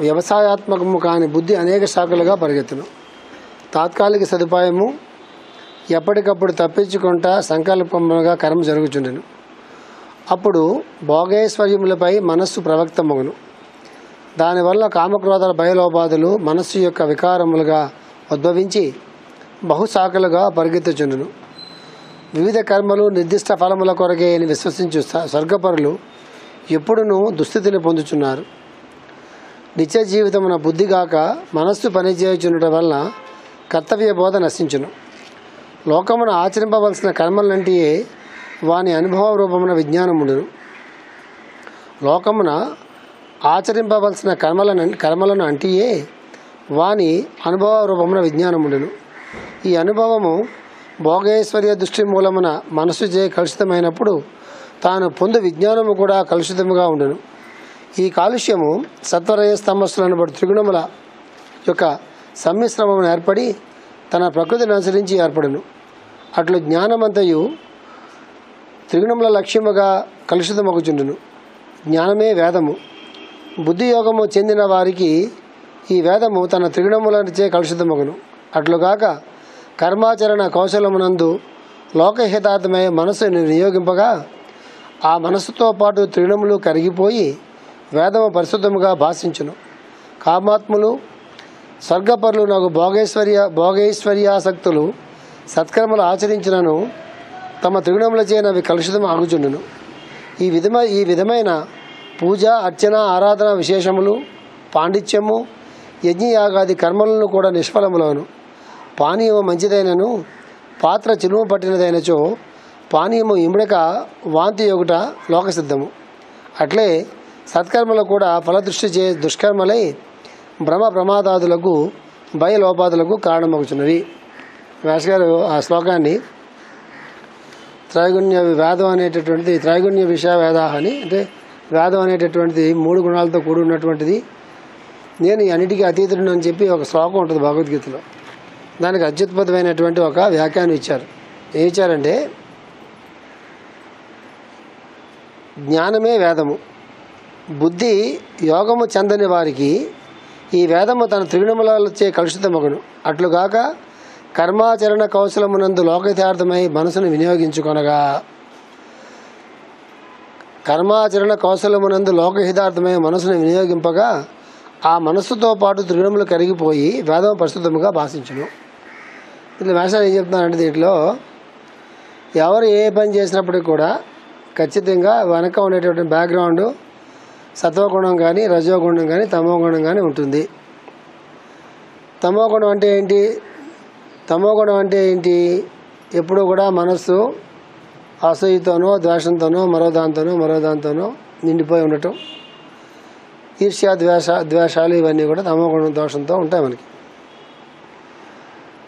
వ్యవసాయాత్మకము కాని బుద్ధి అనేక శాఖలుగా పరిగెత్తును. తాత్కాలిక సదుపాయము ఎప్పటికప్పుడు తప్పించుకుంటా సంకల్పముగా కర్మ జరుగుచుండెను. అప్పుడు భోగైశ్వర్యములపై మనస్సు ప్రవక్తమగును. దానివల్ల కామక్రోధాల భయలోపాదులు మనస్సు యొక్క వికారములుగా ఉద్భవించి బహుశాఖలుగా పరిగెత్తుచుండును. వివిధ కర్మలు నిర్దిష్ట ఫలముల కొరకే అని విశ్వసించు స్వర్గపరులు ఎప్పుడునూ దుస్థితిని పొందుచున్నారు. నిత్య జీవితమున బుద్ధిగాక మనస్సు పనిచేయుచుండటం వల్ల కర్తవ్య బోధ నశించును. లోకమున ఆచరింపవలసిన కర్మలంటియే వాని అనుభవ రూపమున విజ్ఞానముండును. లోకమున ఆచరింపవలసిన కర్మలను అంటియే వాని అనుభవ రూపమున విజ్ఞానముండును. ఈ అనుభవము భోగేశ్వర్య దృష్టి మూలమున మనస్సు చే కలుషితమైనప్పుడు తాను పొందు విజ్ఞానము కూడా కలుషితముగా ఉండును. ఈ కాలుష్యము సత్వరయ స్తమస్సులను బట్టి త్రిగుణముల యొక్క సమ్మిశ్రమమును ఏర్పడి తన ప్రకృతిని అనుసరించి ఏర్పడును. అట్లు జ్ఞానమంతయు త్రిగుణముల లక్ష్యముగా కలుషితమగుచుండును. జ్ఞానమే వేదము. బుద్ధియోగము చెందిన వారికి ఈ వేదము తన త్రిగుణములచే కలుషితమగును. అట్లుగాక కర్మాచరణ కౌశలమునందు లోకహితార్థమై మనస్సును వినియోగింపగా ఆ మనస్సుతో పాటు త్రిగుణములు కరిగిపోయి వేదము పరిశుద్ధముగా భాషించును. కామాత్ములు స్వర్గపరులు నాకు భోగైశ్వర్యాసక్తులు సత్కర్మలు ఆచరించినను తమ త్రిగుణములచే అవి కలుషితం ఆగుచుండును. ఈ విధమైన పూజ అర్చన ఆరాధన విశేషములు పాండిత్యము యజ్ఞయాగాది కర్మలను కూడా నిష్ఫలములను. పానీయము మంచిదైనను పాత్ర చిలుము పట్టినదైనచో పానీయము ఇముడక వాంతి యొగుట లోకసిద్ధము. అట్లే సత్కర్మలు కూడా ఫలదృష్టి చే దుష్కర్మలై భ్రమ ప్రమాదాదులకు భయలోపాదులకు కారణమవుతున్నవి. వ్యాసగారు ఆ శ్లోకాన్ని త్రైగుణ్య వేదం అనేటటువంటిది త్రైగుణ్య విషయ వేదాహ అని, అంటే వేదం అనేటటువంటిది 3 గుణాలతో కూడి ఉన్నటువంటిది, నేను అన్నిటికీ అతీతుడు అని చెప్పి ఒక శ్లోకం ఉంటుంది భగవద్గీతలో. దానికి అత్యుత్పతమైనటువంటి ఒక వ్యాఖ్యానం ఇచ్చారు. ఏం ఇచ్చారంటే, జ్ఞానమే వేదము. బుద్ధి యోగము చెందని వారికి ఈ వేదము తన త్రిగుణములచే కలుషితమగును. అట్లుగాక కర్మాచరణ కౌశలమునందు లోకహితార్థమై మనసును వినియోగించుకొనగా కర్మాచరణ కౌశలమునందు లోకహితార్థమై మనసును వినియోగింపగా ఆ మనస్సుతో పాటు త్రిగుణములు కరిగిపోయి వేదం పరిశుద్ధముగా భాషించును. ఇట్లా వ్యాసాలు ఏం చెప్తున్నారంటే, దీంట్లో ఎవరు ఏ పని చేసినప్పటికీ కూడా ఖచ్చితంగా వెనక ఉండేటువంటి బ్యాక్గ్రౌండ్ సత్వగుణం కానీ రజోగుణం కానీ తమోగుణం కానీ ఉంటుంది. తమోగుణం అంటే ఏంటి? తమోగుణం అంటే ఏంటి? ఎప్పుడూ కూడా మనస్సు అసూయతోనో ద్వేషంతోనో మరో దాంతోనో నిండిపోయి ఉండటం, ఈర్ష్య ద్వేషాలు ఇవన్నీ కూడా తమోగుణ దోషంతో ఉంటాయి మనకి.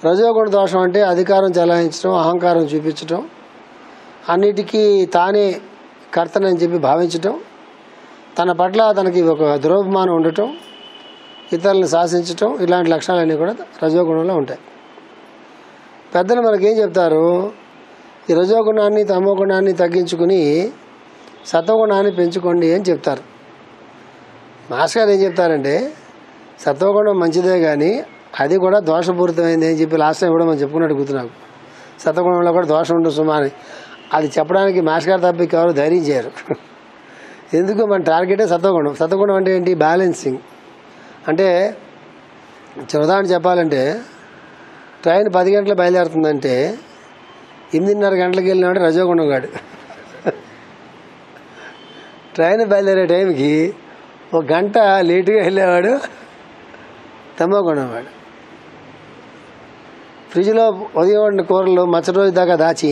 రజోగుణ దోషం అంటే అధికారం చెలాయించడం, అహంకారం చూపించటం, అన్నిటికీ తానే కర్తనని చెప్పి భావించటం, తన పట్ల తనకి ఒక దురభిమానం ఉండటం, ఇతరులను శాసించటం, ఇలాంటి లక్షణాలన్నీ కూడా రజోగుణంలో ఉంటాయి. పెద్దలు మనకేం చెప్తారు? ఈ రజోగుణాన్ని తమోగుణాన్ని తగ్గించుకుని సత్వగుణాన్ని పెంచుకోండి అని చెప్తారు. మాస్టర్ గారు ఏం చెప్తారంటే, సత్వగుణం మంచిదే కానీ అది కూడా దోషపూరితమైంది అని చెప్పి లాస్ట్ టైం కూడా మనం చెప్పుకున్నట్టు గుర్తు నాకు. సత్వగుణంలో కూడా దోషం ఉంటుంది సుమా అని. అది చెప్పడానికి మాస్టర్ గారు తప్ప ఎవరు ధైర్యం చేయరు. ఎందుకు? మన టార్గెటే సత్వగుణం. సత్వగుణం అంటే ఏంటి? బ్యాలెన్సింగ్. అంటే ఉదాహరణ చెప్పాలంటే, ట్రైన్ 10 గంటలు బయలుదేరుతుందంటే 8:30 గంటలకు వెళ్ళినాడు రజోగుణం గాడు. ట్రైన్ బయలుదేరే టైంకి 1 గంట లేటుగా వెళ్ళేవాడు తమోగుణం వాడు. ఫ్రిడ్జ్లో ఉదయం వండిన కూరలు మరుసటి రోజు దాకా దాచి,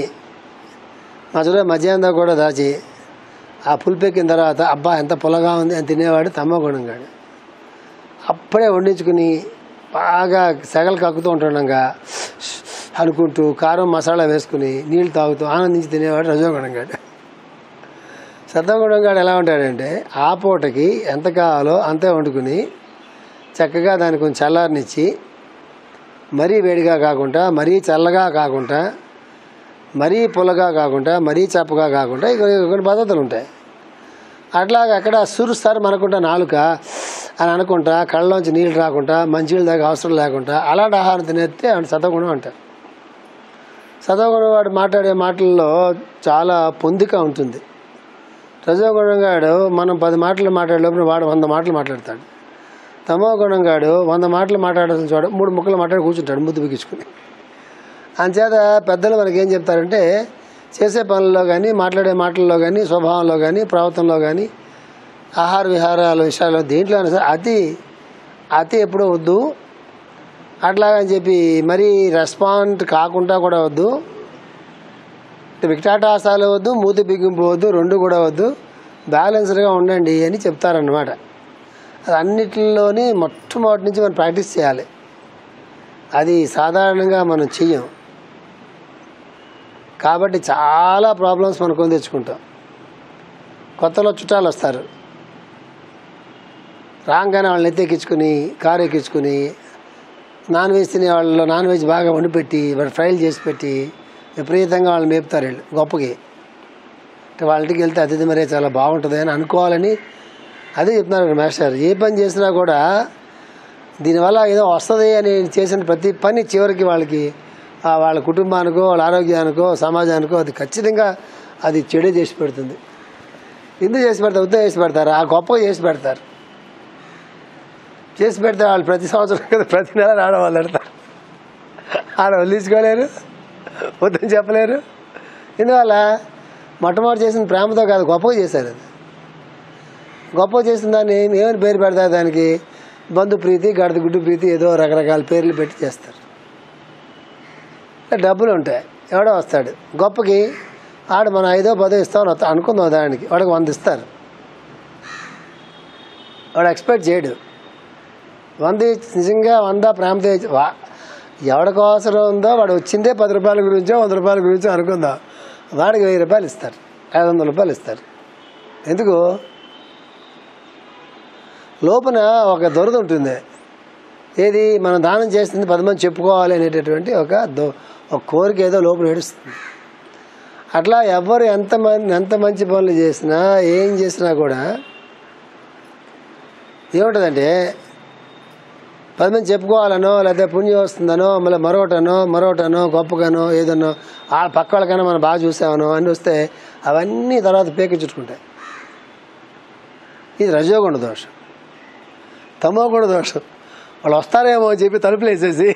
మరుసటి రోజు మధ్యాహ్నం దాకా కూడా దాచి, ఆ పులిపెక్కిన తర్వాత అబ్బా ఎంత పుల్లగా ఉంది అని తినేవాడు తమోగుణం గాడు. అప్పుడే వండించుకుని బాగా సెగలు కక్కుతూ ఉంటుండగా అనుకుంటూ కారం మసాలా వేసుకుని నీళ్ళు తాగుతూ ఆనందించి తినేవాడు రజోగుణం గాడు. సత్వగుణం గాడు ఎలా ఉంటాడంటే, ఆ పూటకి ఎంత కావాలో అంతే వండుకుని చక్కగా దాన్ని కొంచెం చల్లారనిచ్చి, మరీ వేడిగా కాకుండా మరీ చల్లగా కాకుండా మరీ పుల్లగా కాకుండా మరీ చప్పగా కాకుండా కొన్ని పద్ధతులు ఉంటాయి. అట్లాగా అక్కడ సురుస్తారు మనకుంటా నాలుక అని అనుకుంటా కళ్ళలోంచి నీళ్ళు రాకుండా మంచినీళ్ళు దాకా అవసరం లేకుండా అలాంటి ఆహారం తినేస్తే ఆయన సతగుణం అంటారు. సతగుణం వాడు మాట్లాడే మాటల్లో చాలా పొందిక ఉంటుంది. రజోగుణం గాడు మనం 10 మాటలు మాట్లాడేలోపు వాడు 100 మాటలు మాట్లాడతాడు. తమో గుణం గాడు 100 మాటలు మాట్లాడాల్సిన చోట 3 ముక్కలు మాట్లాడి కూర్చుంటాడు ముద్దు బిగించుకుని. అంచేత పెద్దలు మనకేం చెప్తారంటే చేసే పనుల్లో కానీ మాట్లాడే మాటల్లో కానీ స్వభావంలో కానీ ప్రవర్తనలో కానీ ఆహార విహారాల విషయాల్లో దేంట్లో అయినా సరే అతి ఎప్పుడూ వద్దు. అట్లాగని చెప్పి మరీ రెస్పాండ్ కాకుండా కూడా వద్దు, వికటాటాసాలు వద్దు, మూతి బిగింపు వద్దు, 2 కూడా వద్దు, బ్యాలెన్స్డ్గా ఉండండి అని చెప్తారన్నమాట. అది అన్నిటిలోని మొట్టమొదటి నుంచి మనం ప్రాక్టీస్ చేయాలి. అది సాధారణంగా మనం చెయ్యం కాబట్టి చాలా ప్రాబ్లమ్స్ మనం కొని తెచ్చుకుంటాం. కొత్తలో చుట్టాలు వస్తారు, రాగానే వాళ్ళని ఎత్తెక్కించుకుని కారు ఎక్కించుకుని నాన్ వెజ్ తినే వాళ్ళు నాన్ వెజ్ బాగా వండిపెట్టి వాడు ఫ్రైలు చేసి పెట్టి విపరీతంగా వాళ్ళని మేపుతారు. వీళ్ళు గొప్పకి అంటే వాళ్ళ ఇంటికి వెళ్తే అతిథి మరే చాలా బాగుంటుంది అని అనుకోవాలని అదే చెప్తున్నారు మాస్టర్. ఏ పని చేసినా కూడా దీనివల్ల ఏదో వస్తుంది అని చేసిన ప్రతి పని చివరికి వాళ్ళకి వాళ్ళ కుటుంబానికో వాళ్ళ ఆరోగ్యానికో సమాజానికో అది ఖచ్చితంగా అది చెడు చేసి పెడుతుంది. ఎందుకు చేసి పెడతారు? ఉద్యోగం చేసి పెడతారు, ఆ గొప్పగా చేసి పెడతారు. చేసి పెడితే వాళ్ళు ప్రతి సంవత్సరం కదా ప్రతి నెల రావడం వాళ్ళు పెడతారు. ఆడ వదిలించుకోలేరు, వద్దని చెప్పలేరు. ఎందువల్ల మొట్టమొదటి చేసిన ప్రేమతో కాదు, గొప్పగా చేశారు. అది గొప్పగా చేసిన దాన్ని ఏమని పేరు పెడతారు? దానికి బంధు ప్రీతి, గడద గుడ్డు ప్రీతి, ఏదో రకరకాల పేర్లు పెట్టి చేస్తారు. డబ్బులు ఉంటాయి, ఎవడో వస్తాడు గొప్పకి, ఆడు మనం 5ో 10ో ఇస్తామని అనుకుందాం, దానికి వాడికి 100 ఇస్తారు. వాడు ఎక్స్పెక్ట్ చేయడు. 100 నిజంగా 100 ప్రేమతో ఎవడికి అవసరం ఉందో వాడు వచ్చిందే 10 రూపాయల గురించో 100 రూపాయల గురించో అనుకుందాం, వాడికి 1000 రూపాయలు ఇస్తారు, 500 రూపాయలు ఇస్తారు. ఎందుకు? లోపల ఒక దొరద ఉంటుంది. ఏది? మనం దానం చేస్తుంది 10 మంది చెప్పుకోవాలి అనేటటువంటి ఒక కోరిక ఏదో లోపల ఏడుస్తుంది. అట్లా ఎవరు ఎంత మంచి పనులు చేసినా ఏం చేసినా కూడా ఏముంటుందంటే 10 మంది చెప్పుకోవాలనో లేకపోతే పుణ్యం వస్తుందనో మళ్ళీ మరొకటనో గొప్పగానో ఏదనో ఆ పక్క వాళ్ళకైనా మనం బాగా చూసామనో అని వస్తే అవన్నీ తర్వాత పేకి చుట్టుకుంటాయి. ఇది రజోగుణ దోషం. తమోగుణ దోషం. వాళ్ళు వస్తారేమో అని చెప్పి తలుపులు వేసేసి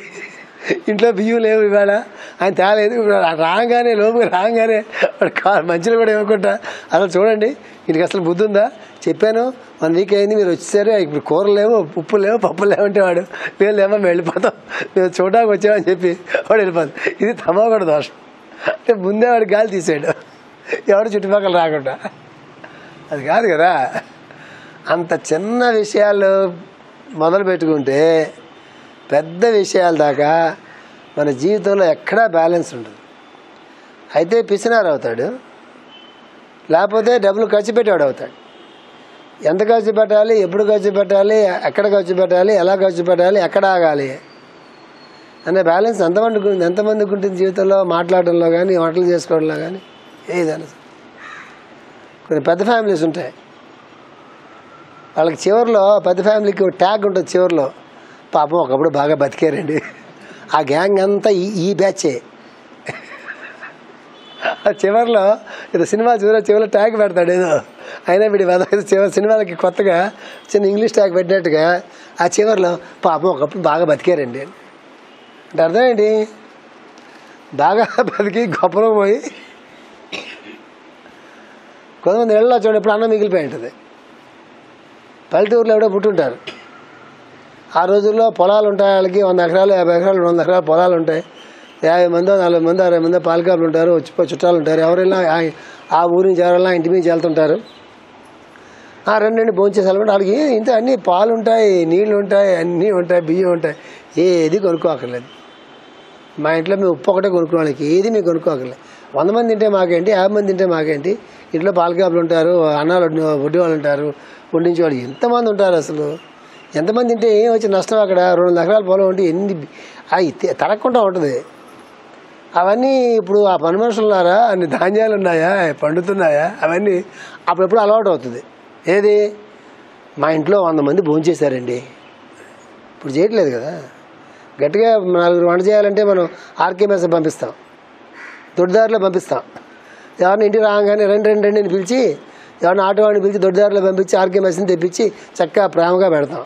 ఇంట్లో బియ్యం లేవు ఇవాళ ఆయన తేలేదు, రాగానే లోపలికి రాగానే వాడు మంచిలో కూడా ఇవ్వకుండా అసలు చూడండి వీటికి అసలు బుద్ధి ఉందా? చెప్పాను 1 వీక్ అయింది మీరు వచ్చేసారు, ఇప్పుడు కూరలు లేవు, ఉప్పు లేవు, పప్పులు లేవంటే వాడు మేము లేమో మేము వెళ్ళిపోతాం, మేము చూడడానికి వచ్చామని చెప్పి వాడు వెళ్ళిపోతాం. ఇది తమోగుణ దోషం. అంటే ముందే వాడు గాలి తీసాడు ఎవడు చుట్టుపక్కల రాకుండా. అది కాదు కదా. అంత చిన్న విషయాలు మొదలు పెట్టుకుంటే పెద్ద విషయాల దాకా మన జీవితంలో ఎక్కడా బ్యాలెన్స్ ఉండదు. అయితే పిసినారు అవుతాడు, లేకపోతే డబ్బులు ఖర్చు పెట్టేవాడు అవుతాడు. ఎంత ఖర్చు పెట్టాలి, ఎప్పుడు ఖర్చు పెట్టాలి, ఎక్కడ ఖర్చు పెట్టాలి, ఎలా ఖర్చు పెట్టాలి, ఎక్కడ ఆగాలి అనే బ్యాలెన్స్ ఎంతమందికి ఉంటుంది జీవితంలో? మాట్లాడడంలో కానీ వంటలు చేసుకోవడంలో కానీ ఏదైనా. కొన్ని పెద్ద ఫ్యామిలీస్ ఉంటాయి, వాళ్ళకి చివరిలో పెద్ద ఫ్యామిలీకి ఒక ట్యాగ్ ఉంటుంది చివరిలో, పాపం ఒకప్పుడు బాగా బతికారండి, ఆ గ్యాంగ్ అంతా ఈ బ్యాచే. చివరిలో ఏదో సినిమా చివరిలో ట్యాగ్ పెడతాడు ఏదో, అయినా వీడి చివరి సినిమాలకి కొత్తగా చిన్న ఇంగ్లీష్ ట్యాగ్ పెట్టినట్టుగా ఆ చివరిలో పాపం ఒకప్పుడు బాగా బతికారండి అంటే అర్థం ఏంటి? బాగా బతికి గొప్పలో పోయి కొంతమంది ఇళ్ళలో చూడండి ఇప్పుడు అన్నం మిగిలిపోయి ఉంటుంది. పల్లెటూరులో ఎవడో పుట్టుంటారు, ఆ రోజుల్లో పొలాలు ఉంటాయి, వాళ్ళకి 100 ఎకరాలు 50 ఎకరాలు 200 ఎకరాలు పొలాలు ఉంటాయి. 50 మందో 40 మందో 60 మందో పాలకాపులు ఉంటారు, చుట్టాలు ఉంటారు. ఎవరైనా ఆ ఊరి నుంచి ఎవరైనా ఇంటి నుంచి వెళ్తుంటారు. 2 భోంచేసాలంటే వాళ్ళకి ఇంత అన్నీ పాలు ఉంటాయి, నీళ్ళు ఉంటాయి, అన్నీ ఉంటాయి, బియ్యం ఉంటాయి, ఏది కొనుక్కోకర్లేదు. మా ఇంట్లో మేము ఉప్పు ఒకటే కొనుక్కోవడానికి ఏది మేము కొనుక్కోకర్లేదు. 100 మంది తింటే మాకేంటి, 50 మంది తింటే మాకేంటి, ఇంట్లో పాలకాపులు ఉంటారు, అన్నాలు వడ్డీ వాళ్ళు ఉంటారు, వండించే వాళ్ళు ఎంతమంది ఉంటారు. అసలు ఎంతమంది తింటే ఏం వచ్చి నష్టం? అక్కడ 200 ఎకరాల పొలం ఉంటే ఎన్ని తడక్కుండా ఉంటుంది. అవన్నీ ఇప్పుడు ఆ పని మనుషులున్నారా, అన్ని ధాన్యాలు ఉన్నాయా, పండుతున్నాయా, అవన్నీ అప్పుడెప్పుడు అలవాటు అవుతుంది. ఏది మా ఇంట్లో 100 మంది భోంచేశారండి. ఇప్పుడు చేయట్లేదు కదా. గట్టిగా 4 వంట చేయాలంటే మనం ఆర్కే మెస్ పంపిస్తాం, దొడ్డిదారిలో పంపిస్తాం. ఎవరిని ఇంటికి రాగానే రెండు అని పిలిచి, ఎవరిని ఆటో వాడిని పిలిచి దొడ్డిదారిలో పంపించి ఆర్కే మెస్ని తెప్పించి చక్కగా ప్రేమగా పెడతాం.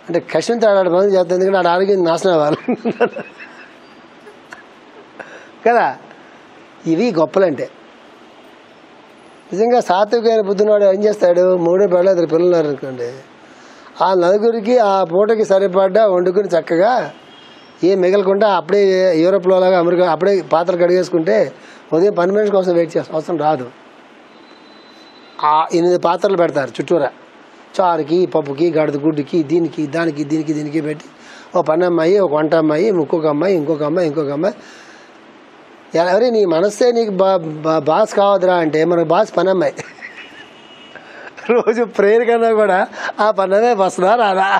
అంటే కష్టంతో ఆడ పనులు చేస్తాం, ఎందుకంటే ఆడ ఆరోగ్యం నాశనం అవ్వాలి కదా. ఇవి గొప్పలంటే. నిజంగా సాత్వికమైన బుద్ధినవాడు ఏం చేస్తాడు, 3 పిల్లలు 2 పిల్లలు అనుకోండి, ఆ నలుగురికి ఆ పూటకి సరిపడ్డా వండుకుని చక్కగా ఏం మిగలకుండా అప్పుడే యూరోప్లో లాగా అమెరికా అప్పుడే పాత్రలు కడిగేసుకుంటే ఉదయం 12 నిమిషాల కోసం వెయిట్ చేస్తాం, అవసరం రాదు. 8 పాత్రలు పెడతారు చుట్టూరా, చారుకి, పప్పుకి, గడద గుడ్డుకి, దీనికి దీనికి పెట్టి ఓ పని అమ్మాయి, ఒక వంట అమ్మాయి, ఇంకొక అమ్మాయి, ఇంకొక అమ్మాయి. ఎవరి నీ మనస్సే నీకు బాస్ కావద్దురా అంటే మనకు బాస్ పని అమ్మాయి. రోజు ప్రేయర్ కన్నా కూడా ఆ పన్నమే వస్తుందా రాదా.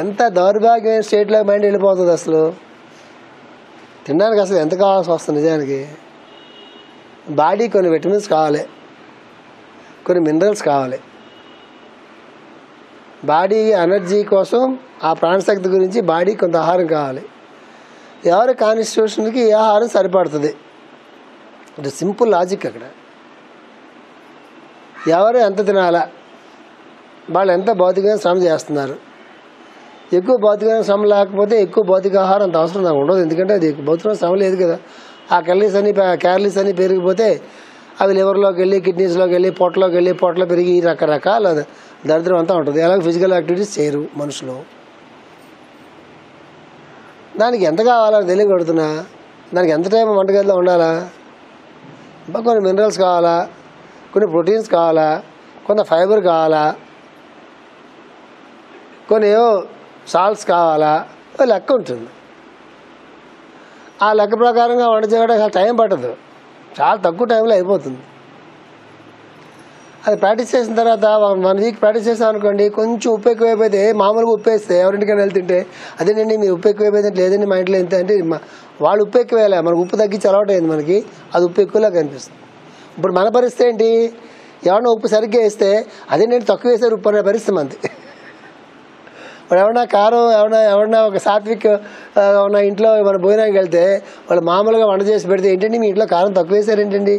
ఎంత దౌర్భాగ్యమైన స్టేట్లో మైండ్ వెళ్ళిపోతుంది. అసలు తినడానికి అసలు ఎంత కావాల్సి వస్తుంది నిజానికి. బాడీ కొన్ని విటమిన్స్ కావాలి, కొన్ని మినరల్స్ కావాలి. బాడీ ఎనర్జీ కోసం ఆ ప్రాణశక్తి గురించి బాడీ కొంత ఆహారం కావాలి. ఎవరి కాన్స్టిట్యూషన్కి ఏ ఆహారం సరిపడుతుంది, అంటే సింపుల్ లాజిక్. అక్కడ ఎవరు ఎంత తినాలా, వాళ్ళు ఎంత భౌతికంగా శ్రమ చేస్తున్నారు. ఎక్కువ భౌతికమైన శ్రమ లేకపోతే ఎక్కువ భౌతిక ఆహారం అంత అవసరం నాకు ఉండదు, ఎందుకంటే అది భౌతికమైన శ్రమ లేదు కదా. ఆ క్యాలరీస్ అన్నీ పెరిగిపోతే అవి లివర్లోకి వెళ్ళి, కిడ్నీస్లోకి వెళ్ళి, పొట్టలో పెరిగి రకరకాల దరిద్రం అంతా ఉంటుంది. అలాగే ఫిజికల్ యాక్టివిటీస్ చేయరు మనుషులు. దానికి ఎంత కావాలని తెలియగడుతున్నా, దానికి ఎంత టైం వంటగదిలో ఉండాలా, కొన్ని మినరల్స్ కావాలా, కొన్ని ప్రోటీన్స్ కావాలా, కొంత ఫైబర్ కావాలా, కొన్ని ఏవో సాల్ట్స్ కావాలా, లెక్క ఉంటుంది. ఆ లెక్క ప్రకారంగా వంట చేయడానికి టైం పట్టదు, చాలా తక్కువ టైంలో అయిపోతుంది. అది ప్రాక్టీస్ చేసిన తర్వాత 1 వీక్ ప్రాక్టీస్ చేస్తాం అనుకోండి, కొంచెం ఉప్పు ఎక్కువైపోతే, మామూలుగా ఉప్పు వేస్తే ఎవరింటికైనా వెళ్తుంటే అదేనండి మీరు ఉప్పు ఎక్కువైపోయింది, లేదండి మా ఇంట్లో ఎంత అంటే వాళ్ళు ఉప్పు ఎక్కువ వేయాలి, మనకు ఉప్పు తగ్గించి అలవాటు అయింది, మనకి అది ఉప్పు ఎక్కువలా కనిపిస్తుంది. ఇప్పుడు మన పరిస్థితి ఏంటి, ఎవరన్నా ఉప్పు సరిగ్గా వేస్తే అదే నేను తక్కువ వేసారు ఉప్పు అనే పరిస్థితి మంది. ఇప్పుడు ఎవరన్నా కారం ఎవరన్నా ఒక సాత్విక్ ఉన్న ఇంట్లో మన భోజనానికి వెళ్తే వాళ్ళు మామూలుగా వంట చేసి పెడితే ఏంటండి మీ ఇంట్లో కారం తక్కువ వేసారు ఏంటండి,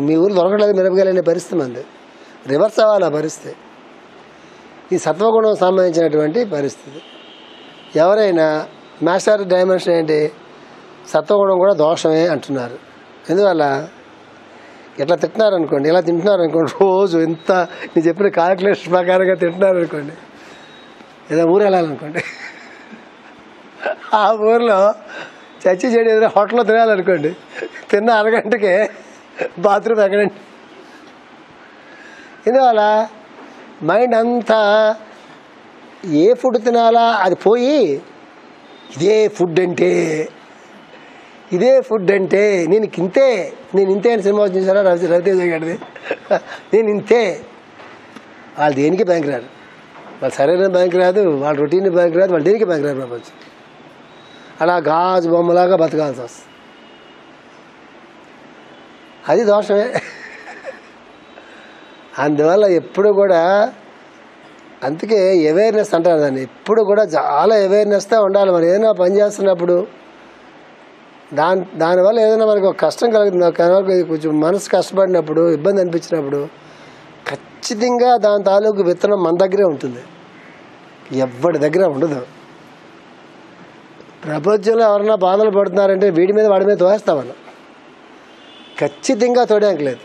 మీ ఊరు దొరకట్లేదు మిరపకాయలు అనే పరిస్థితి మంది. రివర్స్ అవ్వాలి ఆ పరిస్థితి. ఈ సత్వగుణం సంబంధించినటువంటి పరిస్థితి. ఎవరైనా మాస్టర్ డైమెన్షన్ ఏంటి, సత్వగుణం కూడా దోషమే అంటున్నారు. ఎందువల్ల ఇట్లా తింటున్నారనుకోండి, ఇలా తింటున్నారనుకోండి, రోజు ఎంత నేను చెప్పిన కాల్కులేషన్ ప్రకారంగా తింటున్నారనుకోండి, ఏదో ఊరు వెళ్ళాలనుకోండి, ఆ ఊరిలో చర్చి చేయడం ఏదైనా హోటల్లో తినాలనుకోండి, తిన్న అరగంటకే బాత్రూమ్ ఎక్కడండి. ఎందువల్ల మైండ్ అంతా ఏ ఫుడ్ తినాలా అది పోయి ఇదే ఫుడ్ అంటే నేను ఇంతే అని సినిమా చూసారా రవితేజ గారిది, నేను ఇంతే. వాళ్ళు దేనికి బ్యాంక్ రారు, వాళ్ళ శరీరం బ్యాంక్ రాదు, వాళ్ళ రొటీన్ బ్యాంక్ రాదు, వాళ్ళు దేనికి బ్యాంక్ రాదు ప్రపంచం. అలా గాజు బొమ్మలాగా బతకాల్సి వస్తుంది. అది దోషమే. అందువల్ల ఎప్పుడు కూడా అందుకే అవేర్నెస్ అంటారు దాన్ని, ఎప్పుడు కూడా చాలా అవేర్నెస్తో ఉండాలి. మనం ఏదైనా పని చేస్తున్నప్పుడు దానివల్ల ఏదైనా మనకు కష్టం కలుగుతుంది, కొంచెం మనసు కష్టపడినప్పుడు, ఇబ్బంది అనిపించినప్పుడు ఖచ్చితంగా దాని తాలూకు విత్తనం మన దగ్గరే ఉంటుంది, ఎవరి దగ్గర ఉండదు. ప్రపంచంలో ఎవరైనా బాధలు పడుతున్నారంటే వీడి మీద వాడి మీద తోస్తాం మనం, ఖచ్చితంగా తోడడానికి లేదు.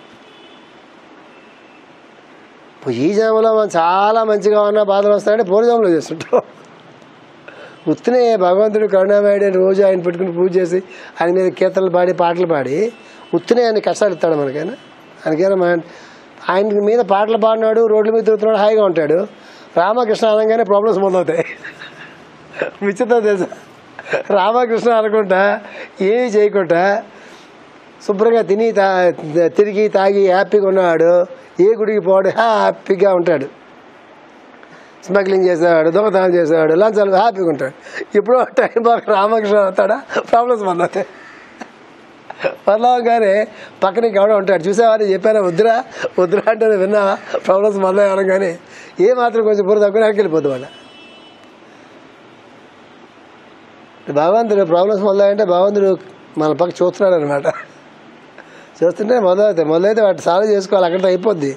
ఈ జన్మలో మనం చాలా మంచిగా ఉన్న బాధలు వస్తాయంటే పూర్వజన్మలో చేస్తుంటాం. ఉత్తినే భగవంతుడు కరుణామయుడు అని రోజు ఆయన పెట్టుకుని పూజ చేసి ఆయన మీద కీర్తనలు పాడి పాటలు పాడి ఉత్తినే ఆయన కష్టాలు ఇస్తాడు మనకైనా. ఆయనకైనా ఆయన మీద పాటలు పాడినాడు, రోడ్ల మీద తిరుగుతున్నాడు, హాయిగా ఉంటాడు. రామకృష్ణ అనగానే ప్రాబ్లమ్స్ మొదలవుతాయి. విచిత్రం తెలుసా, రామకృష్ణ అనుకుంటా ఏమీ చేయకుండా శుభ్రంగా తిరిగి తాగి హ్యాపీగా ఉన్నాడు, ఏ గుడికి పోవడం హ్యాపీగా ఉంటాడు. స్మగ్లింగ్ చేసేవాడు, దొంగతనం చేసేవాడు, లంచాలు హ్యాపీగా ఉంటాడు. ఇప్పుడు టైం బాగా రామకృష్ణ అవుతాడా, ప్రాబ్లమ్స్ మొదలవుతాయి. మొదలవగానే పక్కన ఎవడో ఉంటాడు, చూసావని చెప్పారా, వద్దురా వద్దురా అంటే విన్నావా, ప్రాబ్లమ్స్ మొదలవడం కానీ ఏ మాత్రం కొంచెం బుర్ర తక్కువ వెళ్ళిపోద్దు వాళ్ళ. భగవంతుడు ప్రాబ్లమ్స్ మొదలయ్యంటే భగవంతుడు మన పక్క చూస్తున్నాడు అనమాట. చూస్తుంటే మొదలైతే వాటి సాల్వ్ చేసుకోవాలి, అక్కడితో అయిపోద్ది.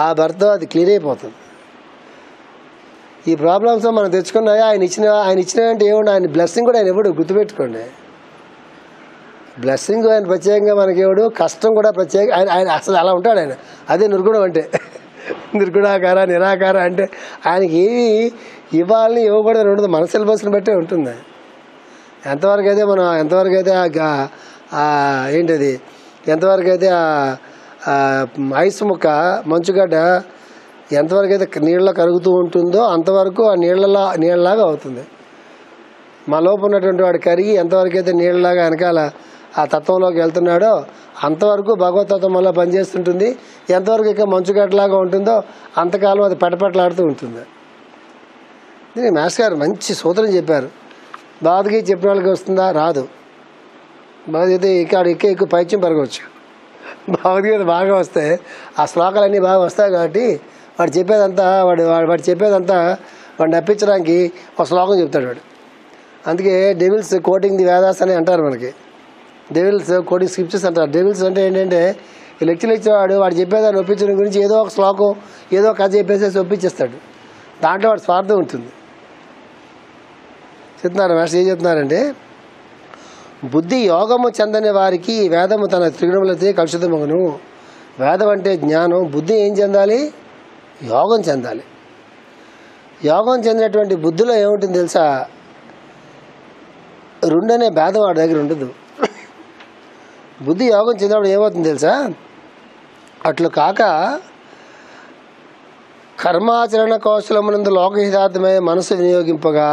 ఆ భర్త అది క్లియర్ అయిపోతుంది. ఈ ప్రాబ్లమ్స్ మనం తెచ్చుకున్నాయా, ఆయన ఇచ్చినాయంటే ఏముండదు, ఆయన బ్లెస్సింగ్ కూడా ఆయన ఎప్పుడు గుర్తుపెట్టుకోండి. బ్లెస్సింగ్ ఆయన ప్రత్యేకంగా మనకి ఎవడు, కష్టం కూడా ప్రత్యేక ఆయన అసలు అలా ఉంటాడు ఆయన. అదే నిర్గుణం అంటే, నిర్గుణాకార నిరాకార అంటే ఆయనకి ఏమి ఇవ్వాలని ఇవ్వకూడదు ఉండదు, మన సిలబస్ని బట్టే ఉంటుంది. ఎంతవరకు అయితే మనం ఏంటది ఎంతవరకు అయితే ఐస్ ముక్క మంచుగడ్డ ఎంతవరకు అయితే నీళ్ళలో కరుగుతూ ఉంటుందో అంతవరకు ఆ నీళ్ళలాగా అవుతుంది. మా లోపు ఉన్నటువంటి వాడు కరిగి ఎంతవరకు అయితే నీళ్ళలాగా వెనకాల ఆ తత్వంలోకి వెళ్తున్నాడో అంతవరకు భగవతత్వం వల్ల పనిచేస్తుంటుంది. ఎంతవరకు ఇక మంచుగడ్డలాగా ఉంటుందో అంతకాలం అది పటపటలాడుతూ ఉంటుంది. దీనికి మాస్టర్ గారు మంచి సూత్రం చెప్పారు. భగవద్గీత చెప్పిన వాళ్ళకి వస్తుందా? రాదు. భగవద్గీత ఎక్కువ పైత్యం పెరగవచ్చు. భగవద్గీత బాగా వస్తే ఆ శ్లోకాలన్నీ బాగా వస్తాయి కాబట్టి వాడు చెప్పేదంతా వాడిని నప్పించడానికి ఒక శ్లోకం చెప్తాడు వాడు. అందుకే డెవిల్స్ కోటింగ్ ది వేదాస్ అని అంటారు. మనకి డెవిల్స్ కోటింగ్ స్క్రిప్చర్స్ అంటారు. డెవిల్స్ అంటే ఏంటంటే ఈ లెక్చర్ వాడు చెప్పేదాన్ని ఒప్పించడం గురించి ఏదో ఒక శ్లోకం ఏదో కథ చెప్పేసేసి ఒప్పించేస్తాడు. దాంట్లో వాడు స్వార్థం ఉంటుంది. చెప్తున్నారు మాస్టర్ ఏం చెప్తున్నారంటే, బుద్ధి యోగము చెందని వారికి వేదము తన త్రిగుణములతో కలుషితమగును. వేదం అంటే జ్ఞానం, బుద్ధి ఏం చెందాలి? యోగం చెందాలి. యోగం చెందినటువంటి బుద్ధిలో ఏముంటుంది తెలుసా? రెండనే భేదం వాడి దగ్గర ఉండదు. బుద్ధి యోగం చెందినప్పుడు ఏమవుతుంది తెలుసా? అట్లు కాక కర్మాచరణ కౌశలమునందు లోకహితార్థమై మనసు వినియోగింపగా,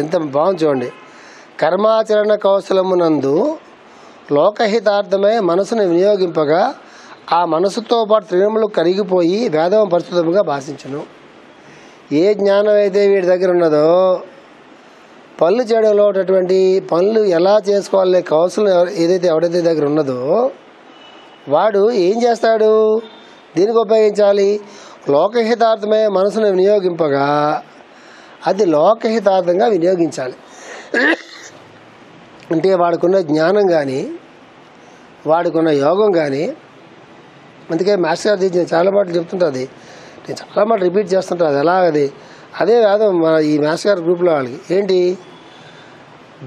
ఎంత బాగుంది చూడండి. కర్మాచరణ కౌశలమునందు లోకహితార్థమై మనసును వినియోగింపగా ఆ మనసుతో పాటు త్రిగుణములు కరిగిపోయి వేదం పరిశుద్ధముగా భాషించును. ఏ జ్ఞానం అయితే వీడి దగ్గర ఉన్నదో, పనులు చేయడంలో ఉన్నటువంటి పనులు ఎలా చేసుకోవాలి కౌశలం ఏదైతే ఎవడైతే దగ్గర ఉన్నదో వాడు ఏం చేస్తాడు? దీనికి ఉపయోగించాలి. లోకహితార్థమై మనసును వినియోగింపగా అది లోకహితార్థంగా వినియోగించాలి. అంటే వాడుకున్న జ్ఞానం కానీ వాడుకున్న యోగం కానీ, అందుకే మాస్టర్ గారు నేను చాలా మాటలు చెప్తుంటుంది, నేను చాలా మాటలు రిపీట్ చేస్తుంటాను. అది ఎలాగది అదే వేదం మన ఈ మాస్టర్ గారి గ్రూప్లో వాళ్ళకి ఏంటి,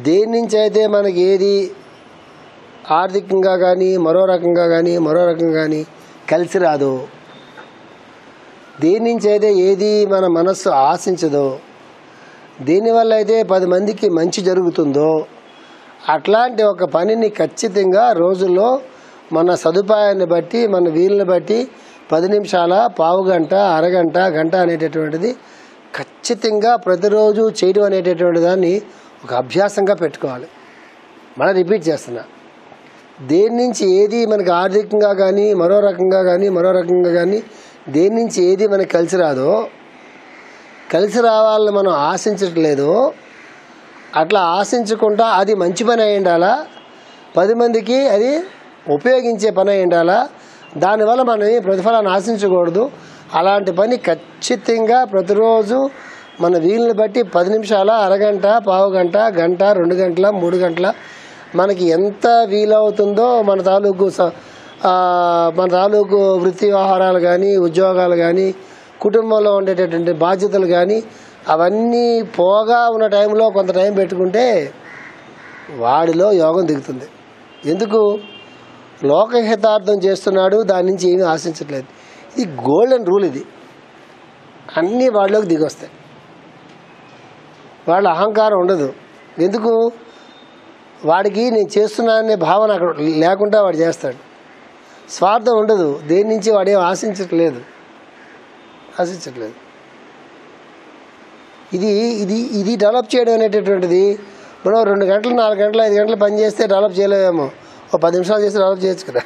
దేని నుంచి అయితే మనకి ఏది ఆర్థికంగా కానీ మరో రకంగా కానీ కలిసి రాదో, దేని నుంచి అయితే ఏది మన మనస్సు ఆశించదో, దీనివల్ల అయితే 10 మందికి మంచి జరుగుతుందో అట్లాంటి ఒక పనిని ఖచ్చితంగా రోజుల్లో మన సదుపాయాన్ని బట్టి మన వీలుని బట్టి 10 నిమిషాల, పావు గంట, అరగంట, గంట అనేటటువంటిది ఖచ్చితంగా ప్రతిరోజు చేయడం అనేటటువంటి దాన్ని ఒక అభ్యాసంగా పెట్టుకోవాలి. మళ్ళీ రిపీట్ చేస్తున్నా, దేని నుంచి ఏది మనకి ఆర్థికంగా కానీ మరో రకంగా కానీ దేని నుంచి ఏది మనకి కలిసి రావాలని మనం ఆశించట్లేదో అట్లా ఆశించకుండా అది మంచి పని అయి ఉండాలా, 10 మందికి అది ఉపయోగించే పని అయి ఉండాలా, దానివల్ల మనం ప్రతిఫలాన్ని ఆశించకూడదు. అలాంటి పని ఖచ్చితంగా ప్రతిరోజు మన వీలుని బట్టి 10 నిమిషాల, అరగంట, పావు గంట, గంట, 2 గంటల, 3 గంటల మనకి ఎంత వీలవుతుందో మన తాలూకు వృత్తి వ్యవహారాలు కానీ ఉద్యోగాలు కానీ కుటుంబంలో ఉండేటటువంటి బాధ్యతలు కానీ అవన్నీ పోగా ఉన్న టైంలో కొంత టైం పెట్టుకుంటే వాడిలో యోగం దిగుతుంది. ఎందుకు? లోకహితార్థం చేస్తున్నాడు, దాని నుంచి ఏమీ ఆశించట్లేదు. ఇది గోల్డెన్ రూల్. ఇది అన్నీ వాళ్ళలోకి దిగొస్తాయి. వాళ్ళ అహంకారం ఉండదు. ఎందుకు? వాడికి నేను చేస్తున్నాననే భావన అక్కడ లేకుండా వాడు చేస్తాడు. స్వార్థం ఉండదు. దేని నుంచి వాడేం ఆశించట్లేదు. ఇది డెవలప్ చేయడం అనేటటువంటిది మనం 2 గంటలు, 4 గంటలు, 5 గంటలు పని చేస్తే డెవలప్ చేయలేమేమో, ఓ 10 నిమిషాలు చేస్తే డెవలప్ చేయొచ్చు కదా.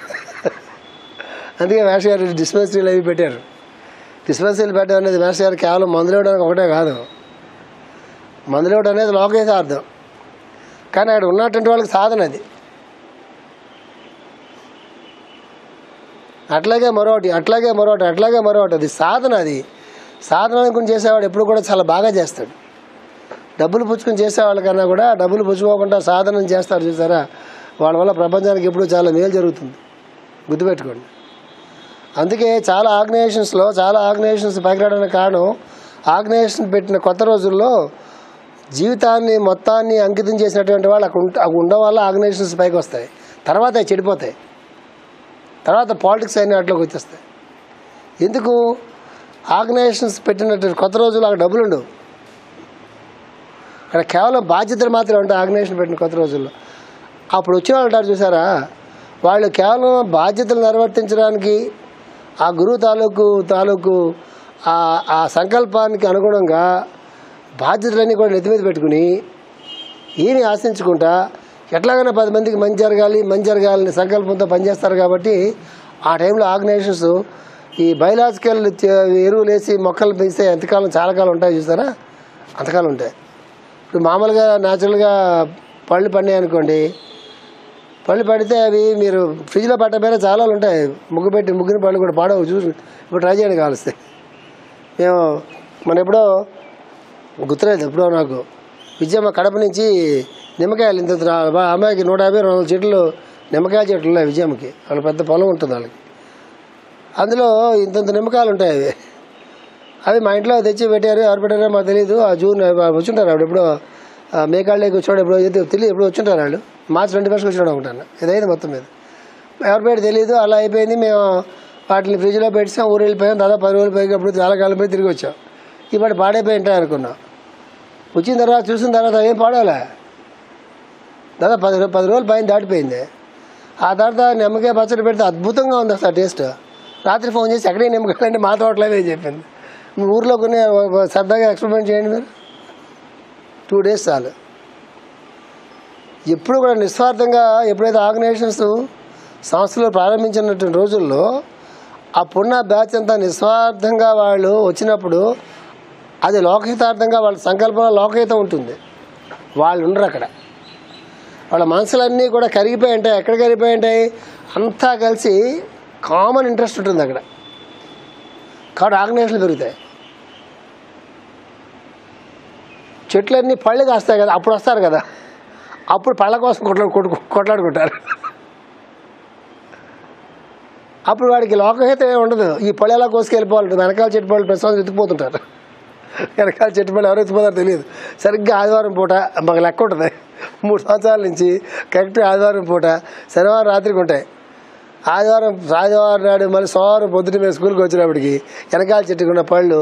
అందుకే మాస్టర్ గారు డిస్పెన్సరీలు అవి పెట్టారు. డిస్పెన్సరీలు పెట్టడం అనేది మాస్టర్ గారు కేవలం మందులు ఇవ్వడానికి ఒకటే కాదు. మందులు ఇవ్వడం అనేది లోకహితార్థం, కానీ అక్కడ ఉన్నటువంటి వాళ్ళకి సాధన అది. అట్లాగే మరొకటి, అట్లాగే మరొకటి, అట్లాగే మరొకటి. అది సాధన. అది సాధన అనుకుని చేసేవాడు ఎప్పుడు కూడా చాలా బాగా చేస్తాడు. డబ్బులు పుచ్చుకొని చేసేవాళ్ళకన్నా కూడా డబ్బులు పుచ్చుకోకుండా సాధన చేస్తారు చూసారా, వాళ్ళ వల్ల ప్రపంచానికి ఎప్పుడు చాలా మేలు జరుగుతుంది. గుర్తుపెట్టుకోండి. అందుకే చాలా ఆర్గనైజేషన్స్ పైకి రావడానికి కారణం, ఆర్గనైజేషన్ పెట్టిన కొత్త రోజుల్లో జీవితాన్ని మొత్తాన్ని అంకితం చేసినటువంటి వాళ్ళు అక్కడ ఉండడం వల్ల ఆర్గనైజేషన్స్ పైకి వస్తాయి. తర్వాత అవి చెడిపోతాయి. తర్వాత పాలిటిక్స్ అయిన వాటిలోకి వచ్చేస్తాయి. ఎందుకు? ఆర్గనైజేషన్స్ పెట్టినటువంటి కొత్త రోజుల్లో అక్కడ డబ్బులు ఉండవు. అక్కడ కేవలం బాధ్యతలు మాత్రమే ఉంటాయి. ఆర్గనైజేషన్ పెట్టిన కొత్త రోజుల్లో అప్పుడు వచ్చిన వాళ్ళు ఉంటారు చూసారా, వాళ్ళు కేవలం బాధ్యతలు నిర్వర్తించడానికి ఆ గురువు తాలూకు ఆ సంకల్పానికి అనుగుణంగా బాధ్యతలన్నీ కూడా నెత్తి మీద పెట్టుకుని ఏమీ ఆశించుకుంటా ఎట్లాగైనా 10 మందికి మంచి జరగాలని సంకల్పంతో పనిచేస్తారు. కాబట్టి ఆ టైంలో ఆర్గనైజేషన్స్ ఈ బయలాజికల్ ఎరువులు వేసి మొక్కలు పెంచితే ఎంతకాలం, చాలా కాలం ఉంటాయి చూసారా, అంతకాలం ఉంటాయి. ఇప్పుడు మామూలుగా న్యాచురల్గా పళ్ళు పండాయి అనుకోండి, పళ్ళు పడితే అవి మీరు ఫ్రిడ్జ్లో పెట్టబోయినా చాలా ఉంటాయి. ముగ్గిన పళ్ళు కూడా పాడవు. చూసి ఇప్పుడు ట్రై చేయండి కావలిస్తే. మనం ఎప్పుడో గుర్తులేదు, ఎప్పుడో నాకు విజయమ్మ కడప నుంచి నిమ్మకాయలు ఇంత అమ్మాయికి 150-200 చెట్లు నిమ్మకాయల చెట్లు ఉన్నాయి విజయమ్మకి. వాళ్ళ పెద్ద పొలం ఉంటుంది వాళ్ళకి. అందులో ఇంత నిమ్మకాయలు ఉంటాయి. అవి మా ఇంట్లో తెచ్చి పెట్టారు. ఎవరు పెట్టారో మాకు తెలియదు. ఆ జూన్ వచ్చుంటారు ఆవిడ ఎప్పుడో మేకాళ్ళకి వచ్చాడు, ఎప్పుడో తెలియదు, ఎప్పుడు వచ్చుంటారు వాళ్ళు. మార్చి 21 వచ్చినాడు అనుకుంటాను. ఇదైంది మొత్తం మీద. ఎవరు పెట్టి తెలియదు. అలా అయిపోయింది. మేము వాటిని ఫ్రిడ్జ్లో పెట్టాం, ఊరు వెళ్ళిపోయాం. దాదాపు 10 రోజులు పైకి అప్పుడు చాలా కాలం పోయి తిరిగి వచ్చాం. ఇప్పుడు పాడైపోయి ఉంటాయి అనుకున్నాం. వచ్చిన తర్వాత చూసిన తర్వాత ఏం పాడాలా, దాదాపు 10 రోజులు పైన దాటిపోయింది. ఆ తర్వాత నిమ్మకాయ పచ్చడి పెడితే అద్భుతంగా ఉంది అసలు టేస్ట్. రాత్రి ఫోన్ చేసి ఎక్కడే నిమ్మకాయలంటే మా తోటలోనే చెప్పింది. మీ ఊర్లో కొన్ని సరదాగా ఎక్స్పెరిమెంట్ చేయండి మీరు, 2 డేస్ చాలు. ఎప్పుడు కూడా నిస్వార్థంగా ఎప్పుడైతే ఆర్గనైజేషన్స్ సంస్థలు ప్రారంభించినటువంటి రోజుల్లో అప్పుడున్న బ్యాచ్ అంతా నిస్వార్థంగా వాళ్ళు వచ్చినప్పుడు అది లోకహితార్థంగా వాళ్ళ సంకల్పంలో లోకహితం ఉంటుంది. వాళ్ళు ఉండరు అక్కడ. వాళ్ళ మనసులన్నీ కూడా కరిగిపోయి ఉంటాయి. ఎక్కడ కరిగిపోయి ఉంటాయి? అంతా కలిసి కామన్ ఇంట్రెస్ట్ ఉంటుంది అక్కడ. కాబట్టి ఆర్గనైజేషన్లు పెరుగుతాయి. చెట్లన్నీ పళ్ళు కాస్తాయి కదా, అప్పుడు వస్తారు కదా, అప్పుడు పళ్ళ కోసం కొట్లాడుకుంటారు. అప్పుడు వాడికి లోకహితం ఏమి ఉండదు. ఈ పళ్ళు ఎలా కోసుకెళ్ళిపోవాలి, వెనకాల చెట్టు పళ్ళు ప్రస్తుతం ఎత్తుకుపోతుంటారు. వెనకాల చెట్టు పళ్ళు ఎవరు ఎత్తుకుపోతారో తెలియదు. సరిగ్గా ఆదివారం పూట మాకు లెక్క ఉంటుంది. 3 సంవత్సరాల నుంచి కరెక్ట్గా ఆదివారం పూట, శనివారం రాత్రికి ఉంటాయి. ఆదివారం నాడు మళ్ళీ సోమవారం పొద్దుట మేము స్కూల్కి వచ్చినప్పటికి వెనకాల చెట్టుకున్న పళ్ళు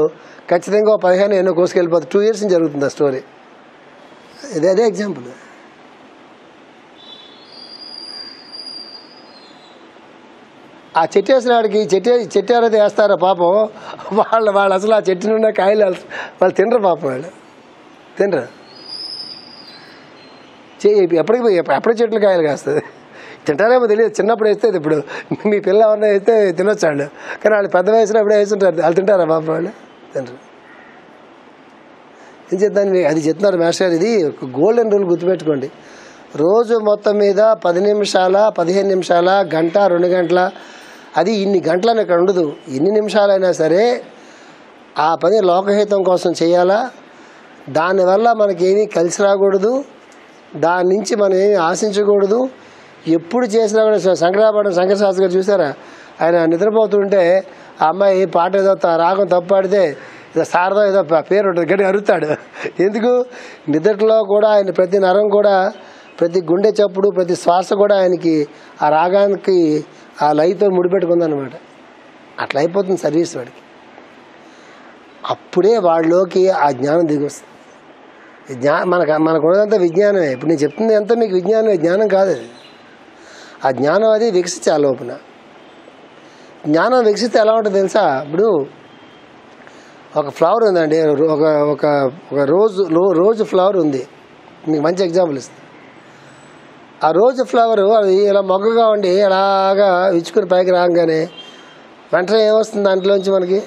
ఖచ్చితంగా 15 ఎన్నో కోసుకెళ్ళిపోతుంది. 2 years నుంచి జరుగుతుంది ఆ స్టోరీ. అదే ఎగ్జాంపుల్. ఆ చెట్టు వేసిన వాడికి చెట్టు ఎవరైతే వేస్తారో పాపం వాళ్ళు అసలు ఆ చెట్టు నుండి కాయలు వాళ్ళు తినరు పాపం. వాళ్ళు తినరు. ఎప్పటికి చెట్లు కాయలు కాస్తుంది. తింటారేమో తెలియదు. చిన్నప్పుడు వేస్తే ఇప్పుడు మీ పిల్ల ఎవరైనా వేస్తే తినొచ్చు వాళ్ళు. కానీ వాళ్ళు పెద్ద వయసులో ఎప్పుడే వేస్తుంటారు. వాళ్ళు తింటారా పాపం? వాళ్ళు తినరు. ఏం చెప్తాను, అది చెప్తున్నారు మాస్టర్. ఇది ఒక గోల్డెన్ రూల్ గుర్తుపెట్టుకోండి. రోజు మొత్తం మీద 10 నిమిషాల 15 నిమిషాల గంట 2 గంటల, అది ఇన్ని గంటలని ఇక్కడ ఉండదు. ఎన్ని నిమిషాలైనా సరే ఆ పని లోకహితం కోసం చేయాలా. దానివల్ల మనకేమీ కలిసి రాకూడదు. దాని నుంచి మనం ఏమీ ఆశించకూడదు. ఎప్పుడు చేసినా కూడా శంకరశాస్త్రి గారు చూసారా, ఆయన నిద్రపోతుంటే ఆ అమ్మాయి పాట ఏదో రాగం తప్పు పాడితే శారద ఏదో పేరు ఉంటుంది, గట్టి అరుతాడు. ఎందుకు? నిద్రలో కూడా ఆయన ప్రతి నరం కూడా, ప్రతి గుండె చప్పుడు, ప్రతి శ్వాస కూడా ఆయనకి ఆ రాగానికి ఆ లయతో ముడిపెట్టుకుందనమాట. అట్లా అయిపోతుంది సర్వీస్ వాడికి. అప్పుడే వాళ్ళలోకి ఆ జ్ఞానం దిగి వస్తుంది. మనకు ఉన్నదంతా విజ్ఞానమే. ఇప్పుడు నేను చెప్తుంది అంతా మీకు విజ్ఞానమే, జ్ఞానం కాదు అది. ఆ జ్ఞానం అది వికసించాలి లోపల. జ్ఞానం వికసిస్తే ఎలా ఉంటుంది తెలుసా? ఇప్పుడు ఒక ఫ్లవర్ ఉందండి, ఒక రోజు ఫ్లవర్ ఉంది. మీకు మంచి ఎగ్జాంపుల్ ఇస్తాను. ఆ రోజు ఫ్లవరు అది ఇలా మొగ్గగా ఉండి అలాగా ఇచ్చుకుని పైకి రాగానే వెంటనే ఏమొస్తుంది దాంట్లోంచి మనకి?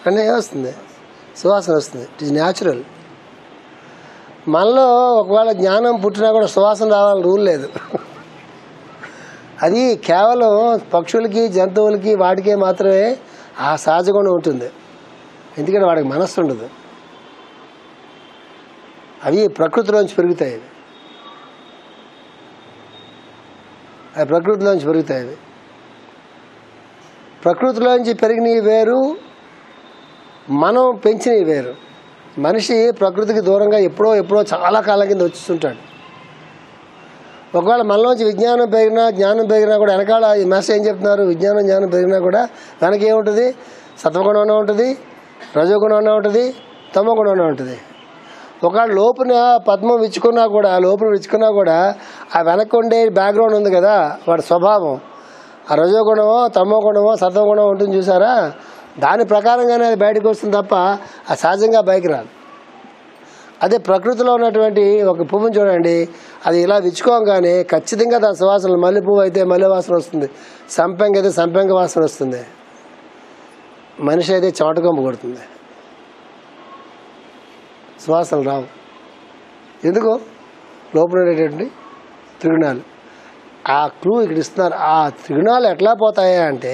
అంటే ఏమొస్తుంది? సువాసన వస్తుంది. It is natural. మనలో ఒకవేళ జ్ఞానం పుట్టినా కూడా సువాసన రావాలని రూల్ లేదు. అది కేవలం పక్షులకి జంతువులకి వాటికే మాత్రమే ఆ సహజ గుణం ఉంటుంది. ఎందుకంటే వాడికి మనస్సు ఉండదు. అవి ప్రకృతిలోంచి పెరుగుతాయి. అవి ప్రకృతిలోంచి పెరుగుతాయి. ప్రకృతిలోంచి పెరిగినవి వేరు, మనం పెంచినవి వేరు. మనిషి ప్రకృతికి దూరంగా ఎప్పుడో చాలా కాలం కింద వచ్చిస్తుంటాడు. ఒకవేళ మనలోంచి విజ్ఞానం పెరిగినా జ్ఞానం పెరిగినా కూడా వెనకాల ఈ మెసేజ్ ఏం చెప్తున్నారు, విజ్ఞానం జ్ఞానం పెరిగినా కూడా వెనక ఏముంటుంది, సత్వగుణం ఉంటుంది, రజోగుణం ఉంటుంది, తమోగుణం ఉంటుంది. ఒకవేళ లోపున పద్మం విచ్చుకున్నా కూడా ఆ వెనక ఉండే బ్యాక్గ్రౌండ్ ఉంది కదా, వాడి స్వభావం ఆ రజోగుణమో తమోగుణమో సత్వగుణం ఉంటుంది చూసారా, దాని ప్రకారంగానే అది బయటకు వస్తుంది తప్ప అది సహజంగా బయటకు రాదు. అదే ప్రకృతిలో ఉన్నటువంటి ఒక పువ్వుని చూడండి, అది ఇలా విచ్చుకోగానే ఖచ్చితంగా దాని సువాసనలు, మల్లె పువ్వు అయితే మల్లె వాసన వస్తుంది, సంపెంగ అయితే సంపెంగ వాసన వస్తుంది, మనిషి అయితే చెమటకొంపు కొడుతుంది, సువాసనలు రావు. ఎందుకు? లోపల ఉండేటువంటి త్రిగుణాలు. ఆ క్లూ ఇక్కడ ఇస్తున్నారు. ఆ త్రిగుణాలు ఎట్లా పోతాయా అంటే,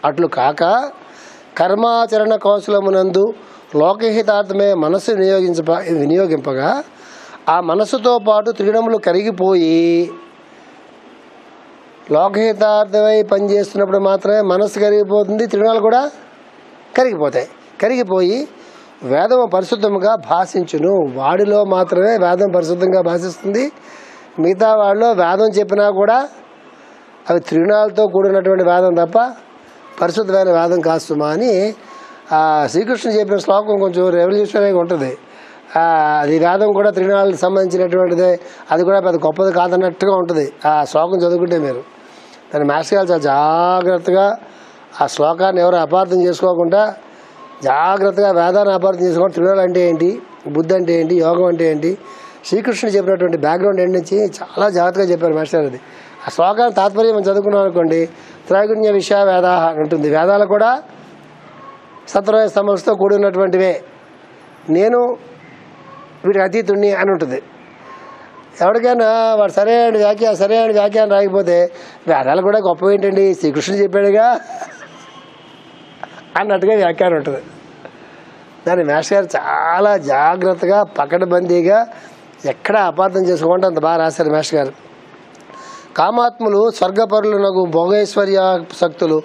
అట్లు కాక కర్మాచరణ కౌశలమునందు లోకహితార్థమే మనస్సు వినియోగింపగా ఆ మనస్సుతో పాటు త్రిగుణములు కరిగిపోయి, లోకహితార్థమై పనిచేస్తున్నప్పుడు మాత్రమే మనస్సు కరిగిపోతుంది, త్రిగుణాలు కూడా కరిగిపోయి వేదము పరిశుద్ధముగా భాషించును. వాడిలో మాత్రమే వేదం పరిశుద్ధంగా భాషిస్తుంది. మిగతా వాళ్ళలో వేదం చెప్పినా కూడా అవి త్రిగుణాలతో కూడినటువంటి వేదం తప్ప పరిశుద్ధమైన వేదం కాస్తుమా అని శ్రీకృష్ణుడు చెప్పిన శ్లోకం కొంచెం రెవల్యూషనరీగా ఉంటుంది. అది వేదం కూడా త్రిగుణాలకు సంబంధించినటువంటిదే, అది కూడా పెద్ద గొప్పది కాదన్నట్టుగా ఉంటుంది. ఆ శ్లోకం చదువుకుంటే మీరు దాన్ని మాస్టర్ గారు చాలా జాగ్రత్తగా ఆ శ్లోకాన్ని ఎవరు అపార్థం చేసుకోకుండా జాగ్రత్తగా వేదాన్ని అపార్థం చేసుకోకుండా త్రిగుణాలు అంటే ఏంటి, బుద్ధి అంటే ఏంటి, యోగం అంటే ఏంటి, శ్రీకృష్ణుడు చెప్పినటువంటి బ్యాక్గ్రౌండ్ ఏంటి నుంచి చాలా జాగ్రత్తగా చెప్పారు మాస్టర్. అది ఆ శ్లోకాన్ని తాత్పర్యం మనం చదువుకున్నాం అనుకోండి, త్రైగుణ్య విషయ వేద ఉంటుంది. వేదాలు కూడా సత్వరజ తమస్సుతో కూడి ఉన్నటువంటివే, నేను వీటికి అతీతుణ్ణి అని ఉంటుంది. ఎవరికైనా వాడు సరైన వ్యాఖ్యానం రాకపోతే వేదాలు కూడా గొప్ప ఏంటండి, శ్రీకృష్ణుడు చెప్పాడుగా అన్నట్టుగా వ్యాఖ్యానం ఉంటుంది. దాన్ని మాస్టర్ గారు చాలా జాగ్రత్తగా పకడ్బందీగా ఎక్కడ అపార్థం చేసుకోకుండా అంత బాగా రాశారు మాస్టర్ గారు. కామాత్ములు స్వర్గపరులకు భోగైశ్వర్యాసక్తులు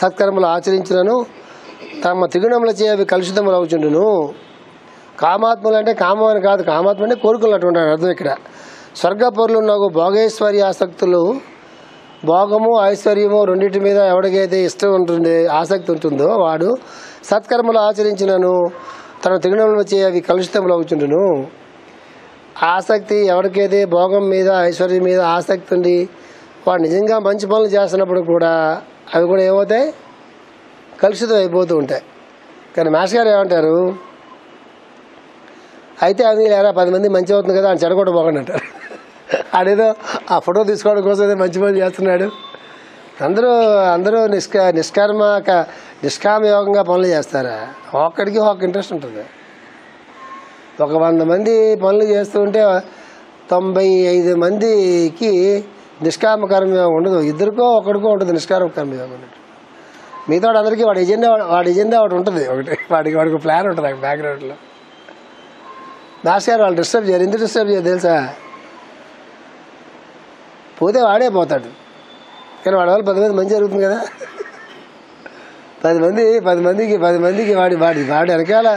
సత్కర్మలు ఆచరించినను తమ త్రిగుణములచే అవి కలుషితములు అవుచుండును. కామాత్ములు అంటే కామం అని కాదు, కామాత్మ అంటే కోరికలు అటువంటి అర్థం ఇక్కడ. స్వర్గపరులకు భోగైశ్వర్యాసక్తులు, భోగము ఐశ్వర్యము రెండింటి మీద ఎవరికైతే ఇష్టం ఉంటుంది, ఆసక్తి ఉంటుందో వాడు సత్కర్మలు ఆచరించినను తన త్రిగుణములు వచ్చి అవి కలుషితములు అవుచుండును. ఆసక్తి ఎవరికైతే భోగం మీద ఐశ్వర్యం మీద ఆసక్తి ఉంది, వాడు నిజంగా మంచి పనులు చేస్తున్నప్పుడు కూడా అవి కూడా ఏమవుతాయి, కలుషితం అయిపోతూ ఉంటాయి. కానీ మాస్టర్ గారు ఏమంటారు, అయితే అది లేరా 10 మంది మంచి అవుతుంది కదా అని చెడగొట్ట పోకండి అంటారు. ఆడేదో ఆ ఫోటో తీసుకోవడం కోసం ఏదో మంచి పని చేస్తున్నాడు. అందరూ నిష్కామ యోగంగా పనులు చేస్తారా? ఒక్కడికి ఒక ఇంట్రెస్ట్ ఉంటుంది. ఒక 100 మంది పనులు చేస్తూ ఉంటే 95 మందికి నిష్కామ కర్మయోగం ఉండదు. ఇద్దరికో ఒకడికో ఉంటుంది నిష్కామ కర్మయోగం అన్నట్టు. మిగతా అందరికీ వాడి ఎజెండా ఒకటి ఉంటుంది, వాడికి ప్లాన్ ఉంటుంది ఆ బ్యాక్గ్రౌండ్లో. మాస్టర్ గారు వాళ్ళు డిస్టర్బ్ చేయరు. ఎందుకు డిస్టర్బ్ చేయరు తెలుసా? పోతే వాడే పోతాడు, కానీ వాడి వల్ల 10 మంది మంచి జరుగుతుంది కదా. 10 మందికి వాడి వెనకాల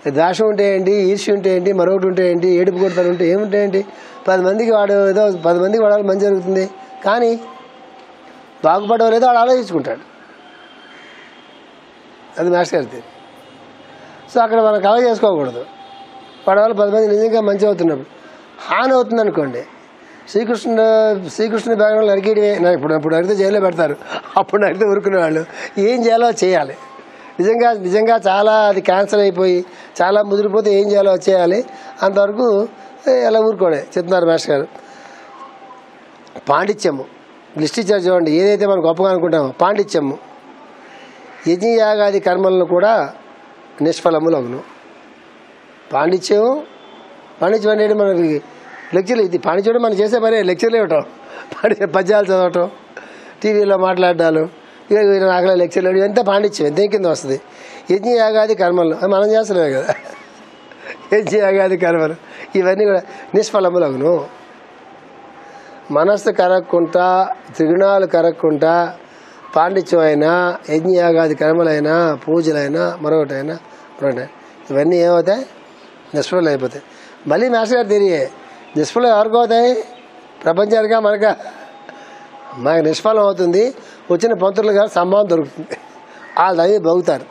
ద్వేషం ఉంటే ఏంటి, ఈర్ష్య ఉంటే ఏంటి, మరొకటి ఉంటే ఏంటి, ఏడుపు కొడతారు ఉంటే ఏముంటాయేంటి, 10 మందికి వాడు ఏదో 10 మందికి వాడాలి మంచి జరుగుతుంది, కానీ బాగుపడలేదో వాడు ఆలోచించుకుంటాడు. అది మాస్టర్ గారిది. సో అక్కడ మనం కల చేసుకోకూడదు. వాడి వల్ల 10 మంది నిజంగా మంచి అవుతున్నప్పుడు హాని అవుతుంది అనుకోండి, శ్రీకృష్ణుని బ్యాగ్రౌండ్ నరికేయడమే. ఇప్పుడు అడిగితే జైల్లో పెడతారు, అప్పుడు అడిగితే ఊరుకునే వాళ్ళు. ఏం చేయాలో చేయాలి. నిజంగా చాలా అది క్యాన్సర్ అయిపోయి చాలా ముదిరిపోతే ఏం చేయాలో చేయాలి. అంతవరకు ఎలా ఊరుకోడే చెప్తున్నారు మాస్టర్ గారు. పాండిత్యము లిస్ట్ ఇచ్చారు చూడండి, ఏదైతే మనం గొప్పగా అనుకుంటామో పాండిత్యము యజ్ఞయాగాది కర్మలను కూడా నిష్ఫలములవును. పాండిత్యం అనేది మనకి లెక్చర్లు, ఇది పాండిత్యం మనం చేసే పనే లెక్చర్లు ఇవ్వటం. పద్యాలు చదవటం, టీవీలో మాట్లాడాలు, ఇక నాకలా లెక్చర్లు, ఎంత పాండిత్యం ఎంత కింద వస్తుంది. యజ్ఞయాగాది కర్మలు మనం చేస్తున్నామే కదా, యజ్ఞయాగాది కర్మలు ఇవన్నీ కూడా నిష్ఫలములగును. మనస్సు కరక్కుంటా, త్రిగుణాలు కరక్కుంటా, పాండిత్యం అయినా, యజ్ఞయాగాది కర్మలైనా, పూజలైనా, మరొకటైనా ఇవన్నీ ఏమవుతాయి? నిష్ఫలం అయిపోతాయి. మళ్ళీ మాస్టర్ గారు తెలియే నిష్ఫలం ఎవరికి అవుతాయి? ప్రపంచానికా మనకా? మనకు నిష్ఫలం అవుతుంది. వచ్చిన పంతులు గారు సంభావం దొరుకుతుంది, వాళ్ళు అవి బగుతారు.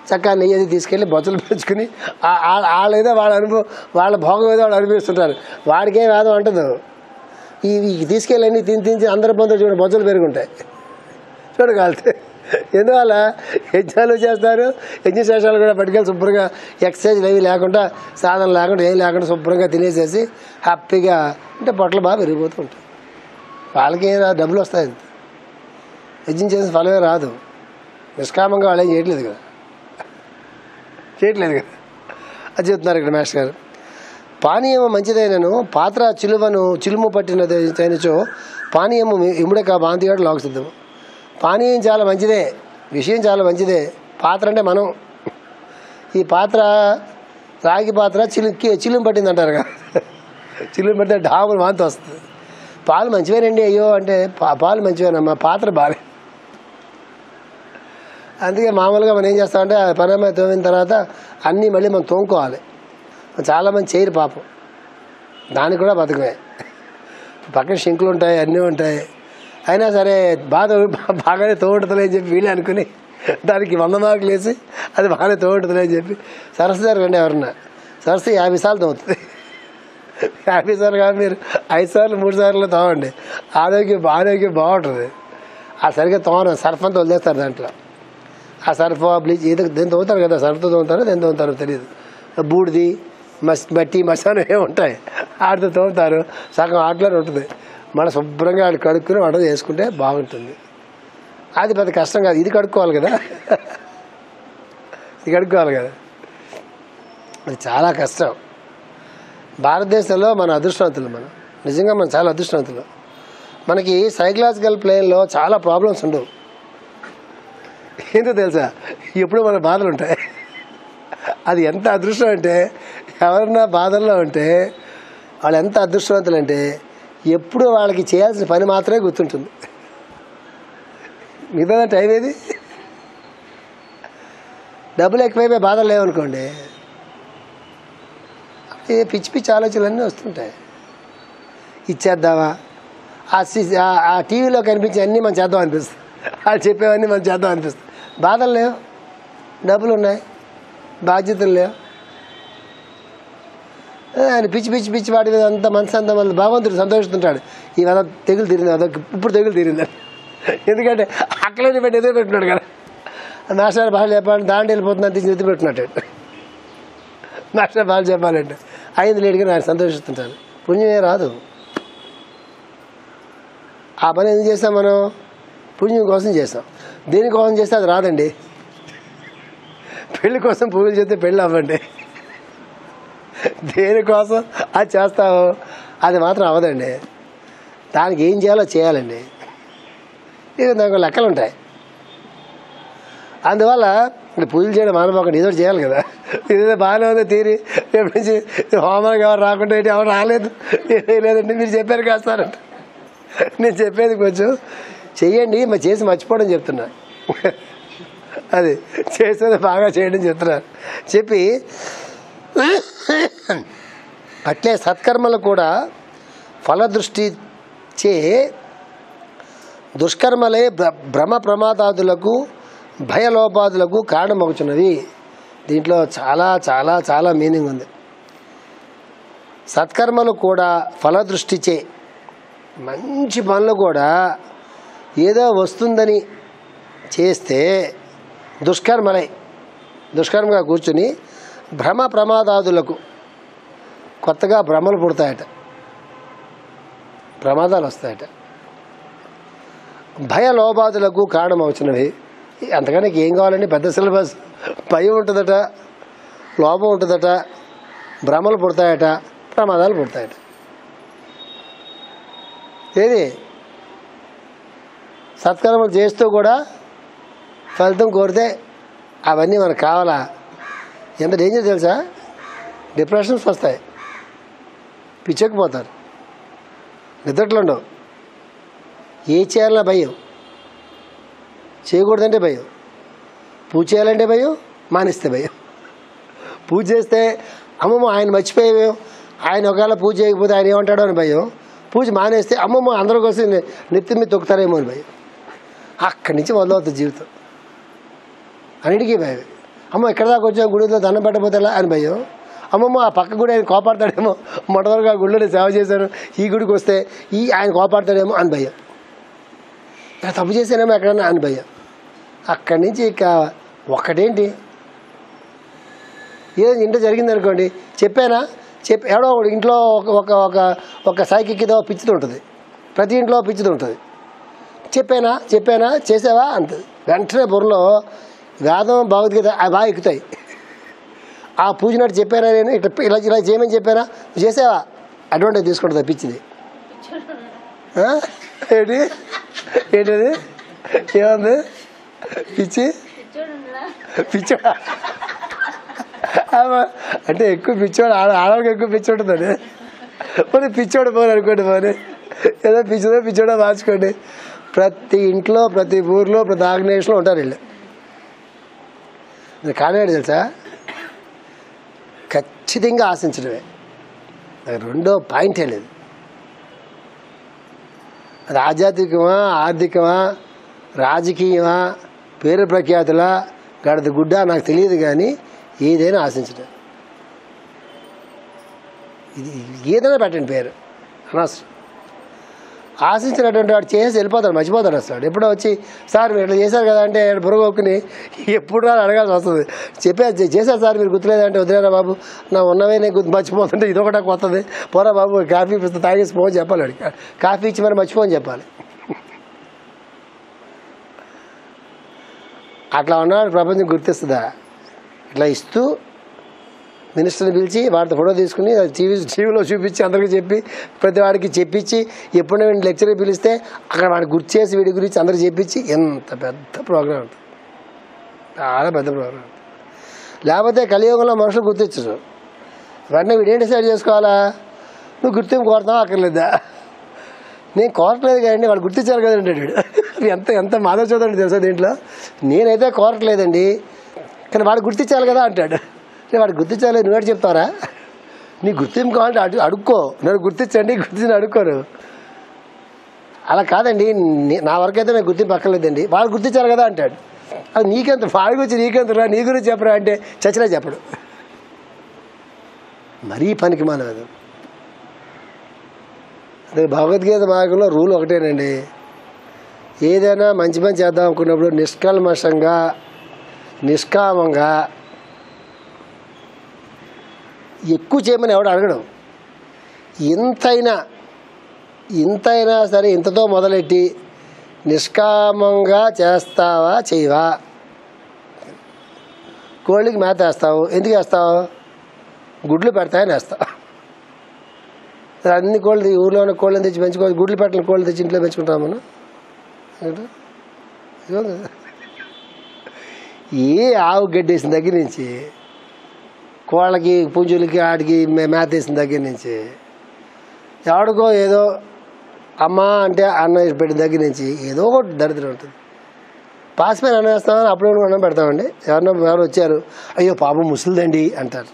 చక్కగా నెయ్యి అది తీసుకెళ్ళి బొచ్చలు పెంచుకుని వాళ్ళేదో వాళ్ళ అనుభవం, వాళ్ళ భోగం ఏదో వాళ్ళు అనిపిస్తుంటారు. వాడికేం వేదం అంటదు. ఇవి తీసుకెళ్ళి తిని అందరి పంతులు చూడండి బొచ్చలు పెరుగుంటాయి చూడగలితే. ఎందువల్ల యజ్ఞాలు చేస్తారు, యజ్ఞశేషాలు కూడా పట్టుకెళ్ళి శుభ్రంగా ఎక్సర్సైజ్లు ఏవి లేకుండా, సాధన లేకుండా, ఏం లేకుండా శుభ్రంగా తినేసేసి హ్యాపీగా అంటే పొట్టలు బాగా పెరిగిపోతూ ఉంటాయి. వాళ్ళకి డబ్బులు వస్తాయి, యజ్ఞం చేసిన ఫలమే రాదు. నిష్కామంగా వాళ్ళు ఏం చేయట్లేదు కదా, అది చెప్తున్నారు ఇక్కడ మాస్టర్ గారు. పానీయము మంచిదైనను పాత్ర చిలుము పట్టినదైనచో పానీయము ఇముడక బాంతిగాడు లాగుతుందాము. పానీయం చాలా మంచిదే, విషయం చాలా మంచిదే. పాత్ర అంటే మనం, ఈ పాత్ర రాగి పాత్ర చిలుము పట్టింది అంటారు కదా, చిలుము పడితే డాములు వాంతి వస్తుంది. పాలు మంచివేనండి, అయ్యో అంటే పాలు మంచివేనమ్మా, పాత్ర బాగా. అందుకే మామూలుగా మనం ఏం చేస్తామంటే పనమ్మాయి తోమిన తర్వాత అన్నీ మళ్ళీ మనం తోముకోవాలి. చాలామంది చేయరు పాపం, దానికి కూడా బతకమే. పక్కన షింకులు ఉంటాయి, అన్నీ ఉంటాయి, అయినా సరే బాగానే తోడుతుందని చెప్పి వీళ్ళే అనుకుని దానికి 100 మార్కులు వేసి అది బాగానే తోడుతుందని చెప్పి సరస్సు జరగండి. ఎవరన్నా సరస్సు 50 సార్లు తోముతుంది. 50 సార్లు కాదు, మీరు 5 సార్లు 3 సార్లు తోమండి, ఆరోగ్యం బాగుంటుంది. ఆ సరిగ్గా తోమరు, సర్ఫ్ అంతా వదిలేస్తారు దాంట్లో. ఆ సర్ఫ్ బ్లీచ్ ఏదో దేని తోముతారు కదా, సర్ఫ్తో తోముతారో దేని తోముతారో తెలియదు. బూడిది మట్టి మసాలా ఏముంటాయి ఆడితో తోముతారు, సగం ఆటలోనే ఉంటుంది. మనం శుభ్రంగా ఆడు కడుక్కుని వంట చేసుకుంటే బాగుంటుంది. అది పెద్ద కష్టం కాదు, ఇది కడుక్కోవాలి కదా, అది చాలా కష్టం. భారతదేశంలో మన అదృష్టవంతులు, నిజంగా మనం చాలా అదృష్టవంతులు. మనకి సైకలాజికల్ ప్లేన్లో చాలా ప్రాబ్లమ్స్ ఉండవు. ఏంటో తెలుసా, ఎప్పుడు మన బాధలు ఉంటాయి. అది ఎంత అదృష్టం అంటే, ఎవరన్నా బాధల్లో ఉంటే వాళ్ళు ఎంత అదృష్టవంతులు అంటే ఎప్పుడు వాళ్ళకి చేయాల్సిన పని మాత్రమే గుర్తుంటుంది, మిగతా టైం ఏది. డబ్బులు ఎక్కువైపోయి బాధలు లేవనుకోండి, పిచ్చి ఆలోచనలన్నీ వస్తుంటాయి. ఇచ్చేద్దామా, ఆ టీవీలో కనిపించే అన్నీ మనం చేద్దాం అనిపిస్తుంది, వాళ్ళు చెప్పేవన్నీ మనం చేద్దాం అనిపిస్తుంది. బాధలు లేవు, డబ్బులు ఉన్నాయి, బాధ్యతలు లేవు. ఆయన పిచ్చి వాటి మీద అంత మనసు అంతా మళ్ళీ భగవంతుడు సంతోషిస్తుంటాడు. ఈ వద తెగులు తీరింది, ఇప్పుడు తెగులు తీరిందని. ఎందుకంటే అక్కలేని పెట్టి ఎదురు పెట్టినాడు కదా, మాస్టర్ బాగా చెప్పాలి దాంట్లో వెళ్ళిపోతుందని తీసి ఎదురు పెట్టినట్టు. మాస్టర్ బాగా చెప్పాలంటే అయింది లేటుగా ఆయన సంతోషిస్తుంటారు. పుణ్యమే రాదు. ఆ పని ఎందుకు చేస్తాం మనం? పుణ్యం కోసం చేస్తాం. దేనికోసం చేస్తే అది రాదండి. పెళ్లి కోసం పూజలు చేస్తే పెళ్ళి అవ్వండి, దేనికోసం అది చేస్తావు అది మాత్రం అవ్వదండి. దానికి ఏం చేయాలో చేయాలండి. ఇక దానికి లెక్కలు ఉంటాయి. అందువల్ల పూజలు చేయడం మానపోకండి, ఏదో చేయాలి కదా. ఇదేదో బాగానే ఉందో తీరి రేపు నుంచి హోంవర్క్ ఎవరు రాకుండా ఏంటి, ఎవరు రాలేదు లేదండి మీరు చెప్పారు కాస్తారంట. నేను చెప్పేది కొంచెం చెయ్యండి, మరి చేసి మర్చిపోవడం చెప్తున్నా. అది చేసేది బాగా చేయడం చెప్తున్నారు. చెప్పి అట్లే సత్కర్మలు కూడా ఫలదృష్టి చే దుష్కర్మలే భ్రమ ప్రమాదాదులకు భయలోపాదులకు కారణమవుతున్నవి. దీంట్లో చాలా చాలా చాలా మీనింగ్ ఉంది. సత్కర్మలు కూడా ఫలదృష్టిచే, మంచి పనులు కూడా ఏదో వస్తుందని చేస్తే దుష్కర్మగా కూర్చుని భ్రమ ప్రమాదాదులకు, కొత్తగా భ్రమలు పుడతాయట, ప్రమాదాలు వస్తాయట, భయలోపాదులకు కారణమవుతున్నవి. అంతకన్నా ఏం కావాలండి, పెద్ద సిలబస్. భయం ఉంటుందట, లోపం ఉంటుందట, భ్రమలు పుడతాయట, ప్రమాదాలు పుడతాయట. ఏది సత్కర్మలు చేస్తూ కూడా ఫలితం కోరితే అవన్నీ మనకు కావాలా? ఎంత డేంజర్ తెలుసా? డిప్రెషన్స్ వస్తాయి, పిచ్చెక్కిపోతారు, నిద్రట్లు ఉండవు, ఏ చేయాలన్నా భయం, చేయకూడదంటే భయం, పూజ చేయాలంటే భయం, మానేస్తే భయం. పూజ చేస్తే అమ్మమ్మ ఆయన మర్చిపోయేవేం, ఆయన ఒకవేళ పూజ చేయకపోతే ఆయన ఏమంటాడో అని భయం, పూజ మానేస్తే అమ్మమ్మ అందరూ కలిసి నెత్తి మీద తొక్కుతారేమో అని భయం. అక్కడి నుంచి మొదలవుతుంది జీవితం. అన్నిటికీ భయం. అమ్మ ఎక్కడ దాకా వచ్చాం, గుడిలో దండం పెట్టకపోతే ఎలా అని భయం. అమ్మమ్మ ఆ పక్క గుడి ఆయన కోపాడతాడేమో, మొట్టమొదటిగా గుడిలో సేవ చేశాను, ఈ గుడికి వస్తే ఆయన కోపాడతాడేమో అని భయం. ఇలా తప్పు చేశానేమో ఎక్కడన్నా అని భయం. అక్కడి నుంచి ఇక ఒక్కటేంటి, ఏదో ఇంట్లో జరిగింది అనుకోండి, చెప్పానా ఎవడో ఇంట్లో ఒక ఒక ఒక సైకిక్కిదో పిచ్చిది ఉంటుంది, ప్రతి ఇంట్లో పిచ్చిది ఉంటుంది. చెప్పానా చేసావా అంత వెంటనే బుర్రలో వేదం భగవద్గీత అవి బాగా ఎక్కుతాయి. ఆ పూజనాడు చెప్పానా, నేను ఇలా ఇలా చేయమని చెప్పానా, నువ్వు చేసావా, అడ్వాంటేజ్ తీసుకుంటుంది పిచ్చిది. ఏంటి ఏంటది ఏముంది పిచ్చోడా అంటే ఎక్కువ పిచ్చోడు, ఆడవాళ్ళకి ఎక్కువ పిచ్చి ఉంటుందండి. పోనీ పిచ్చోడు పోని అనుకోండి, పోనీ ఏదో పిచ్చోడో మార్చుకోండి. ప్రతి ఇంట్లో, ప్రతి ఊర్లో, ప్రతి ఆర్గనైజేషన్లో ఉంటారు వీళ్ళు. కానివాడు తెలుసా, ఖచ్చితంగా ఆశించడమే. రెండో పాయింటే లేదు. అది ఆధ్యాత్మికమా, ఆర్థికమా, రాజకీయమా, పేరు ప్రఖ్యాతుల, గడద గుడ్డ నాకు తెలియదు, కానీ ఏదైనా ఆశించడం. ఇది ఏదైనా పెట్టండి పేరు అనవసరం. ఆశించినటువంటి వాడు చేసి వెళ్ళిపోతాడు, మర్చిపోతాడు అసలు. ఎప్పుడో వచ్చి సార్ మీరు ఇట్లా చేశారు కదా అంటే బుర్రగొక్కుని ఎప్పుడు రాని అడగాల్సి వస్తుంది. చేశారు సార్ మీరు గుర్తులేదంటే, వదిలేరా బాబు నా ఉన్నవే నేను మర్చిపోతుంటే ఇదొకటే కొత్తది, పోరా బాబు కాఫీ తాగేసి పోని చెప్పాలి. వాడికి కాఫీ ఇచ్చి మరి మర్చిపోని చెప్పాలి. అట్లా ఉన్నవాడు ప్రపంచం గుర్తిస్తుందా? ఇట్లా ఇస్తూ మినిస్టర్ని పిలిచి వాడితో ఫోటో తీసుకుని టీవీలో చూపించి అందరికీ చెప్పి ప్రతి వాడికి చెప్పించి ఎప్పుడైనా వీడిని లెక్చర్కి పిలిస్తే అక్కడ వాడికి గుర్తు చేసి వీడి గురించి అందరికి చెప్పించి ఎంత పెద్ద ప్రోగ్రాం ఉంటుంది, చాలా పెద్ద ప్రోగ్రాం. లేకపోతే కలియుగంలో మనుషులు గుర్తించరు. వెంటనే వీడేం డిసైడ్ చేసుకోవాలా, నువ్వు గుర్తింపు కోరుతావా అక్కర్లేదా? నేను కోరట్లేదు కదండి, వాడు గుర్తించాలి కదండి వీడు. ఎంత ఎంత మాధవ చదువుండి తెలుసా దీంట్లో, నేనైతే కోరట్లేదండి కానీ వాడు గుర్తించాలి కదా అంటాడు. వాడు గుర్తించాలి, నువ్వేటి చెప్తావరా? నీ గుర్తింపు కావాలంటే అడుక్కో, నన్ను గుర్తించండి, గుర్తించి అడుక్కోరు. అలా కాదండి, నా వరకైతే నేను గుర్తింపు అక్కర్లేదండి, వాడు గుర్తించాలి కదా అంటాడు. అది నీకెంత, వాడి గురించి నీకెంతరా, నీ గురించి చెప్పరా అంటే చచ్చినా చెప్పడు. మరీ పనికి మానదు. అదే భగవద్గీత మార్గంలో రూల్ ఒకటేనండి, ఏదైనా మంచి పని చేద్దాం అనుకున్నప్పుడు నిష్కల్మషంగా, నిష్కామంగా ఎక్కువ చేయమని ఎవడు అడగడం. ఇంతైనా సరే ఇంతతో మొదలెట్టి నిష్కామంగా చేస్తావా చేయవా? కోళ్ళకి మేత వేస్తావు, ఎందుకు వేస్తావు? గుడ్లు పెడతాయని వేస్తావు. అన్ని కోళ్ళు ఊళ్ళో ఉన్న కోళ్ళని తెచ్చి పెంచుకో, గుడ్లు పెట్టిన కోళ్ళు తెచ్చి ఇంట్లో పెంచుకుంటాం మనం. ఏ ఆవు గడ్డేసిన దగ్గర నుంచి, కోళ్ళకి పుంజులకి ఆడికి మేత వేసిన దగ్గర నుంచి, ఎవడికో ఏదో అమ్మ అంటే అన్నం పెట్టిన దగ్గర నుంచి ఏదో ఒకటి దరిద్రం ఉంటుంది. పాసిపోయిన అన్నం వేస్తామని అప్పుడు అన్నం పెడతామండి. ఎవరు వచ్చారు, అయ్యో పాపం ముసలిదండి అంటారు.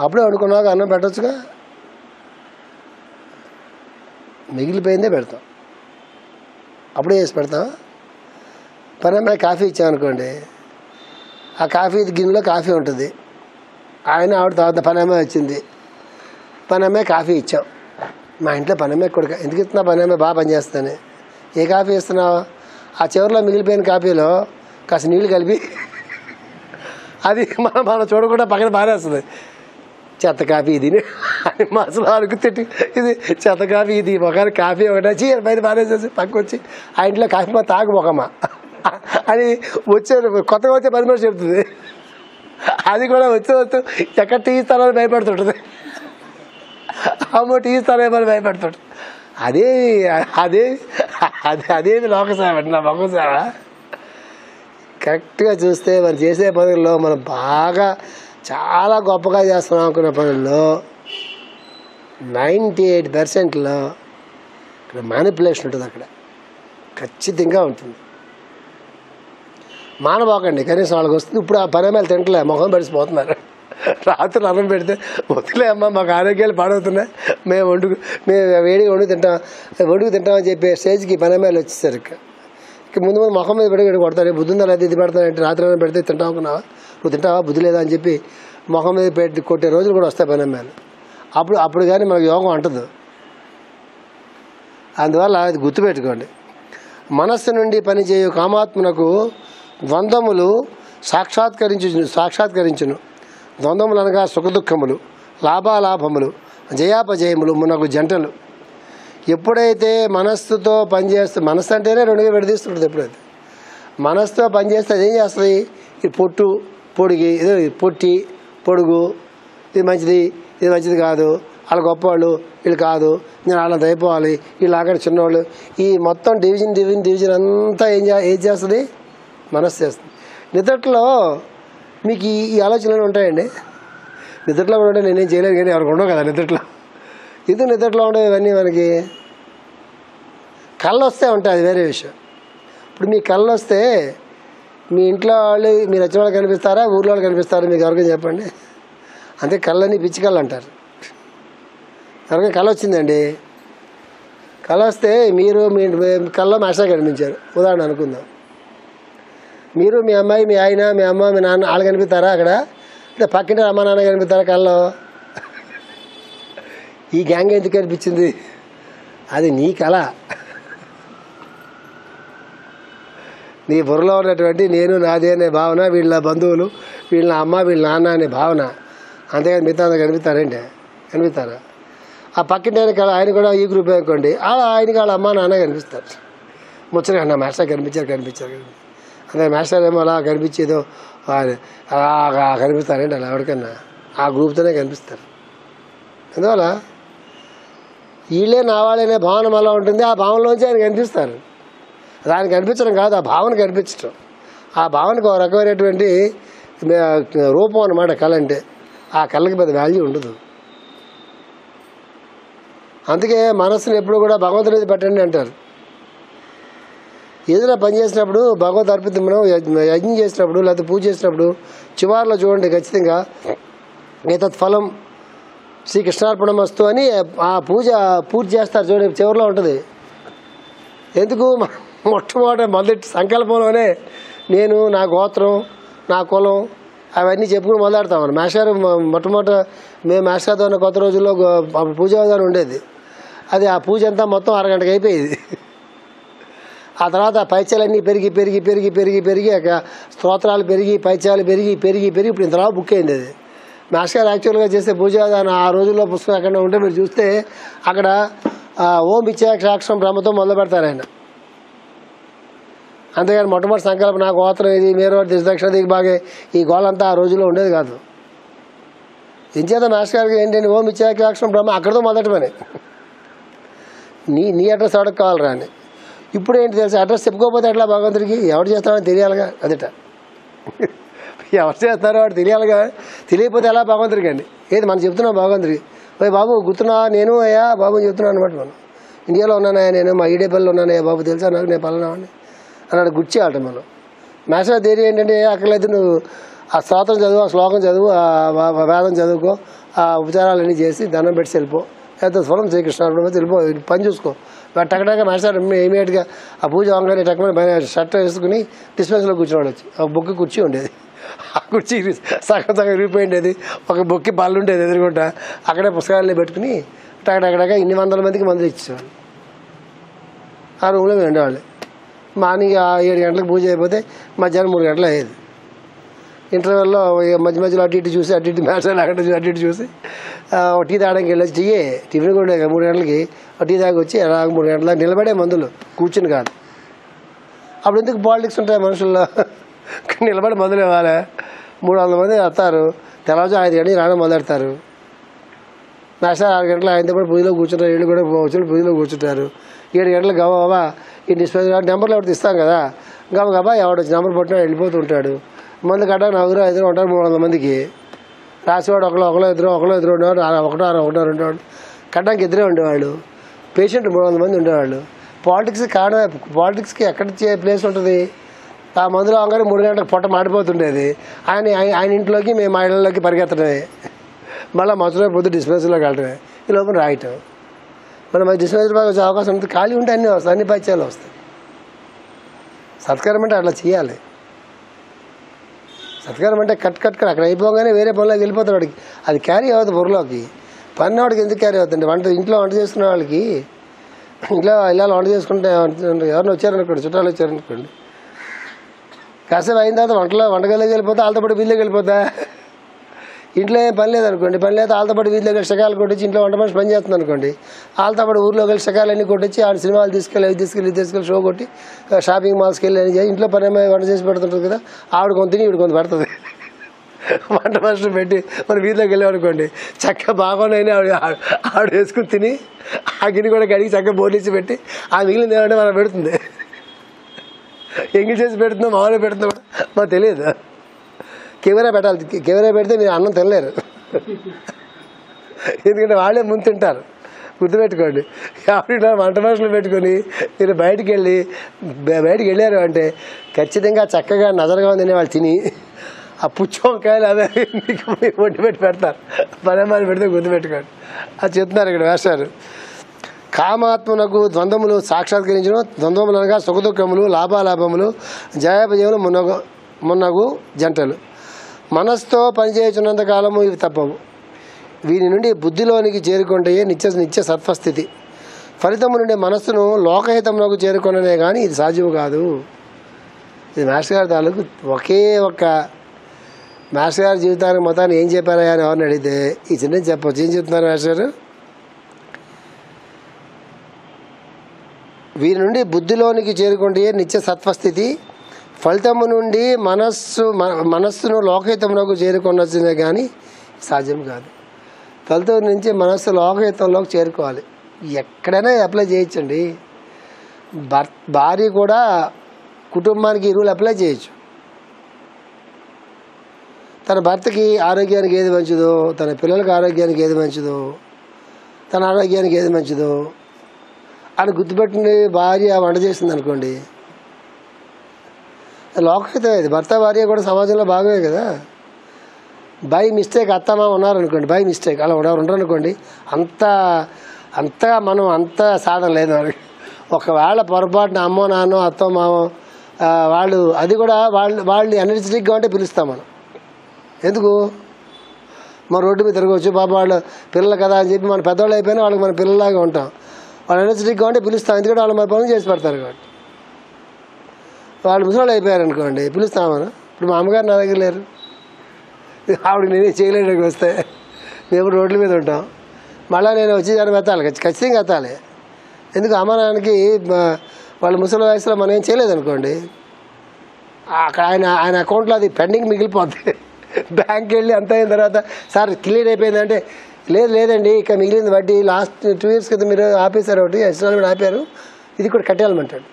అప్పుడే వండుకున్నాక అన్నం పెట్టచ్చుగా, మిగిలిపోయిందే పెడతాం, అప్పుడే వేసి పెడతాం. పని అమ్మాయి కాఫీ ఇచ్చామనుకోండి, ఆ కాఫీ గిన్నెలో కాఫీ ఉంటుంది, ఆయన ఆవిడ తర్వాత పని అమ్మాయి వచ్చింది, పని అమ్మాయి కాఫీ ఇచ్చాం. మా ఇంట్లో పని అమ్మాయి కొడుక ఎందుకు ఇస్తున్నా, పని అమ్మాయి బాగా పనిచేస్తాను. ఏ కాఫీ ఇస్తున్నావు? ఆ చివరిలో మిగిలిపోయిన కాఫీలో కాస్త నీళ్ళు కలిపి అది మనం చూడకుండా పక్కన బారేస్తుంది. చెత్త కాఫీ ఇది అని అసలు అడుగు తిట్టి, ఇది చెత్త కాఫీ ఇది, ఒకవేళ కాఫీ ఒకటే చీర బయట బారేసేసి పక్కకు వచ్చి ఆ ఇంట్లో కాఫీ మా తాగు మొకమ్మా అని కొత్తగా వచ్చే 10 నిమిషాలు చెప్తుంది. అది కూడా వచ్చి ఎక్కడ టీ ఇస్తానని భయపడుతుంటుంది, అమ్మో టీ ఇస్తానేమని భయపడుతుంటుంది. అదే అదే అదేది లోకసేవ అంటే నా మొక్కసేవ. కరెక్ట్గా చూస్తే మనం చేసే పనుల్లో మనం బాగా చాలా గొప్పగా చేస్తున్నాం అనుకునే పనుల్లో 98%లో ఇక్కడ మ్యానిపులేషన్ ఉంటుంది. అక్కడ ఖచ్చితంగా ఉంటుంది. మానబాకండి, కనీసం వాళ్ళకి వస్తుంది. ఇప్పుడు ఆ పని తింటలే, మొహం పెడిసిపోతున్నారు. రాత్రి అన్నం పెడితే వదిలే అమ్మ మాకు ఆరోగ్యాలు పాడవుతున్నాయి, మేము వేడిగా వండుకు తింటామని చెప్పే స్టేజ్కి పని వచ్చేసారు. ఇక ముందు మొహం మీద పెట్టి కొడతారు. బుద్ధుందా లేదా ఇది పెడతానంటే రాత్రి అన్నం పెడితే తింటావు అనుకున్నావా, నువ్వు తింటావా బుద్ధి లేదా అని చెప్పి మొహం మీద పెట్టి కొట్టే రోజులు కూడా వస్తాయి పని అప్పుడు కానీ మనకు యోగం అంటదు. అందువల్ల అది గుర్తుపెట్టుకోండి. మనస్సు నుండి పనిచేయు కామాత్మనకు ద్వంద్వములు సాక్షాత్కరించును. ద్వంద్వములు అనగా సుఖదుఖములు, లాభాలాభములు, జయాపజయములు మునకు జంటలు. ఎప్పుడైతే మనస్సుతో పనిచేస్తూ, మనస్సు అంటేనే రెండుగా విడదీస్తుంటుంది. ఎప్పుడైతే మనస్సుతో పనిచేస్తే అదేం చేస్తుంది, ఈ పొడిగి ఏదో పొట్టి పొడుగు, ఇది మంచిది కాదు, వాళ్ళు గొప్పవాళ్ళు, వీళ్ళు కాదు, నేను వాళ్ళంత అయిపోవాలి, వీళ్ళు అక్కడ చిన్నవాళ్ళు, ఈ మొత్తం డివిజన్ అంతా ఏం చేస్తుంది, మనస్సు చేస్తుంది. నిద్రలో మీకు ఈ ఆలోచనలు ఉంటాయండి. నిద్రలో కూడా ఉంటే నేనేం చేయలేదు, కానీ ఎవరికి ఉండవు కదా నిద్రలో. నిద్రలో ఉండవు ఇవన్నీ. మనకి కళ్ళు వస్తే ఉంటాయి, అది వేరే విషయం. ఇప్పుడు మీ కళ్ళు వస్తే మీ ఇంట్లో వాళ్ళు, మీరు వచ్చిన వాళ్ళు కనిపిస్తారా, ఊర్లో వాళ్ళు కనిపిస్తారా, మీకు ఎవరికైనా చెప్పండి. అంతే, కళ్ళని పిచ్చి కళ్ళు అంటారు. ఎవరికైనా కళ వచ్చిందండి, కళ వస్తే మీరు మీ కళ్ళలో మాస్టర్ కనిపించారు ఉదాహరణ అనుకుందాం. మీరు మీ అమ్మాయి, మీ ఆయన, మీ అమ్మ, మీ నాన్న వాళ్ళు కనిపిస్తారా అక్కడ, అంటే పక్కింటి అమ్మ నాన్న కనిపిస్తారా కళ్ళలో? ఈ గ్యాంగ్ ఎందుకు కనిపించింది, అది నీ కళ. నీ బుర్రలో ఉన్నటువంటి నేను నాదే అనే భావన, వీళ్ళ బంధువులు, వీళ్ళ అమ్మ, వీళ్ళ నాన్న అనే భావన. అంతేగాని మిగతా కనిపిస్తారంటే కనిపిస్తారా? ఆ పక్కింటి ఆయన కూడా ఈ గ్రూప్ అనుకోండి, ఆయనకి వాళ్ళ అమ్మ నాన్న కనిపిస్తారు. ముచ్చట నా మాస్టర్ కనిపించారు. అదే మాస్టర్ ఏమో అలా కనిపించేదో అలా కనిపిస్తారండి, అలా ఎవరికన్నా ఆ గ్రూప్తోనే కనిపిస్తారు. అందువల్ల వీళ్ళే నా వాళ్ళనే భావన అలా ఉంటుంది. ఆ భావనలోంచి ఆయన కనిపిస్తారు. దానికి కనిపించడం కాదు, ఆ భావన కనిపించడం. ఆ భావనకు ఒక రకమైనటువంటి రూపం అన్నమాట కళ అంటే. ఆ కళకి పెద్ద వాల్యూ ఉండదు. అందుకే మనస్సును ఎప్పుడు కూడా భగవంతుడి పెట్టండి అంటారు. ఏదైనా పని చేసినప్పుడు భగవద్ అర్పితం, మనం యజ్ఞం చేసినప్పుడు లేకపోతే పూజ చేసినప్పుడు చివారిలో చూడండి ఖచ్చితంగా ఏతత్ ఫలం శ్రీకృష్ణార్పణమస్తు అని ఆ పూజ చేస్తారు చూడండి, చివరిలో ఉంటుంది. ఎందుకు, మొదటి సంకల్పంలోనే నేను, నా గోత్రం, నా కులం అవన్నీ చెప్పుకుని మొదలెడతామని. మాస్టర్ మేము మాస్టర్తో ఉన్న కొత్త రోజుల్లో పూజ విధానం ఉండేది. అది ఆ పూజ అంతా మొత్తం అరగంటకి అయిపోయేది. ఆ తర్వాత పైచాలన్నీ పెరిగి స్తోత్రాలు పైచాలు పెరిగి ఇప్పుడు ఇంతలా బుక్ అయింది. అది మాస్టర్ యాక్చువల్గా చేసే పూజ విధానం ఆ రోజుల్లో పుస్తకం ఎక్కడ ఉంటే మీరు చూస్తే అక్కడ ఓం ఇచ్చాక్షరం బ్రహ్మతో మొదలు పెడతారు ఆయన. అంతేగాని మొట్టమొదటి సంకల్పం నా గోత్రం ఇది, మీరు దక్షిణ దిగు బాగే, ఈ గోళంతా ఆ రోజుల్లో ఉండేది కాదు. ఎంచేత మాస్టర్ గారికి ఏంటంటే ఓం ఇచ్చాక్షరం బ్రహ్మ అక్కడితో మొదటి పని. నీ అడ్రస్ ఎవరికి కావాలరా అని. ఇప్పుడు ఏంటి తెలుసు, అడ్రస్ చెప్పుకోకపోతే ఎట్లా భగవంతుడికి, ఎవరు చేస్తారని తెలియాలిగా. అదట ఎవరు చేస్తారో వాడు తెలియాలిగా. తెలియకపోతే ఎలా భగవంతుడికి అండి. ఏది మనం చెప్తున్నాం భగవంతుడికి, ఓ బాబు గుర్తున్నా, నేను అయ్యా బాబు చెప్తున్నాను అనమాట. మనం ఇండియాలో ఉన్నానయ్యా, నేను మా ఈడేపల్లిలో ఉన్నానయ్యా బాబు, తెలుసా నాకు, నేను పలానావాడిని అన్నాడు. గుర్చేయాలట మనం. మాస్టర్ ధైర్యం ఏంటంటే అక్కర్లేదు, నువ్వు ఆ స్తోత్రం చదువు, ఆ శ్లోకం చదువు, ఆ వేదం చదువుకో, ఆ ఉపచారాలన్నీ చేసి దండం పెట్టి వెళ్ళిపో, లేకపోతే స్వరం శ్రీకృష్ణ వెళ్ళిపో, పని చూసుకో. టకటక మాస్టర్ ఇమీడియట్గా ఆ పూజ వంగానే టక్కమని షర్ట్ వేసుకుని డిస్పెన్స్లో కూర్చోవాడు. వచ్చి ఒక బొక్కి కుర్చీ ఉండేది, ఆ కుర్చీ సగం విరిగిపోయిండేది. ఒక బొక్కి బళ్ళు ఉండేది ఎదురుకుంటా, అక్కడే పుస్తకాలన్నీ పెట్టుకుని టకటక ఇన్ని వందల మందికి మందులు ఇచ్చేవాళ్ళు. ఆ రూమ్లో మేము ఉండేవాళ్ళు. మార్నింగ్ 7 గంటలకు పూజ అయిపోతే మధ్యాహ్నం 3 గంటలు అయ్యేది. ఇంటర్వెల్లో మధ్యలో అటు ఇటు చూసి మ్యాచ్ అటు ఇటు చూసి టీ తాగడానికి వెళ్ళొచ్చి టిఫిన్ కూడా 3 గంటలకి టీ తాగి వచ్చి అలా 3 గంటలకు నిలబడే మందులు, కూర్చుని కాదు. అప్పుడు ఎందుకు పాలిటిక్స్ ఉంటాయి మనుషుల్లో, నిలబడి మందులు ఇవ్వాలి. 300 మంది వస్తారు, తెల్లవారు 5 గంటలకు రావడం మొదలెడతారు. మాస్టర్ 6 గంటలు ఆయనతో పాటు పూజలో కూర్చుంటారు, వీళ్ళు కూడా వచ్చి పూజలో కూర్చుంటారు. 7 గంటలకు గబా ఈ డిస్ప్లే నెంబర్లు ఎవరికి ఇస్తాం కదా, గబా ఎవడు వచ్చి నెంబర్ పట్టినా వెళ్ళిపోతూ ఉంటాడు. మంది కట్ట 4 5 ఉంటారు, 300 మందికి రాసేవాడు ఒకళ్ళు ఇద్దరు ఉండేవాడు, ఒకటో రెండో కట్టడానికి ఇద్దరే ఉండేవాళ్ళు. పేషెంట్ 300 మంది ఉండేవాళ్ళు. పాలిటిక్స్కి ఎక్కడ ప్లేస్ ఉంటుంది? ఆ మందులో అవగానే 3 గంటలకు పొట్ట మాడిపోతుండేది. ఆయన ఇంట్లోకి మేము మా ఇళ్ళలోకి పరిగెత్తడమే, మళ్ళీ మధ్యలో పొద్దు డిస్పెన్సరీలోకి వెళ్ళటమే, ఈ లోపల రాయటం. మళ్ళీ మాకు డిస్పెన్సరీ బాగా వచ్చే అవకాశం ఉంటుంది. ఖాళీ ఉంటే అన్నీ వస్తాయి, అన్ని పరిచయాలు వస్తాయి. సత్కారం అంటే అట్లా చేయాలి. సత్కారం అంటే కట్ అక్కడ అయిపోగానే వేరే పనిలోకి వెళ్ళిపోతాడు వాడికి. అది క్యారీ అవుతుంది బుర్రలోకి. పని వాడికి ఎందుకు క్యారీ అవుతుంది? ఇంట్లో వంట చేసుకునే వాళ్ళకి, ఇంట్లో ఇలా వంట చేసుకుంటే ఎవరిని వచ్చారనుకోండి, చుట్టాలు వచ్చారనుకోండి, కాసేపు అయిన తర్వాత వంటగదిలోకి వెళ్ళిపోతే వాళ్ళతో పాటు వీధిలోకి వెళ్ళిపోతా. ఇంట్లో ఏం పని లేదనుకోండి, పని లేదా వాళ్ళతో పాటు వీధిలోకి వెళ్ళి షకాలు కొట్టించి, ఇంట్లో వంట మనిషి పని చేస్తుంది అనుకోండి, వాళ్ళతో పాటు ఊర్లోకి వెళ్ళి షకాలన్నీ కొట్టించి ఆడ సినిమాలు తీసుకెళ్ళి షో కొట్టి షాపింగ్ మాల్స్కి వెళ్ళి అని ఇంట్లో పని వంట చేసి పెడుతుంటుంది కదా, ఆవిడ కొంత తిని ఈవిడ కొంత పెడుతుంది. వంట మనిషిని పెట్టి మన వీధిలోకి వెళ్ళామనుకోండి, చక్కగా బాగున్నాయని ఆవిడ వేసుకుని తిని ఆ గిన్నె కూడా కడిగి చక్కగా బోర్లిచ్చి పెట్టి ఆ మిగిలింది ఏమంటే మనం పెడుతుంది. ఎంగిల్ చేసి పెడుతుందో మామూలుగా పెడుతుందో కూడా మాకు తెలియదు. కెమెరా పెట్టాలి, కెమెరా పెడితే మీరు అన్నం తినలేరు, ఎందుకంటే వాళ్ళే ముందు తింటారు. గుర్తుపెట్టుకోండి. కాబట్టి వంట మనుషులు పెట్టుకొని మీరు బయటికి వెళ్ళారు అంటే ఖచ్చితంగా చక్కగా నజరగా ఉందని వాళ్ళు తిని ఆ పుచ్చి వంకాయలు అదే వండి పెడతారు. పదమాలు పెడితే గుర్తుపెట్టుకోండి. అది చెప్తున్నారు ఇక్కడ వేస్తారు. కామాత్మనకు ద్వంద్వములు సాక్షాత్కరించడం, ద్వంద్వములనగా సుఖదుఖములు, లాభాలాభములు, జయాపజయములు మున్నగు జంటలు. మనస్సుతో పనిచేయుచున్నంత కాలము ఇవి తప్పవు. వీని నుండి బుద్ధిలోనికి చేరుకుంటే నిత్య సత్వస్థితి. ఫలితము నుండి మనస్సును లోకహితమునకు చేరుకునే కానీ ఇది సాధ్యము కాదు. ఇది మాస్టర్ గారి తాలూకు ఒకే ఒక్క మాస్టర్ గారి జీవితానికి మొత్తాన్ని ఏం చెప్పారా అని ఎవరిని అడిగితే ఈ చిన్న చెప్పవచ్చు. ఏం చెప్తున్నారు మాస్టర్ గారు? వీరి నుండి బుద్ధిలోనికి చేరుకుంటే నిత్య సత్వస్థితి. ఫలితము నుండి మనస్సును లోకహితమునకు చేరుకొనొచ్చిందే కానీ సాధ్యం కాదు. ఫలితం నుంచి మనస్సు లోకహితంలోకి చేరుకోవాలి. ఎక్కడైనా అప్లై చేయొచ్చండి. భార్య కూడా కుటుంబానికి ఈ రూల్ అప్లై చేయొచ్చు. తన భర్తకి ఆరోగ్యానికి ఏది మంచిదో, తన పిల్లలకి ఆరోగ్యానికి ఏది మంచిదో, తన ఆరోగ్యానికి ఏది మంచిదో అని గుర్తుపెట్టింది భార్య వంట చేసింది అనుకోండి, లోకహితం. ఇది భర్త భార్య కూడా సమాజంలో భాగమే కదా. బై మిస్టేక్ అత్తమా ఉన్నారనుకోండి, బై మిస్టేక్ అలా ఉండరనుకోండి, అంతగా మనం అంత సాధన లేదు మనకి. ఒకవేళ పొరపాటున అమ్మో నాన్నో అత్తో మామో వాళ్ళు అది కూడా వాళ్ళని ఎనర్జెటిక్గా ఉంటే పిలుస్తాం మనం. ఎందుకు? మన రోడ్డు మీద తిరగవచ్చు, పాప వాళ్ళు పిల్లలు కదా అని చెప్పి మన పెద్దవాళ్ళు అయిపోయినా వాళ్ళకి మన పిల్లలాగా ఉంటాం. వాళ్ళు ఎనర్జెటిక్గా ఉంటే పిలుస్తాం, ఎందుకంటే వాళ్ళు మన పనులు చేసి పెడతారు కాబట్టి. వాళ్ళు ముసలాళ్ళు అయిపోయారు అనుకోండి, పిలుస్తాం మనం. ఇప్పుడు మా అమ్మగారు నా దగ్గర లేరు, ఆవిడ నేనే చేయలేడానికి వస్తే మేము రోడ్ల మీద ఉంటాం. మళ్ళీ నేను వచ్చి దాన్ని ఎత్తాలి, ఖచ్చితంగా ఎత్తాలి. ఎందుకు? అమ్మ నాన్నకి వాళ్ళ ముసలి వయసులో మనం ఏం చేయలేదనుకోండి, అక్కడ ఆయన అకౌంట్లో అది పెండింగ్ మిగిలిపోద్ది. బ్యాంక్కి వెళ్ళి అంత అయిన తర్వాత సార్ క్లియర్ అయిపోయిందంటే లేదండి ఇక మిగిలింది వడ్డీ, లాస్ట్ 2 years క్రితం మీరు ఆపేశారు, ఒకటి ఇన్స్టాల్మెంట్ ఆపారు, ఇది కూడా కట్టేయాలమంటాడు.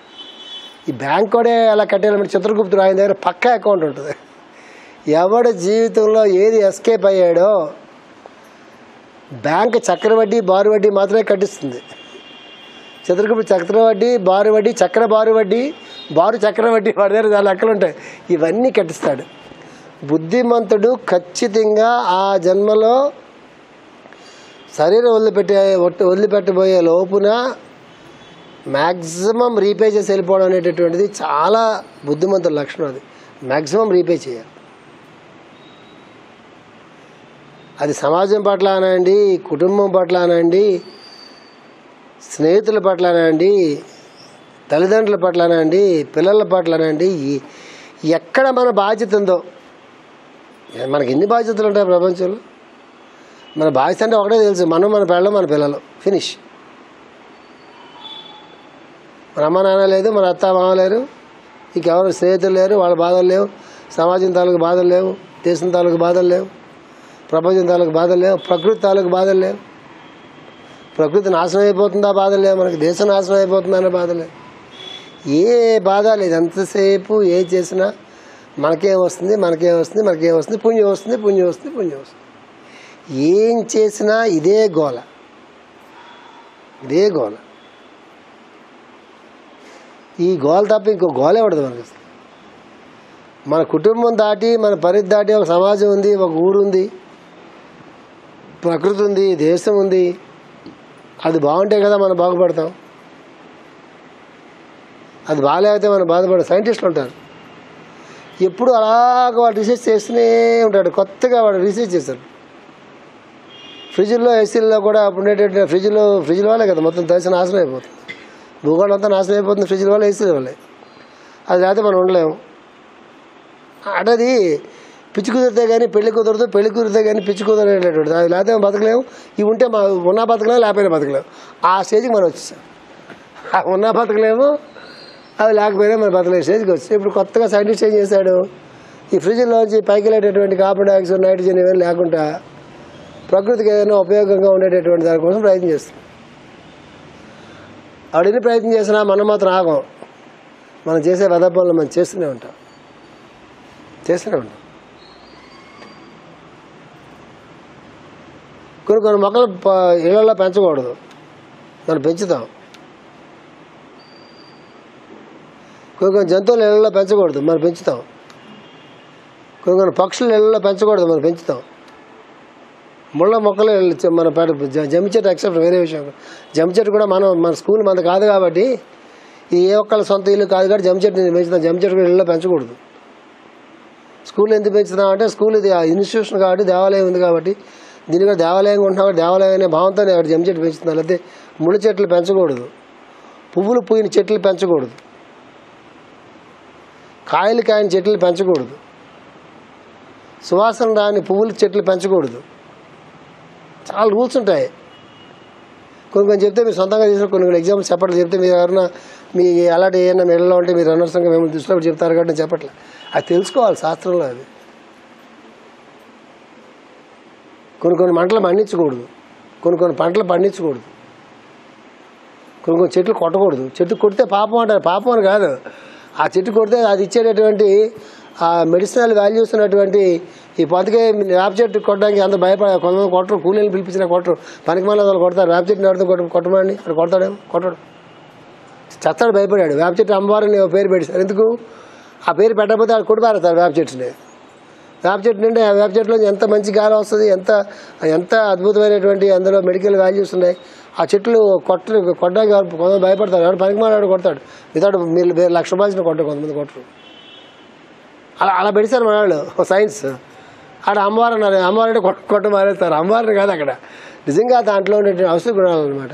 ఈ బ్యాంక్ కూడా అలా కట్టేయాలమంటే చిత్రగుప్తుడు ఆయన దగ్గర పక్కా అకౌంట్ ఉంటుంది. ఎవడి జీవితంలో ఏది ఎస్కేప్ అయ్యాడో బ్యాంక్ చక్రవడ్డీ బారు వడ్డీ మాత్రమే కట్టిస్తుంది. చిత్రగుప్తుడు చక్రవడ్డీ బారు వడ్డీ, చక్ర బారు వడ్డీ, బారు చక్రవడ్డీ, వాడి దగ్గర చాలా లెక్కలు ఉంటాయి. ఇవన్నీ కట్టిస్తాడు. బుద్ధిమంతుడు ఖచ్చితంగా ఆ జన్మలో శరీరం వదిలిపెట్టబోయే లోపున మ్యాక్సిమం రీపే చేసి వెళ్ళిపోవడం అనేటటువంటిది చాలా బుద్ధిమంతుల లక్షణం. అది మ్యాక్సిమం రీపే చేయాలి. అది సమాజం పట్ల అనండి, కుటుంబం పట్ల అనండి, స్నేహితుల పట్ల అనండి, తల్లిదండ్రుల పట్ల అనండి, పిల్లల పట్ల అనండి, ఎక్కడ మన బాధ్యత ఉందో. మనకి ఎన్ని బాధ్యతలు ఉంటాయి ప్రపంచంలో? మన బాధ్యత అంటే ఒకటే తెలుసు, మనం, మన పిల్లలు, మన పిల్లలు, ఫినిష్. మన అమ్మ నాన్న లేదు, మన అత్త మామ లేరు, ఇంకెవరు స్నేహితులు లేరు, వాళ్ళ బాధలు లేవు, సమాజం తాలూకు బాధలు లేవు, దేశం తాలూకు బాధలు లేవు, ప్రపంచం తాలూకు బాధలు లేవు, ప్రకృతి తాలూకు బాధలు లేవు. ప్రకృతి నాశనం అయిపోతుందా బాధలే, మనకి దేశం నాశనం అయిపోతుందనే బాధలే, ఏ బాధ లేదు. ఎంతసేపు ఏ చేసినా మనకేం వస్తుంది, మనకేం వస్తుంది, మనకేం వస్తుంది, పుణ్యం వస్తుంది, పుణ్యం వస్తుంది, పుణ్యం వస్తుంది. ఏం చేసినా ఇదే గోల, ఇదే గోల. ఈ గోల తప్ప ఇంకో గోలే పడదు మనకి. మన కుటుంబం దాటి, మన పరిధి దాటి ఒక సమాజం ఉంది, ఒక ఊరు ఉంది, ప్రకృతి ఉంది, దేశం ఉంది. అది బాగుంటే కదా మనం బాగుపడతాం. అది బాగాలేకపోతే మనం బాధపడతాం. సైంటిస్టులు ఉంటారు, ఎప్పుడు అలాగ వాడు రీసెర్చ్ చేస్తూనే ఉంటాడు. కొత్తగా వాడు రీసెర్చ్ చేస్తాడు. ఫ్రిడ్జ్లో, ఏసీల్లో కూడా అప్పుడు ఉండేటట్టు ఫ్రిడ్జ్ల వల్లే కదా మొత్తం దేశం నాశనం అయిపోతుంది. భూగోళం అంతా నాశనం అయిపోతుంది ఫ్రిడ్జ్ల వల్ల, ఏసీల వల్లే. అది లేకపోతే మనం ఉండలేము. అది పిచ్చి కుదిరితే కానీ పెళ్లి కుదరదు, పెళ్లి కుదిరితే కానీ పిచ్చి కుదరనేటటువంటిది. అది లేకపోతే బతకలేము. ఇవి ఉంటే ఉన్నా బతకలేము, లేకపోయినా బతకలేము. ఆ స్టేజ్కి మనం వచ్చేసాం. ఉన్నా బతకలేము, అది లేకపోయినా మనం బతకలేని స్టేజ్కి వచ్చాం. ఇప్పుడు కొత్తగా సైంటిస్ట్ ఏం చేశాడు, ఈ ఫ్రిడ్జ్లోంచి పైకి వెళ్ళేటటువంటి కార్బన్ డైఆక్సైడ్, నైట్రోజన్ ఇవన్నీ లేకుండా ప్రకృతికి ఏదైనా ఉపయోగంగా ఉండేటటువంటి దానికోసం ప్రయత్నం చేస్తాం. ఆవిడని ప్రయత్నం చేసినా మనం మాత్రం ఆగం. మనం చేసే పనులు మనం చేస్తూనే ఉంటాం. కొన్ని మొక్కలు ఇళ్లలో పెంచకూడదు, మనం పెంచుతాం. కొన్ని జంతువులు ఇళ్లలో పెంచకూడదు, మనం పెంచుతాం. కొన్ని పక్షులు ఇళ్లలో పెంచకూడదు, మనం పెంచుతాం. ముళ్ళ మొక్కలు మన జమ్మి చెట్టు ఎక్సెప్ట్ వేరే విషయం. జమ్మి చెట్టు కూడా మన స్కూల్ మనది కాదు కాబట్టి, ఇది ఏ ఒక్కళ్ళ సొంత ఇల్లు కాదు కాబట్టి జమ్మి చెట్టు నేను పెంచుతాం. జమ్మి చెట్టు కూడా ఇళ్ళలో పెంచకూడదు. స్కూల్ ఎందుకు పెంచుతాం అంటే, స్కూల్ ఇది ఇన్స్టిట్యూషన్ కాబట్టి, దేవాలయం ఉంది కాబట్టి, దీని కూడా దేవాలయంగా ఉంటున్నాం కాబట్టి దేవాలయం అనే భావంతో నేను జమ్మి చెట్టు పెంచుతున్నాను. అయితే ముళ్ళ చెట్లు పెంచకూడదు, పువ్వులు పూయిన చెట్లు పెంచకూడదు, కాయలు కాయని చెట్లు పెంచకూడదు, సువాసన రాని పువ్వుల చెట్లు పెంచకూడదు. చాలా రూల్స్ ఉంటాయి. కొన్ని చెప్తే మీరు సొంతంగా చేసిన కొన్ని ఎగ్జాంపుల్స్ చెప్పట్లు చెప్తే మీరు ఎవరైనా మీ అలాంటి ఏమైనా మెడలో ఉంటే మీరు అనవసరంగా మేము దృష్టిలో చెప్తారు కాబట్టి నేను చెప్పట్లే. అది తెలుసుకోవాలి శాస్త్రంలో. అది కొన్ని మంటలు పండించకూడదు, కొన్ని పంటలు పండించకూడదు, కొన్ని చెట్లు కొట్టకూడదు. చెట్టు కొడితే పాపం అంటారు. పాపం అని కాదు, ఆ చెట్టు కొడితే అది ఇచ్చేటటువంటి ఆ మెడిసినల్ వాల్యూస్ ఉన్నటువంటి ఈ పొంతకే వేప చెట్టు కొట్టడానికి అందరూ భయపడారు. కొంతమంది కొట్టరు, కూలీలు పిలిపించినా కొట్టరు, పనికి మళ్ళీ వాళ్ళు కొడతారు. వేప చెట్టు నడుతూ కొట్టమని అది కొడతాడేమో, కొట్టడు, చస్తాడు, భయపడాడు. వేప చెట్టు అమ్మవారిని పేరు పెట్టారు. ఎందుకు ఆ పేరు పెట్టకపోతే అది కొట్టిపారేస్తారు వేప చెట్టుని. వేప చెట్టు నుండి ఆ వేప చెట్టులో ఎంత మంచి గాలి వస్తుంది, ఎంత అద్భుతమైనటువంటి అందులో మెడికల్ వాల్యూస్ ఉన్నాయి. ఆ చెట్లు కొట్టడానికి కొంతమంది భయపడతారు. ఎవరు పనికి మాట్లాడు కొడతాడు. వితౌట్ మీరు ₹1,00,000 కొట్టరు, కొంతమంది కొట్టరు. అలా పెడతారు మన వాళ్ళు సైన్స్. అక్కడ అమ్మవారు అన్నారు, అమ్మవారంటే కొట్ట మారేస్తారు. అమ్మవారిని కాదు అక్కడ, నిజంగా దాంట్లో ఉండే ఔషధ గుణాలు అనమాట.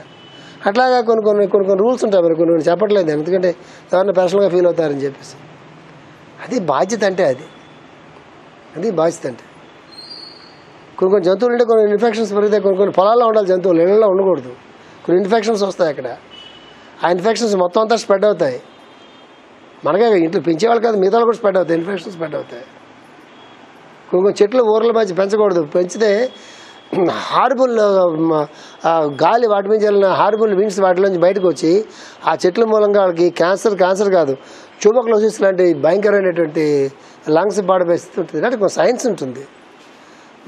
అట్లాగా కొన్ని రూల్స్ ఉంటాయి. మరి కొన్ని చెప్పట్లేదు, ఎందుకంటే ఎవరైనా పర్సనల్గా ఫీల్ అవుతారని చెప్పేసి. అది బాధ్యత అంటే, అది బాధ్యత అంటే. కొన్ని జంతువులు ఉంటే కొన్ని ఇన్ఫెక్షన్స్ పెరిగితే, కొన్ని పొలాల్లో ఉండాలి జంతువులు, ఇళ్లలో ఉండకూడదు. కొన్ని ఇన్ఫెక్షన్స్ వస్తాయి అక్కడ. ఆ ఇన్ఫెక్షన్స్ మొత్తం అంతా స్ప్రెడ్ అవుతాయి. మనకే ఇంట్లో పెంచేవాళ్ళు కాదు, మిగతా కూడా స్ప్రెడ్ అవుతాయి, ఇన్ఫెక్షన్స్ స్ప్రెడ్ అవుతాయి. కొన్ని చెట్లు ఊర్ల మధ్య పెంచకూడదు. పెంచితే హార్బుల్ గాలి వాటి మీద వెళ్ళిన హార్బుల్ విండ్స్ వాటిలోంచి బయటకు వచ్చి ఆ చెట్ల మూలంగా వాళ్ళకి క్యాన్సర్ కాదు, ట్యూబర్క్లోసిస్ లాంటి భయంకరమైనటువంటి లంగ్స్ పాడపరిస్థితి ఉంటుంది. అంటే కొంచెం సైన్స్ ఉంటుంది.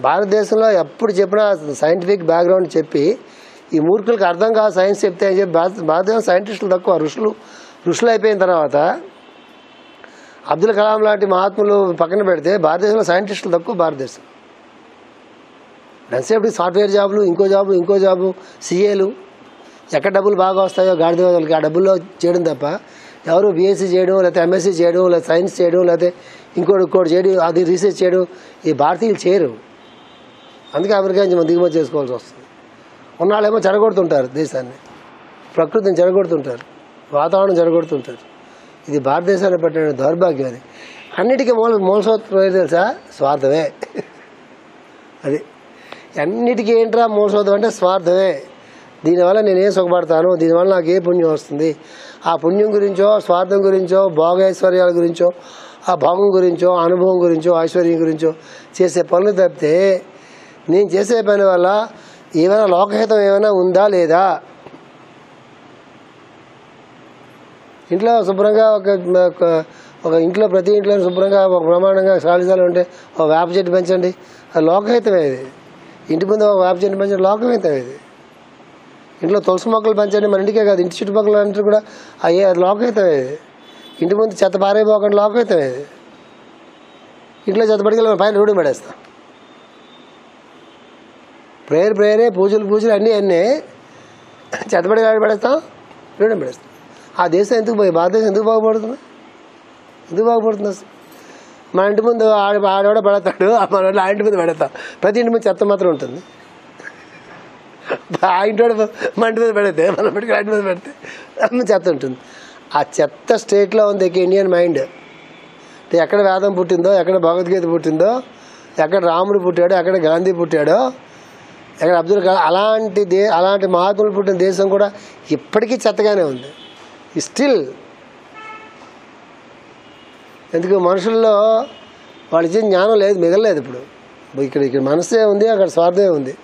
భారతదేశంలో ఎప్పుడు చెప్పినా సైంటిఫిక్ బ్యాక్గ్రౌండ్ చెప్పి ఈ మూర్ఖులకు అర్థం కాదు సైన్స్ చెప్తే అని చెప్పి భారతదేశం సైంటిస్టులు తక్కువ. ఋషులు అయిపోయిన తర్వాత అబ్దుల్ కలాం లాంటి మహాత్ములు పక్కన పెడితే భారతదేశంలో సైంటిస్టులు తక్కువ. భారతదేశం ఎంతసేపు సాఫ్ట్వేర్ జాబులు, ఇంకో జాబు, సిఏలు, ఎక్కడ డబ్బులు బాగా వస్తాయో గాడిద వాళ్ళకి ఆ డబ్బుల్లో చేయడం తప్ప ఎవరు బీఎస్సీ చేయడం, లేకపోతే ఎంఎస్సీ చేయడం, లేకపోతే సైన్స్ చేయడం, లేకపోతే ఇంకోటి చేయడం, అది రీసెర్చ్ చేయడం ఈ భారతీయులు చేయరు. అందుకే అమెరికా నుంచి మనం దిగుమతి చేసుకోవాల్సి వస్తుంది. ఉన్నాళ్ళేమో చెడగొడుతుంటారు, దేశాన్ని, ప్రకృతిని చెడగొడుతుంటారు, వాతావరణం చెడగొడుతుంటారు. ఇది భారతదేశాన్ని పట్టిన దౌర్భాగ్యం. అది అన్నిటికీ మూలసూత్రం ఏది తెలుసా? స్వార్థమే. అది అన్నిటికీ ఏంట్రా మూలసూత్రం అంటే స్వార్థమే. దీనివల్ల నేనేం సుఖపడతాను, దీనివల్ల నాకు ఏ పుణ్యం వస్తుంది, ఆ పుణ్యం గురించో, స్వార్థం గురించో, భోగైశ్వర్యాల గురించో, ఆ భోగం గురించో, అనుభవం గురించో, ఐశ్వర్యం గురించో చేసే పనులు తప్పితే నేను చేసే పని వల్ల ఏమైనా లోకహితం ఏమైనా ఉందా లేదా? ఇంట్లో శుభ్రంగా ఒక ఇంట్లో ప్రతి ఇంట్లో శుభ్రంగా ఒక బ్రహ్మాండంగా సాలిసాలు ఉంటే ఒక వేప చెట్టు పెంచండి, అది లోకహితమే. ఇది ఇంటి ముందు ఒక వేప చెట్టు పెంచండి, లోకహితం. ఇది ఇంట్లో తులసి మొక్కలు పెంచండి, మన ఇంటికే కాదు ఇంటి చుట్టుపక్కల అంటే కూడా అయ్యే అది లోకహితమే. ఇది ఇంటి ముందు చెత్త పారైపోకుండా లోకహితమే. ఇది ఇంట్లో చెత్త పడికెళ్ళి పైన రోడ్డు పడేస్తాం. ప్రేయరే, పూజలు అన్నీ చెత్త పడి పడేస్తాం, రోడ్డు పడేస్తాం. ఆ దేశం ఎందుకు భారతదేశం ఎందుకు బాగుపడుతుంది? అసలు మన ఇంటి ముందు ఆడవాడ పడతాడు, మన ఆ ఇంటి ముందు పడతాం. ప్రతి ఇంటి ముందు చెత్త మాత్రం ఉంటుంది. ఆ ఇంటి మన ఇంటి మీద పెడితే మన ఇంటికి ఇంటి మీద పెడితే చెత్త ఉంటుంది. ఆ చెత్త స్టేట్లో ఉంది ఇండియన్ మైండ్. ఎక్కడ వేదం పుట్టిందో, ఎక్కడ భగవద్గీత పుట్టిందో, ఎక్కడ రాముడు పుట్టాడో, ఎక్కడ గాంధీ పుట్టాడో, ఎక్కడ అబ్దుల్ కలాం, అలాంటి మహాత్ములు పుట్టిన దేశం కూడా ఇప్పటికీ చెత్తగానే ఉంది. స్టిల్ ఎందుకు మనుషుల్లో వాళ్ళు ఇచ్చిన జ్ఞానం లేదు, మిగలలేదు. ఇప్పుడు ఇక్కడ మనసే ఉంది, అక్కడ స్వార్థమే ఉంది.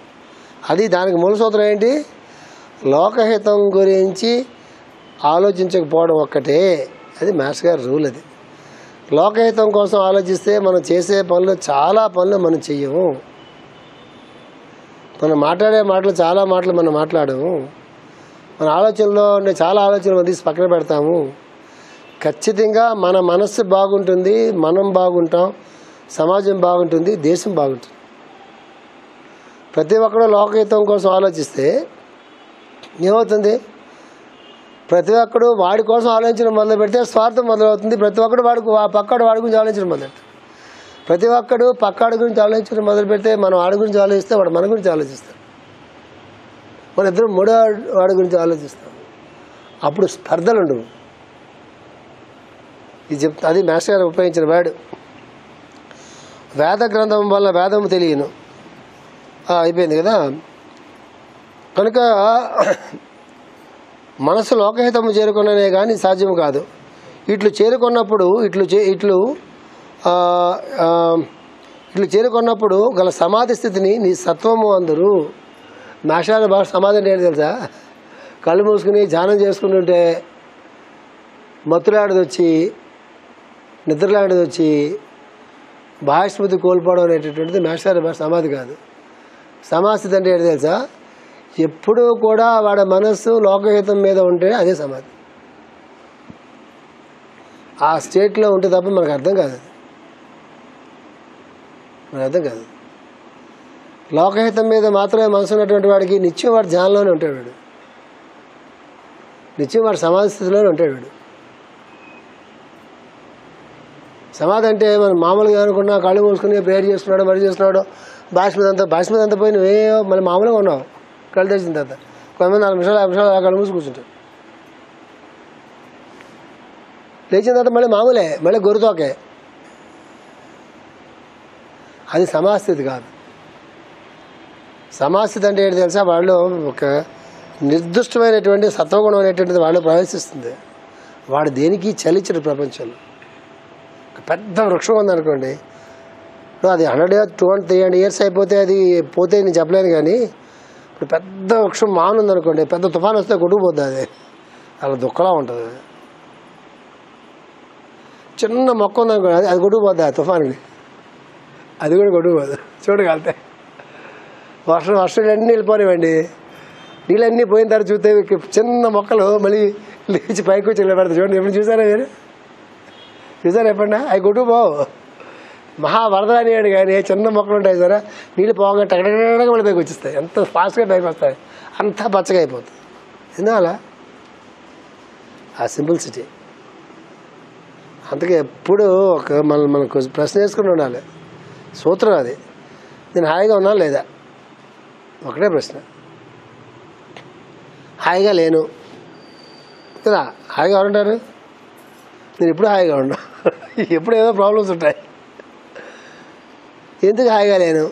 అది దానికి మూల సూత్రం ఏంటి? లోకహితం గురించి ఆలోచించకపోవడం ఒక్కటే. అది మాస్టర్ గారి రూల్. అది లోకహితం కోసం ఆలోచిస్తే మనం చేసే పనులు చాలా పనులు మనం చెయ్యము. మనం మాట్లాడే మాటలు చాలా మాటలు మనం మాట్లాడము. మన ఆలోచనలో ఉండే చాలా ఆలోచనలు మనం తీసి పక్కన పెడతాము. ఖచ్చితంగా మన మనస్సు బాగుంటుంది, మనం బాగుంటాం, సమాజం బాగుంటుంది, దేశం బాగుంటుంది. ప్రతి ఒక్కరు లోకహితం కోసం ఆలోచిస్తే ఏమవుతుంది? ప్రతి ఒక్కడు వాడి కోసం ఆలోచించడం మొదలు పెడితే స్వార్థం మొదలవుతుంది. ప్రతి ఒక్కడు పక్కాడు వాడి గురించి ఆలోచించడం మొదలెడతాడు. ప్రతి ఒక్కడు పక్కాడి గురించి ఆలోచించడం మొదలు పెడితే మనం వాడి గురించి ఆలోచిస్తే వాడు మన గురించి ఆలోచిస్తాడు. మన ఇద్దరు మూడో వాడి గురించి ఆలోచిస్తాం. అప్పుడు స్పర్ధలు ఉండవు. ఇది అది మాస్టర్ గారు ఉపయోగించిన వాడు. వేద గ్రంథం వల్ల వేదము తెలియను అయిపోయింది కదా. కనుక మనసు లోకహితము చేరుకున్ననే కానీ సాధ్యం కాదు. ఇట్లు చేరుకున్నప్పుడు ఇట్లు చేరుకున్నప్పుడు గల సమాధి స్థితిని నీ సత్వము అందరు. మాస్టర్ బాగా సమాధి అంటే ఏంటి తెలుసా? కళ్ళు మూసుకుని ధ్యానం చేసుకుంటుంటే మత్తులాంటిది వచ్చి, నిద్రలాంటిది వచ్చి బాహ్యస్మృతి కోల్పోవడం అనేటటువంటిది మాస్టర్ సమాధి కాదు. సమాస్థితి అంటే ఏంటి తెలుసా? ఎప్పుడూ కూడా వాడి మనస్సు లోకహితం మీద ఉంటే అదే సమాధి. ఆ స్టేట్లో ఉంటే తప్ప మనకు అర్థం కాదు. లోకహితం మీద మాత్రమే మనసు ఉన్నటువంటి వాడికి నిత్యం వాడు ధ్యానంలోనే ఉంటాడు. వాడు నిత్యం వాడు సమాధి స్థితిలోనే ఉంటాడు. వాడు సమాధి అంటే మనం మామూలుగా అనుకున్నా కళ్ళు మూసుకుని ప్రేయర్ చేస్తున్నాడు, మరి చేస్తున్నాడు, బాష్మీద అంతా పోయి నువ్వేయో మళ్ళీ మామూలుగా ఉన్నావు. కళ్ళు తెరిచిన తర్వాత కొంతమంది 4 నిమిషాలు 5 నిమిషాలు కళ్ళు మూసి కూర్చుంటారు. లేచిన తర్వాత మళ్ళీ మామూలే, మళ్ళీ గొర్రెతోకే. అది సమాస్థితి కాదు. సమాస్థితి అంటే ఏంటి తెలుసా? వాళ్ళు ఒక నిర్దిష్టమైనటువంటి సత్వగుణం అనేటువంటిది వాళ్ళు ప్రవేశిస్తుంది. వాడు దేనికి చలించడు. ప్రపంచంలో పెద్ద వృక్షం ఉందనుకోండి, అది 100 years 200 years అయిపోతే అది పోతే నేను చెప్పలేను. కానీ ఇప్పుడు పెద్ద వృక్షం మాను ఉందనుకోండి, పెద్ద తుఫాను వస్తే కొట్టుకుపోద్ది. అది అలా దుఃఖలా ఉంటుంది. చిన్న మొక్క ఉందనుకోండి, అది కొట్టుకుపోద్ది ఆ తుఫానుకి. అది కూడా కొట్టుకుపోదు. చూడగలితే వర్షాలన్నీ వెళ్ళిపోనివ్వండి, నీళ్ళన్నీ పోయిన తర్వాత చూస్తే చిన్న మొక్కలు మళ్ళీ లేచి పైకి వచ్చి నిలబెడతాయి. చూడండి, ఎప్పుడు చూసారా మీరు? చూసారా ఎప్పుడన్నా? అవి కొట్టుకుపోవు. మహావరద అనేవాడు కానీ చిన్న మొక్కలు ఉంటాయి సరే, నీళ్ళు పోగా టగటగడగా మళ్ళీ పైకి వచ్చేస్తాయి. ఎంత ఫాస్ట్గా పైకి వస్తాయి, అంతా పచ్చగా అయిపోతుంది. ఎందువల్ల? ఆ సింప్లిసిటీ. అందుకే ఎప్పుడు మనకు ప్రశ్న వేసుకుని ఉండాలి. సూత్రం అది. నేను హాయిగా ఉన్నా లేదా? ఒకటే ప్రశ్న. హాయిగా లేను కదా? హాయిగా ఎవరుంటారు? నేను ఎప్పుడు హాయిగా ఉన్నా, ఎప్పుడు ఏదో ప్రాబ్లమ్స్ ఉంటాయి. ఎందుకు హాయిగా లేను?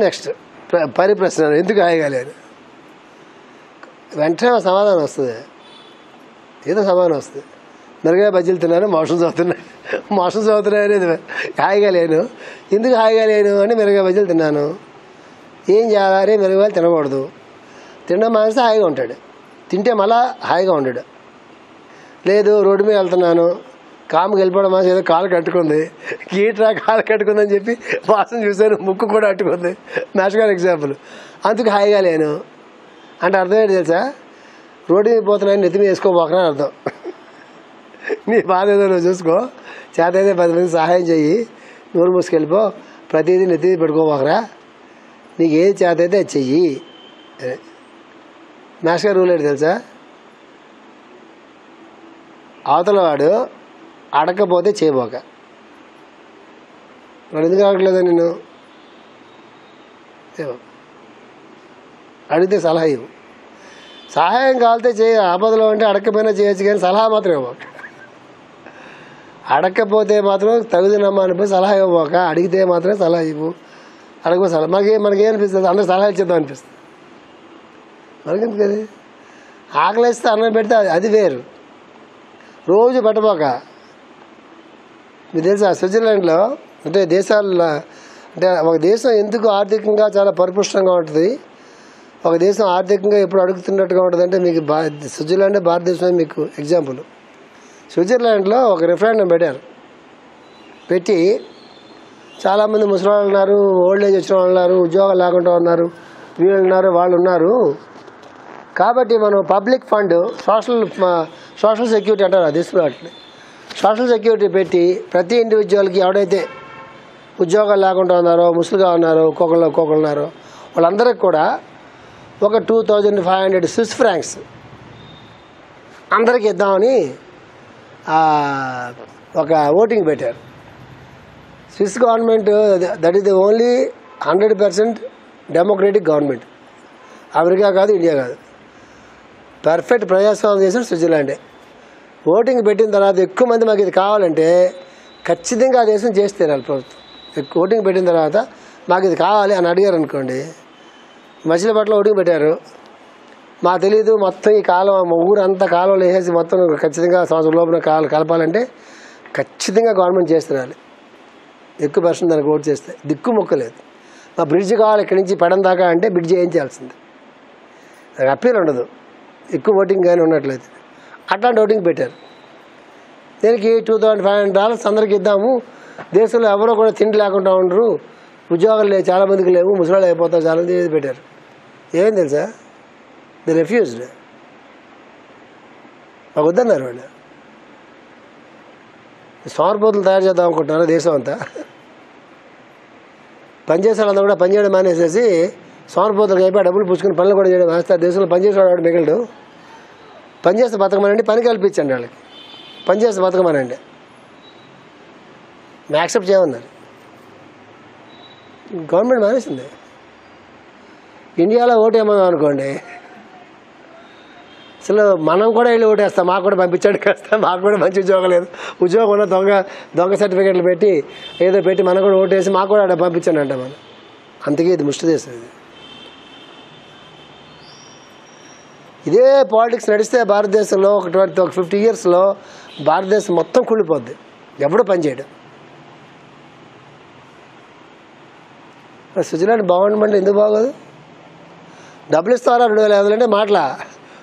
నెక్స్ట్ పరిప్రశ్న, ఎందుకు హాయిగా లేను? వెంటనే సమాధానం వస్తుంది. ఏదో సమాధానం వస్తుంది. మెరుగైన బజ్జీలు తిన్నాను, మోషన్స్ అవుతున్నాయి అనేది హాయిగా లేను. ఎందుకు హాయిగా లేను అంటే మెరుగైన బజ్జీలు తిన్నాను. ఏం చేయాలి? అరే మెరుగులు తినకూడదు, తినడం మానేస్తే హాయిగా ఉంటాడు, తింటే మళ్ళా హాయిగా ఉండడు. లేదు రోడ్డు మీద వెళ్తున్నాను, కాముకి వెళ్ళిపోవడం మానేసి ఏదో కాలు కట్టుకుంది, కీట్రా కాలు కట్టుకుందని చెప్పి వాసన చూశాను, ముక్కు కూడా అట్టుకుంది, నాచుగారు ఎగ్జాంపుల్, అందుకు హాయిగా లేను అంటే అర్థం ఏంటి తెలుసా? రోడ్డు మీద పోతున్నాను నెత్తి మీద వేసుకోబోకని అర్థం. నీ బాధ ఏదో నువ్వు చూసుకో, చేత అయితే 10 మంది సహాయం చెయ్యి, నోరు మూసుకెళ్ళిపో, ప్రతిదీ నెత్తి మీద పెట్టుకోబోకరా, నీకు ఏది చేత అయితే అది చెయ్యి. మాస్టర్ రూల్ ఏంటి తెలుసా? అవతల వాడు అడగకపోతే చేయబోక. వాడు ఎందుకు అడగట్లేదా నిన్ను? అడిగితే సలహా ఇవ్వు. సహాయం కావాలితే చేయ, ఆపదలో అంటే అడగకపోయినా చేయొచ్చు, కానీ సలహా మాత్రం ఇవ్వక. అడగకపోతే మాత్రం తగుదనమ్మా అనిపోయి సలహా ఇవ్వక, అడిగితే మాత్రమే సలహా ఇవ్వు. అడగకపోతే సలహా మనకేం అనిపిస్తుంది? అందరూ సలహా ఇచ్చేద్దాం అనిపిస్తుంది. మనకెందుకు అది? ఆకలిస్తే అన్నం పెడితే అది వేరు, రోజు పెట్టబోక. మీకు తెలుసా స్విట్జర్లాండ్లో అంటే దేశాల్లో అంటే ఒక దేశం ఎందుకు ఆర్థికంగా చాలా పరిపుష్టంగా ఉంటుంది, ఒక దేశం ఆర్థికంగా ఎప్పుడు అడుగుతున్నట్టుగా ఉంటుంది అంటే మీకు స్విట్జర్లాండ్ భారతదేశం మీకు ఎగ్జాంపుల్. స్విట్జర్లాండ్లో ఒక రిఫరెండం పెట్టి చాలామంది ముసలి వాళ్ళు ఉన్నారు, ఓల్డ్ ఏజ్ వచ్చిన వాళ్ళు ఉన్నారు, ఉద్యోగాలు లేకుండా ఉన్నారు, వీళ్ళు ఉన్నారు, వాళ్ళు ఉన్నారు. కాబట్టి మనం పబ్లిక్ ఫండ్ సోషల్ సెక్యూరిటీ అంటారు ఆ దేశంలో, అట్లా సోషల్ సెక్యూరిటీ పెట్టి ప్రతి ఇండివిజువల్కి ఎవడైతే ఉద్యోగాలు లేకుండా ఉన్నారో, ముసలిగా ఉన్నారో, ఒక్కొక్కరు ఉన్నారో వాళ్ళందరికీ కూడా ఒక 2500 స్విస్ ఫ్రాంక్స్ అందరికీ ఇద్దామని ఒక ఓటింగ్ పెట్టారు. Swiss government that is the only 100% democratic government. America కాదు, ఇండియా కాదు, పర్ఫెక్ట్ ప్రజాస్వామ్య దేశం స్విట్జర్లాండే. ఓటింగ్ పెట్టిన తర్వాత ఎక్కువ మంది మాకు ఇది కావాలంటే ఖచ్చితంగా ఆ దేశం చేసి తీరాలి ప్రభుత్వం. ఎక్కువ ఓటింగ్ పెట్టిన తర్వాత మాకు ఇది కావాలి అని అడిగారు అనుకోండి, మచిలీపట్నంలో ఓటింగ్ పెట్టారు, మాకు తెలీదు మొత్తం ఈ కాలం ఊరంతా కాలంలో వేసేసి మొత్తం ఖచ్చితంగా సంవత్సరం లోపల కలపాలంటే ఖచ్చితంగా గవర్నమెంట్ చేస్తున్నారు. ఎక్కువ పర్సెంట్ దానికి ఓటు చేస్తే దిక్కు మొక్కలేదు. మా బ్రిడ్జ్ కావాలి ఇక్కడి నుంచి పడడం దాకా అంటే బ్రిడ్జ్ చేయించాల్సింది, నాకు అప్పీల్ ఉండదు ఎక్కువ ఓటింగ్ కానీ ఉన్నట్లయితే. అట్లాంటి ఓటింగ్ పెట్టారు. దీనికి $2,500 అందరికి ఇద్దాము, దేశంలో ఎవరో కూడా తిండి లేకుండా ఉండరు, ఉద్యోగాలు లేవు, చాలామందికి లేవు, ముసలాళ్ళు అయిపోతారు, చాలామంది పెట్టారు. ఏం తెలుసా? The refused. మాకు వద్దన్నారు వాళ్ళు. సోమరిపోతులు తయారు చేద్దాం అనుకుంటున్నారు దేశం అంతా. పనిచేసే వాళ్ళంతా కూడా పనిచేయడం మానేసేసి సోమరిపోతులకు అయిపోయి డబ్బులు పుచ్చుకుని పనులు కూడా చేయడం మానేస్తారు. దేశంలో పనిచేసేవాడు మిగలడు. పనిచేస్తే బతకమనండి, పని కల్పించండి వాళ్ళకి, పనిచేస్తే బతకమనండి. మేము యాక్సెప్ట్ చేయమన్నారు. గవర్నమెంట్ మానేసింది. ఇండియాలో ఓటు ఏమన్నాం అనుకోండి, అసలు మనం కూడా వెళ్ళి ఓటేస్తాం, మాకు కూడా పంపించండి కాస్త, మాకు కూడా మంచి ఉద్యోగం లేదు, ఉద్యోగం ఉన్న దొంగ సర్టిఫికెట్లు పెట్టి ఏదో పెట్టి మనం కూడా ఓటేసి మాకు కూడా అక్కడ పంపించండి అంట. మనం అంతకీ ఇది ముష్టి దేశం. ఇదే పాలిటిక్స్ నడిస్తే భారతదేశంలో ఒక 50 yearsలో భారతదేశం మొత్తం కుళ్ళిపోద్ది, ఎవడో పనిచేయడం. స్విట్జర్లాండ్ బాగుండమంటే ఎందుకు బాగోదు? డబ్బులు ఇస్తారా 2,500 అంటే మాటలా,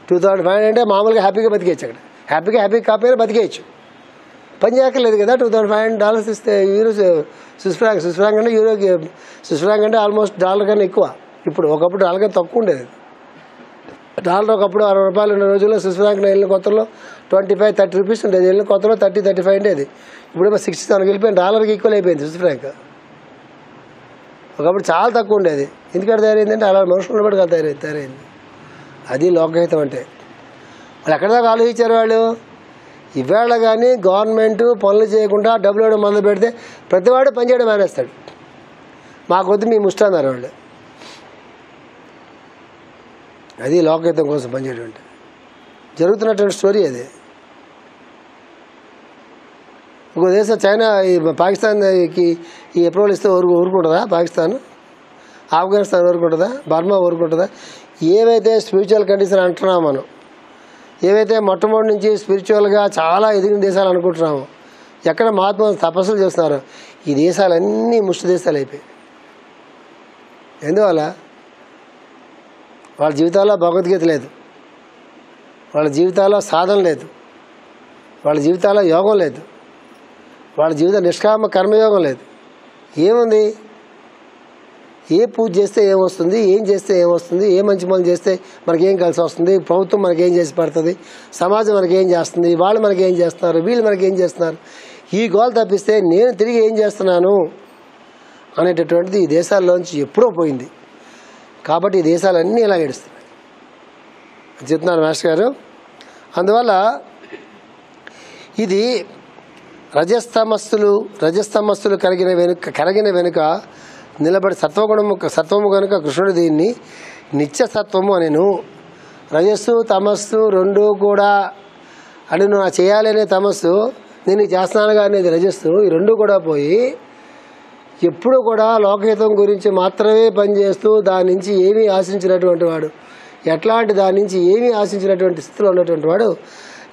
2,500 అంటే మామూలుగా హ్యాపీగా బతికేయచ్చు. అక్కడ హ్యాపీ కాకపోయినా బతికేయచ్చు, పని చేయక్కర్లేదు కదా. $2,500 ఇస్తే యూరో స్విస్ ఫ్రాంక్ అంటే యూరోకి స్విస్ ఫ్రాంక్ అంటే ఆల్మోస్ట్ డాలర్ కన్నా ఎక్కువ. ఇప్పుడు ఒకప్పుడు డాలర్ కన్నా తక్కువ ఉండేది. డాలర్ ఒకప్పుడు ₹60 ఉన్న రోజుల్లో స్విస్ ఫ్రాంక్ వెళ్ళిన కొత్తలో 25-30 రూపీస్ ఉండేది, వెళ్ళిన కొత్తలో 30-35 ఉండేది. ఇప్పుడేమో 60 వెళ్ళిపోయింది, డాలర్కి ఈక్వల్ అయిపోయింది స్విస్ ఫ్రాంక్. ఒకప్పుడు చాలా తక్కువ ఉండేది. ఎందుకంటే తయారైందంటే అలా మనుషులను బట్టి తయారైంది. అది లోకహితం అంటే. వాళ్ళు ఎక్కడ దాకా ఆలోచించారు వాళ్ళు? ఇవాళ కానీ గవర్నమెంట్ పనులు చేయకుండా డబ్బులు ఇవ్వడం మొదలు పెడితే ప్రతివాడు పనిచేయడం మానేస్తాడు. మాకొద్దు మీ ముష్టి అన్నారు వాళ్ళు. అది లోకహితం కోసం పనిచేయడం అంటే జరుగుతున్నటువంటి స్టోరీ అది. ఇంకో దేశం చైనా పాకిస్తాన్కి ఈ అప్రూవల్ ఇస్తే ఊరుకుంటుందా? పాకిస్తాన్, ఆఫ్ఘనిస్తాన్ ఊరుకుంటుందా? బర్మా ఊరుకుంటుందా? ఏవైతే స్పిరిచువల్ కండిషన్ అంటున్నామో మనం, ఏవైతే మొట్టమొదటి నుంచి స్పిరిచువల్గా చాలా ఎదిగిన దేశాలు అనుకుంటున్నామో, ఎక్కడ మహాత్మా తపస్సులు చేస్తున్నారో, ఈ దేశాలన్నీ ముష్టి దేశాలు అయిపోయాయి. ఎందువల్ల? వాళ్ళ జీవితాల్లో భగవద్గీత లేదు, వాళ్ళ జీవితాల్లో సాధన లేదు, వాళ్ళ జీవితాల్లో యోగం లేదు, వాళ్ళ జీవిత నిష్కామ కర్మయోగం లేదు. ఏముంది? ఏ పూజ చేస్తే ఏమొస్తుంది, ఏం చేస్తే ఏమొస్తుంది, ఏ మంచి పనులు చేస్తే మనకేం కలిసి వస్తుంది, ప్రభుత్వం మనకేం చేసి పడుతుంది, సమాజం మనకేం చేస్తుంది, వాళ్ళు మనకేం చేస్తున్నారు, వీళ్ళు మనకేం చేస్తున్నారు, ఈ గోల్ తప్పిస్తే నేను తిరిగి ఏం చేస్తున్నాను అనేటటువంటిది ఈ దేశాల్లోంచి ఎప్పుడో పోయింది. కాబట్టి ఈ దేశాలన్నీ ఇలా ఏడుస్తున్నాయి చెప్తున్నారు మాస్టర్ గారు. అందువల్ల ఇది రజస్తమస్సులు కరిగిన వెనుక నిలబడి సత్వము కనుక కృష్ణుడు దీన్ని నిత్య సత్వము అనేను. రజస్సు తమస్సు రెండూ కూడా అని నువ్వు చేయాలనే తమస్సు, నేను చేస్తున్నానుగా అనేది రజస్సు, ఈ రెండు కూడా పోయి ఎప్పుడు కూడా లోకహితం గురించి మాత్రమే పనిచేస్తూ దాని నుంచి ఏమీ ఆశించినటువంటి వాడు, ఎట్లాంటి దాని నుంచి ఏమీ ఆశించినటువంటి స్థితిలో ఉన్నటువంటి వాడు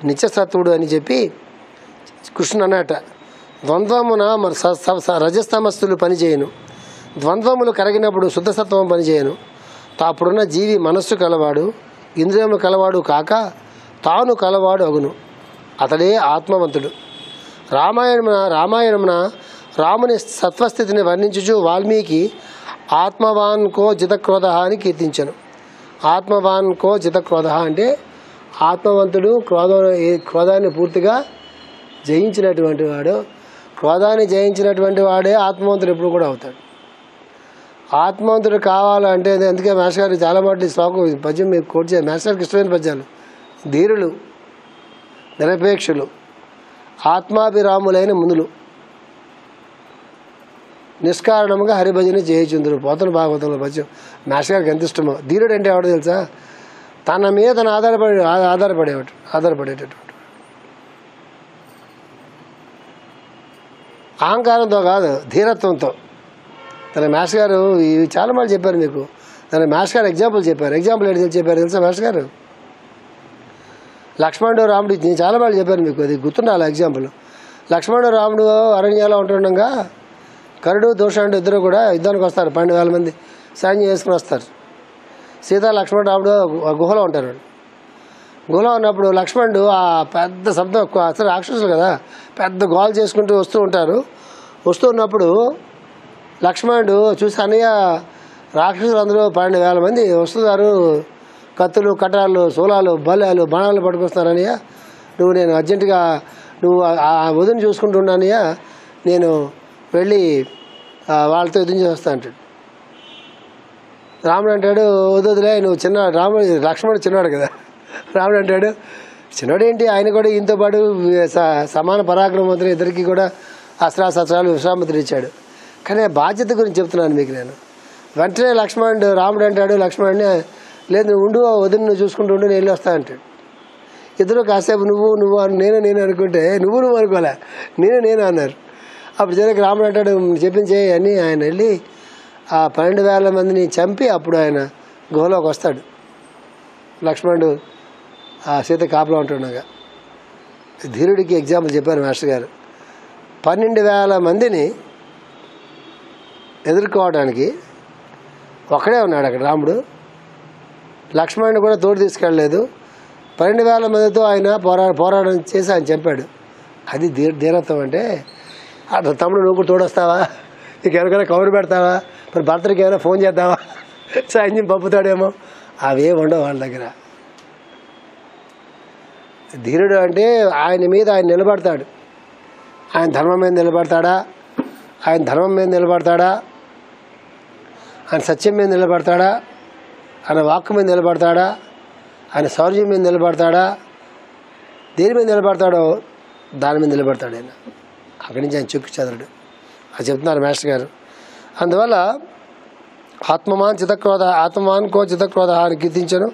నిత్యసత్వుడు అని చెప్పి కృష్ణుడు అన్నట. ద్వంద్వమున రజస్తమస్సులు పనిచేయను, ద్వంద్వములు కరిగినప్పుడు శుద్ధసత్వం పనిచేయను. అప్పుడున్న జీవి మనస్సు కలవాడు, ఇంద్రియములు కలవాడు కాక తాను కలవాడు అగును, అతడే ఆత్మవంతుడు. రామాయణమున రాముని సత్వస్థితిని వర్ణించుచు వాల్మీకి ఆత్మవాన్ కో జితక్రోధ అని కీర్తించను. ఆత్మవాన్ కో జితక్రోధ అంటే ఆత్మవంతుడు, క్రోధాన్ని పూర్తిగా జయించినటువంటి వాడు. క్రోధాన్ని జయించినటువంటి వాడే ఆత్మవంతుడు ఎప్పుడు కూడా అవుతాడు. ఆత్మవంతుడు కావాలంటే అందుకే మాస్టర్ గారు చాలా మాటలు ఈ శ్లోకం పద్యం మీకు కోట్ చేయాలి. మాస్టర్ గారికి ఇష్టమైన పద్యాలు. ధీరులు, నిరపేక్షులు, ఆత్మాభిరాములైన మునులు నిష్కారణముగా హరిభజన చేయుచుందురు. పోతన భాగవతంలో పద్యం మాస్టర్ గారికి ఎంత ఇష్టమో. ధీరుడు అంటే ఎవడో తెలుసా? తన మీద తను ఆధారపడేటటువంటి, అహంకారంతో కాదు, ధీరత్వంతో. తన మాస్టర్ గారు ఇవి చాలా మంది చెప్పారు మీకు. తన మాస్టర్ గారు ఎగ్జాంపుల్ చెప్పారు. ఎగ్జాంపుల్ ఏంటి చెప్పారు తెలుసా మాస్టర్ గారు? లక్ష్మణుడు రాముడు నేను చాలా బాగా చెప్పాను మీకు, అది గుర్తుండాలి ఎగ్జాంపుల్. లక్ష్మణుడు రాముడు అరణ్యాలో ఉంటుండగా కరుడు దోషాండు ఇద్దరు కూడా యుద్ధానికి వస్తారు. 12,000 మంది సైన్యం చేసుకుని వస్తారు. సీత లక్ష్మణుడు రాముడు గుహలో ఉంటారు. గుహలో ఉన్నప్పుడు లక్ష్మణుడు ఆ పెద్ద శబ్దం, అసలు రాక్షసులు కదా, పెద్ద గోల్ చేసుకుంటూ వస్తూ ఉంటారు. వస్తూ ఉన్నప్పుడు లక్ష్మణుడు చూసి, అన్నయ్య రాక్షసులు అందరూ 12,000 మంది వస్తున్నారు, కత్తులు కటార్లు శూలాలు బలాలు బాణాలు పట్టుకొస్తున్నారు అన్నయ్య, నేను అర్జెంటుగా ఆ వదిని చూసుకుంటున్నానయ్య, నేను వెళ్ళి వాళ్ళతో యుద్ధం చేస్తా అంటాడు. రాముడు అంటాడు, వదిలే నువ్వు లక్ష్మణుడు చిన్నవాడు కదా. రాముడు అంటాడు, చిన్నవాడేంటి, ఆయన కూడా ఈయనతో పాటు సమాన పరాక్రమవంతులు, ఇద్దరికి కూడా అస్త్రాలు విశ్రామతులు ఇచ్చాడు. కానీ బాధ్యత గురించి చెప్తున్నాను మీకు నేను. వెంటనే రాముడు అంటాడు లక్ష్మణుడిని, లేదు నువ్వు ఉండు, వదిలి నువ్వు చూసుకుంటూ ఉండు, నేను వెళ్ళి వస్తా అంటాడు. ఇద్దరు కాసేపు నువ్వు నేను అనుకుంటే నువ్వు అనుకోలే, నేను అన్నారు. అప్పుడు చివరికి రాముడు అంటాడు, చెప్పించే అని ఆయన వెళ్ళి ఆ 12,000 మందిని చంపి అప్పుడు ఆయన గుహలోకి వస్తాడు. లక్ష్మణుడు ఆ సీత కాపలా ఉంటుండగా. ధీరుడికి ఎగ్జాంపుల్ చెప్పారు మాస్టర్ గారు. 12,000 మందిని ఎదుర్కోవడానికి ఒక్కడే ఉన్నాడు అక్కడ రాముడు. లక్ష్మణుడు కూడా తోడు తీసుకెళ్ళలేదు. 12,000 మందితో ఆయన పోరాటం చేసి ఆయన చంపాడు. అది ధీరత్వం అంటే. అట్లా తమ్ముడు నువ్వు కూడా తోడొస్తావా, నీకు ఎవరికైనా కవర్ పెడతావా, మరి భర్తకి ఏమైనా ఫోన్ చేద్దావా, సైన్యం పంపుతాడేమో, అవే ఉండవు వాళ్ళ దగ్గర. ధీరుడు అంటే ఆయన మీద ఆయన నిలబడతాడు. ఆయన ధర్మం మీద నిలబడతాడా, ఆయన సత్యం మీద నిలబడతాడా, ఆయన వాక్కు మీద నిలబడతాడా, ఆయన శౌర్యం మీద నిలబడతాడా, దేని మీద నిలబడతాడో దాని మీద నిలబడతాడు ఆయన. అక్కడి నుంచి ఆయన చెక్కు చదరడు. అది చెప్తున్నారు మాస్టర్ గారు. అందువల్ల ఆత్మవాన్ కో చితక్రోధ అని కీర్తించను.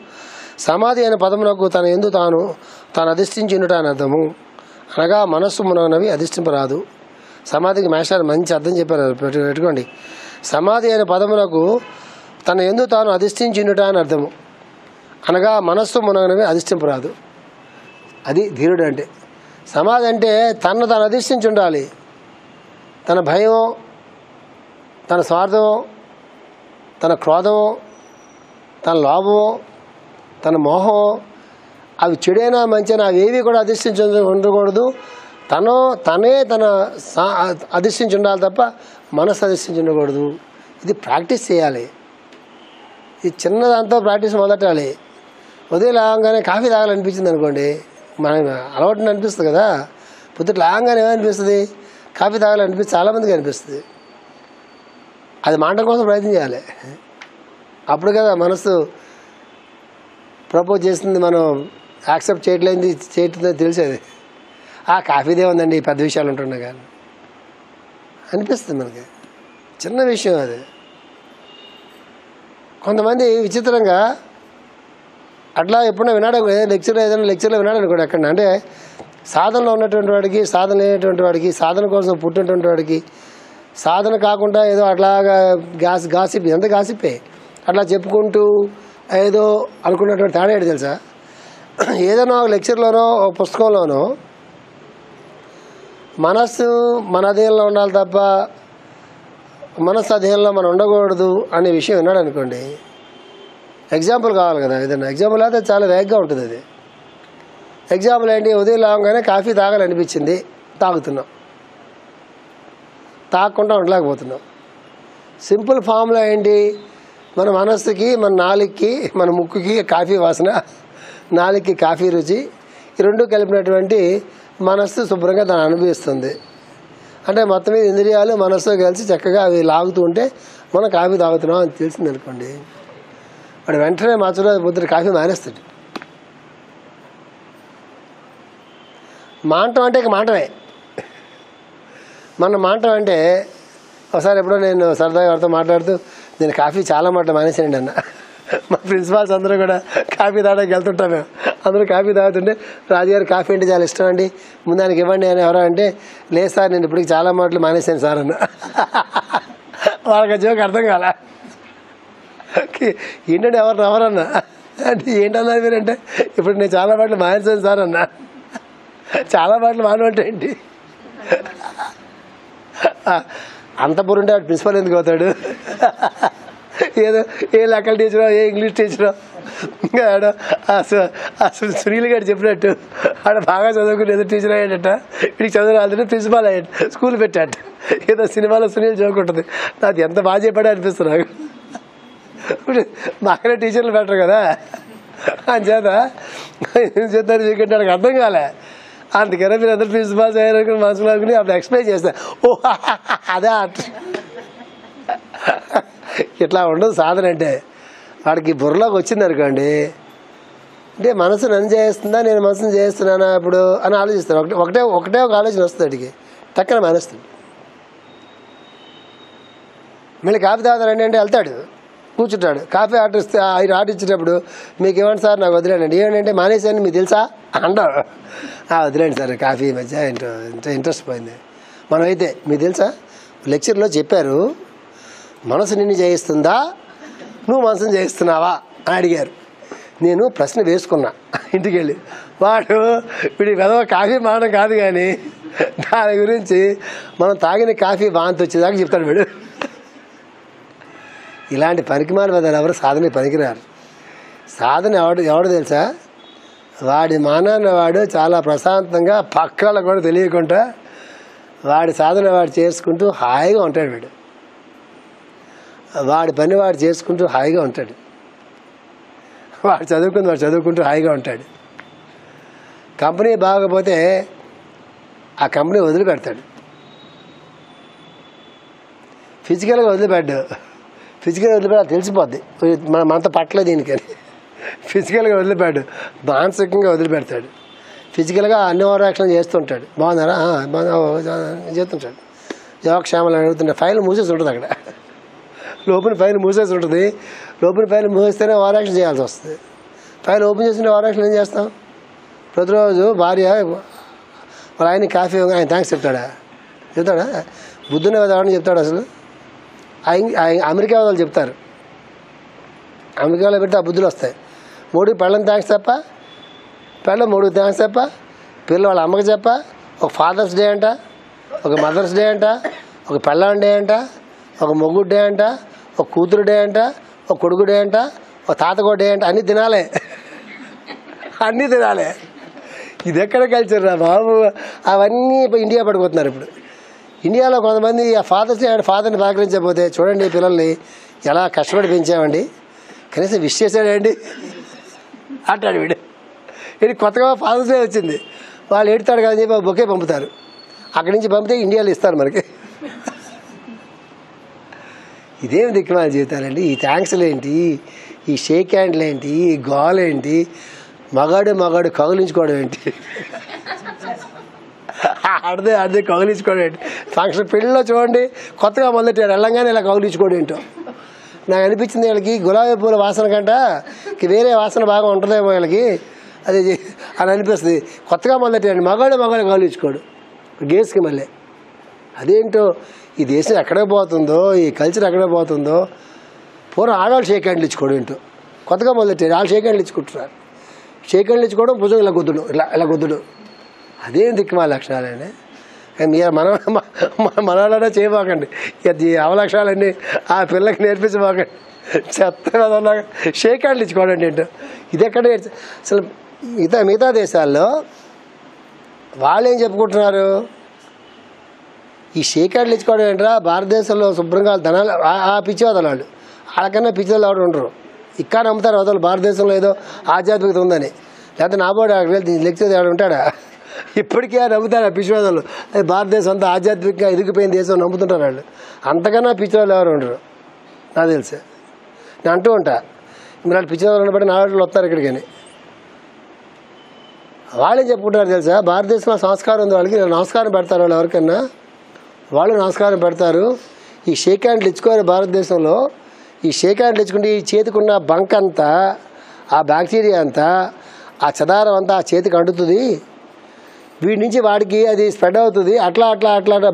సమాధి అయిన పదమునకు తన ఎందు తాను అధిష్ఠించినట అని అర్థము. అనగా మనస్సు మునగనవి అధిష్ఠింపరాదు. సమాధికి మాస్టర్ మంచి అర్థం చెప్పారు, పెట్టుకోండి. సమాధి అయిన పదమునకు తన ఎందు తాను అధిష్ఠించినట అని అర్థము. అనగా మనస్సు మునగనవి అధిష్ఠింపరాదు. అది ధీరుడు అంటే. సమాధి అంటే తను అధిష్ఠించి ఉండాలి. తన భయం, తన స్వార్థం, తన క్రోధం, తన లోభం, తన మోహం, అవి చెడైనా మంచినా అవేవి కూడా ఉండకూడదు. తనే అధిష్ఠించి ఉండాలి తప్ప మనసు అధిష్ఠించి ఉండకూడదు. ఇది ప్రాక్టీస్ చేయాలి. ఈ చిన్నదాంతో ప్రాక్టీస్ మొదటాలి. ఉదయం లేవగానే కాఫీ తాగాలనిపించింది అనుకోండి, మన అలవాటుని అనిపిస్తుంది కదా. పొద్దుట లేవగానే ఏమనిపిస్తుంది? కాఫీ తాగాలనిపిస్తుంది. చాలామందికి అనిపిస్తుంది. అది మాంటం కోసం ప్రయత్నం చేయాలి. అప్పుడు కదా మనసు ప్రపోజ్ చేస్తుంది, మనం యాక్సెప్ట్ చేయట్లేదో తెలిసేది. కాఫీదే ఉందండి, పెద్ద విషయాలు ఉంటున్నా కానీ అనిపిస్తుంది మనకి. చిన్న విషయం అది. కొంతమంది విచిత్రంగా అట్లా ఎప్పుడైనా వినాడు, ఏదైనా లెక్చర్లో వినాడు అనుకోండి, ఎక్కడ అంటే సాధనలో ఉన్నటువంటి వాడికి, సాధన లేనటువంటి వాడికి, సాధన కోసం పుట్టినటువంటి వాడికి, సాధన కాకుండా ఏదో అట్లాగా గాసిప్, ఎంత గాసిపే అట్లా చెప్పుకుంటూ ఏదో అనుకున్నటువంటి తేడా ఏంటి తెలుసా? ఏదైనా ఒక లెక్చర్లోనో ఒక పుస్తకంలోనో మనస్సు మన అధీనంలో ఉండాలి తప్ప మనస్సు అధీనంలో మనం ఉండకూడదు అనే విషయం విన్నాడు అనుకోండి. ఎగ్జాంపుల్ కావాలి కదా, ఏదైనా ఎగ్జాంపుల్ అయితే చాలా వేగంగా ఉంటుంది. అది ఎగ్జాంపుల్ ఏంటి? ఉదయం లేవగానే కాఫీ తాగాలనిపించింది, తాగుతున్నాం. తాగకుండా ఉండలేకపోతున్నాం. సింపుల్ ఫార్ములా ఏంటి? మన మనస్సుకి, మన నాలుగుకి, మన ముక్కుకి కాఫీ వాసన, నాలుగుకి కాఫీ రుచి, ఈ రెండు కలిపినటువంటి మనస్సు శుభ్రంగా దాన్ని అనుభవిస్తుంది. అంటే మొత్తం మీద ఇంద్రియాలు మనస్సు కలిసి చక్కగా అవి లాగుతూ ఉంటే మనం కాఫీ తాగుతున్నాం అని తెలిసింది అనుకోండి, వాడు వెంటనే మరుసటి రోజు పొద్దున కాఫీ మానేస్తాడు. మాంటం అంటే ఇక మాంటమే. మన మాంటం అంటే ఒకసారి ఎప్పుడో నేను సరదాగా వారితో మాట్లాడుతూ, నేను కాఫీ చాలా మాటలు మానేసానండి అన్న. మా ప్రిన్సిపాల్స్ అందరూ కూడా కాఫీ తాగడానికి వెళ్తుంటాం. మేము అందరూ కాఫీ తాగుతుంటే, రాజుగారు కాఫీ అంటే చాలా ఇష్టం అండి, ముందానికి ఇవ్వండి అని ఎవరో అంటే, లేదు సార్ నేను ఇప్పటికి చాలా మాటలు మానేసాను సార్ అన్న. వాళ్ళకి జోక్ అర్థం కాల. ఏంటంటే ఎవరన్నా అంటే ఏంటన్నారు మీరంటే, ఇప్పుడు నేను చాలా మాటలు మానేసాను సార్ అన్న. చాలా మాటలు మానవంటే ఏంటి? అంత బుర్రుంటే వాడు ప్రిన్సిపల్ ఎందుకు అవుతాడు? ఏదో ఏ లెక్కల టీచరో, ఏ ఇంగ్లీష్ టీచరో, ఇంకా ఆడ సునీల్ గారు చెప్పినట్టు ఆడ బాగా చదువుకుని ఏదో టీచర్ అయ్యాడట, వీడికి చదువు రాదంటే ప్రిన్సిపాల్ అయ్యాడు, స్కూల్ పెట్టాడు. ఏదో సినిమాలో సునీల్ జోక్ ఉంటుంది. నాకు ఎంత బాగా చెప్పాడో అనిపిస్తుంది నాకు. ఇప్పుడు మాకనే టీచర్లు పెట్టరు కదా, అని చేత ఏం చేద్దారు ఎందుకంటే నాకు అర్థం కాలే. అందుకనే మీరు అందరూ ప్రిన్సిపాల్స్ అయ్యారు మనసులో అనుకుని అప్పుడు ఎక్స్ప్లెయిన్ చేస్తారు. ఓ అదే ఇట్లా ఉండదు సాధన అంటే. వాడికి బుర్రలోకి వచ్చింది అనుకోండి, అంటే మనసు నన్ను చేస్తుందా, నేను మనసును చేస్తున్నానా ఇప్పుడు అని ఆలోచిస్తాడు. ఒకటే ఒక ఆలోచన వస్తుంది వాడికి, టక్కన మానేస్తాడు. మళ్ళీ కాఫీ తాగుతారండి అంటే వెళ్తాడు, కూర్చుంటాడు. కాఫీ ఆర్డర్ ఇస్తే ఆర్డర్ ఇచ్చేటప్పుడు మీకు ఏమండి సార్ నాకు వదిలేండి, ఏమంటే మానేసాను మీకు తెలుసా అంటారు. వదిలేండి సార్ కాఫీ మధ్య ఇంట్రెస్ట్ పోయింది. మనమైతే మీకు తెలుసా లెక్చర్లో చెప్పారు, మనసు నిన్ను జయిస్తుందా, నువ్వు మనసుని జయిస్తున్నావా అని అడిగారు. నేను ప్రశ్న వేసుకున్నా ఇంటికి వెళ్ళి. వాడు వీడికి వెదవ కాఫీ మానడం కాదు కానీ దాని గురించి మనం తాగిన కాఫీ వాంతి వచ్చేదాకా చెప్తాడు వీడు. ఇలాంటి పనికిమాల పెద్దలు ఎవరు సాధన పనికిరారు. సాధన ఎవడు తెలుసా? వాడి మానాన్ని వాడు చాలా ప్రశాంతంగా పక్కల కూడా తెలియకుండా వాడి సాధన వాడు చేసుకుంటూ హాయిగా ఉంటాడు. వీడు వాడి పని వాడు చేసుకుంటూ హాయిగా ఉంటాడు. వాడు చదువుకుంటూ హాయిగా ఉంటాడు. కంపెనీ బాగపోతే ఆ కంపెనీ వదిలిపెడతాడు. ఫిజికల్గా వదిలిపెట్టాడు. తెలిసిపోద్ది మనతో పట్ల దీనికని. ఫిజికల్గా వదిలిపెట్టాడు, మానసికంగా వదిలిపెడతాడు. ఫిజికల్గా అన్ని ఓవరాక్షన్ చేస్తుంటాడు. బాగున్నారా చేస్తుంటాడు. యోగక్షేమాలు అడుగుతుంటాడు. ఫైల్ మూసేసి ఉంటుంది అక్కడ, లోపల ఫైల్ మూసేసి ఉంటుంది. లోపల ఫైల్ మూసేస్తేనే ఓవరాక్షన్ చేయాల్సి వస్తుంది. ఫైల్ ఓపెన్ చేసిన ఓవరాక్షన్ ఏం చేస్తాం? ప్రతిరోజు భార్య వాళ్ళ ఆయన కాఫీ ఆయన థ్యాంక్స్ చెప్తాడా? బుద్ధుని ఎవరిని చెప్తాడు అసలు? అమెరికా వాళ్ళు చెప్తారు. అమెరికాలో పెడితే ఆ బుద్ధులు వస్తాయి. మూడుకి పెళ్ళని థ్యాంక్స్ చెప్ప, మూడుకి థ్యాంక్స్ చెప్ప, పిల్లలు వాళ్ళ అమ్మకి చెప్ప. ఒక ఫాదర్స్ డే అంట, ఒక మదర్స్ డే అంట, ఒక పెళ్ళాం డే అంట, ఒక మొగ్గుడు డే అంట, ఒక కూతురు డే అంట, ఒక కొడుకు డే అంట, తాత కొట్టే అంటే అన్నీ తినాలే, అన్నీ తినాలే. ఇది ఎక్కడ కల్చర్ రా బాబు? అవన్నీ ఇండియా పడిపోతున్నారు ఇప్పుడు. ఇండియాలో కొంతమంది ఆ ఫాదర్ని పలకరించకపోతే చూడండి పిల్లల్ని ఎలా కష్టపడి పెంచామండి, కనీసం విష్ చేశాడండి అంటాడు వీడు. ఇది కొత్తగా ఫాదర్స్ డే వచ్చింది, వాళ్ళు ఏడుతాడు కదా చెప్పి బొకే పంపుతారు. అక్కడి నుంచి పంపితే ఇండియాలో ఇస్తారు మనకి. ఇదేమి దిక్కుమాల జీవితాలండి. ఈ థ్యాంక్స్లు ఏంటి, ఈ షేక్ హ్యాండ్లు ఏంటి, ఈ గోల్ ఏంటి, మగాడు కౌలించుకోవడం ఏంటి, ఆడదే కౌలించుకోవడం ఏంటి. ఫంక్షన్ పెళ్ళిలో చూడండి కొత్తగా మొదలెట్టారు, వెళ్ళంగానే ఇలా కౌలించుకోవడం ఏంటో. నాకు అనిపించింది వీళ్ళకి గులాబీ పూల వాసన కంట వేరే వాసన బాగా ఉంటుందేమో వీళ్ళకి అది అని అనిపిస్తుంది. కొత్తగా మొదలెట్టాడు మగాడు కౌలించుకోడు గేస్కి మళ్ళీ. అదేంటో ఈ దేశం ఎక్కడ పోతుందో, ఈ కల్చర్ ఎక్కడ పోతుందో. పూర్వం ఆడవాళ్ళు షేక్ హ్యాండ్లు ఇచ్చుకోవడం ఏంటో కొత్తగా మొదలెట్టారు. వాళ్ళు షేక్ హ్యాండ్లు ఇచ్చుకుంటున్నారు. షేక్ హ్యాండ్లు ఇచ్చుకోవడం, భుజం ఇలా గుద్దుడు. అదేం దిక్కుమా లక్షణాలండి. మీరు మనవాళ్ళనే చేయబాకండి, ఈ అవలక్షణాలన్నీ ఆ పిల్లకి నేర్పించబాకండి. చెత్త షేక్ హ్యాండ్లు ఇచ్చుకోవడం ఏంటో ఇది ఎక్కడ అసలు. మిగతా దేశాల్లో వాళ్ళు ఏం చెప్పుకుంటున్నారు, ఈ షేక్ హ్యాండ్లు ఇచ్చుకోవడం ఏంట్రా. భారతదేశంలో శుభ్రంగా ధనాలు ఆ పిచ్చివాదాలు వాళ్ళు, వాళ్ళకన్నా పిచ్చివాళ్ళు ఎవరు ఉండరు. ఇక్కడ నమ్ముతారు వదలు భారతదేశంలో ఏదో ఆధ్యాత్మికత ఉందని. లేకపోతే నాబోడు అక్కడికి లెక్చర్ ఎవడు ఉంటాడా? ఇప్పటికీ నమ్ముతారు ఆ పిచ్చివాదాలు. భారతదేశం అంతా ఆధ్యాత్మికంగా ఎదిగిపోయిన దేశం నమ్ముతుంటారు వాళ్ళు. అంతకన్నా పిచ్చివాళ్ళు ఎవరు ఉండరు నాకు తెలుసు. నేను అంటూ ఉంటా, మీరు వాళ్ళు పిచ్చివాళ్ళు ఉన్నప్పుడు నా వాళ్ళు వస్తారు ఇక్కడికని. వాళ్ళేం చెప్పుకుంటారు తెలుసా, భారతదేశంలో సంస్కారం ఉంది వాళ్ళకి, నమస్కారం పెడతారు వాళ్ళు ఎవరికన్నా, వాళ్ళు నమస్కారం పెడతారు. ఈ షేక్ హ్యాండ్లు ఇచ్చుకోరు భారతదేశంలో. ఈ షేక్ హ్యాండ్లు ఇచ్చుకుంటే ఈ చేతికున్న బంక్ అంతా, ఆ బ్యాక్టీరియా అంతా, ఆ చెదారం అంతా ఆ చేతికి అంటుతుంది. వీడి నుంచి వాడికి అది స్ప్రెడ్ అవుతుంది. అట్లా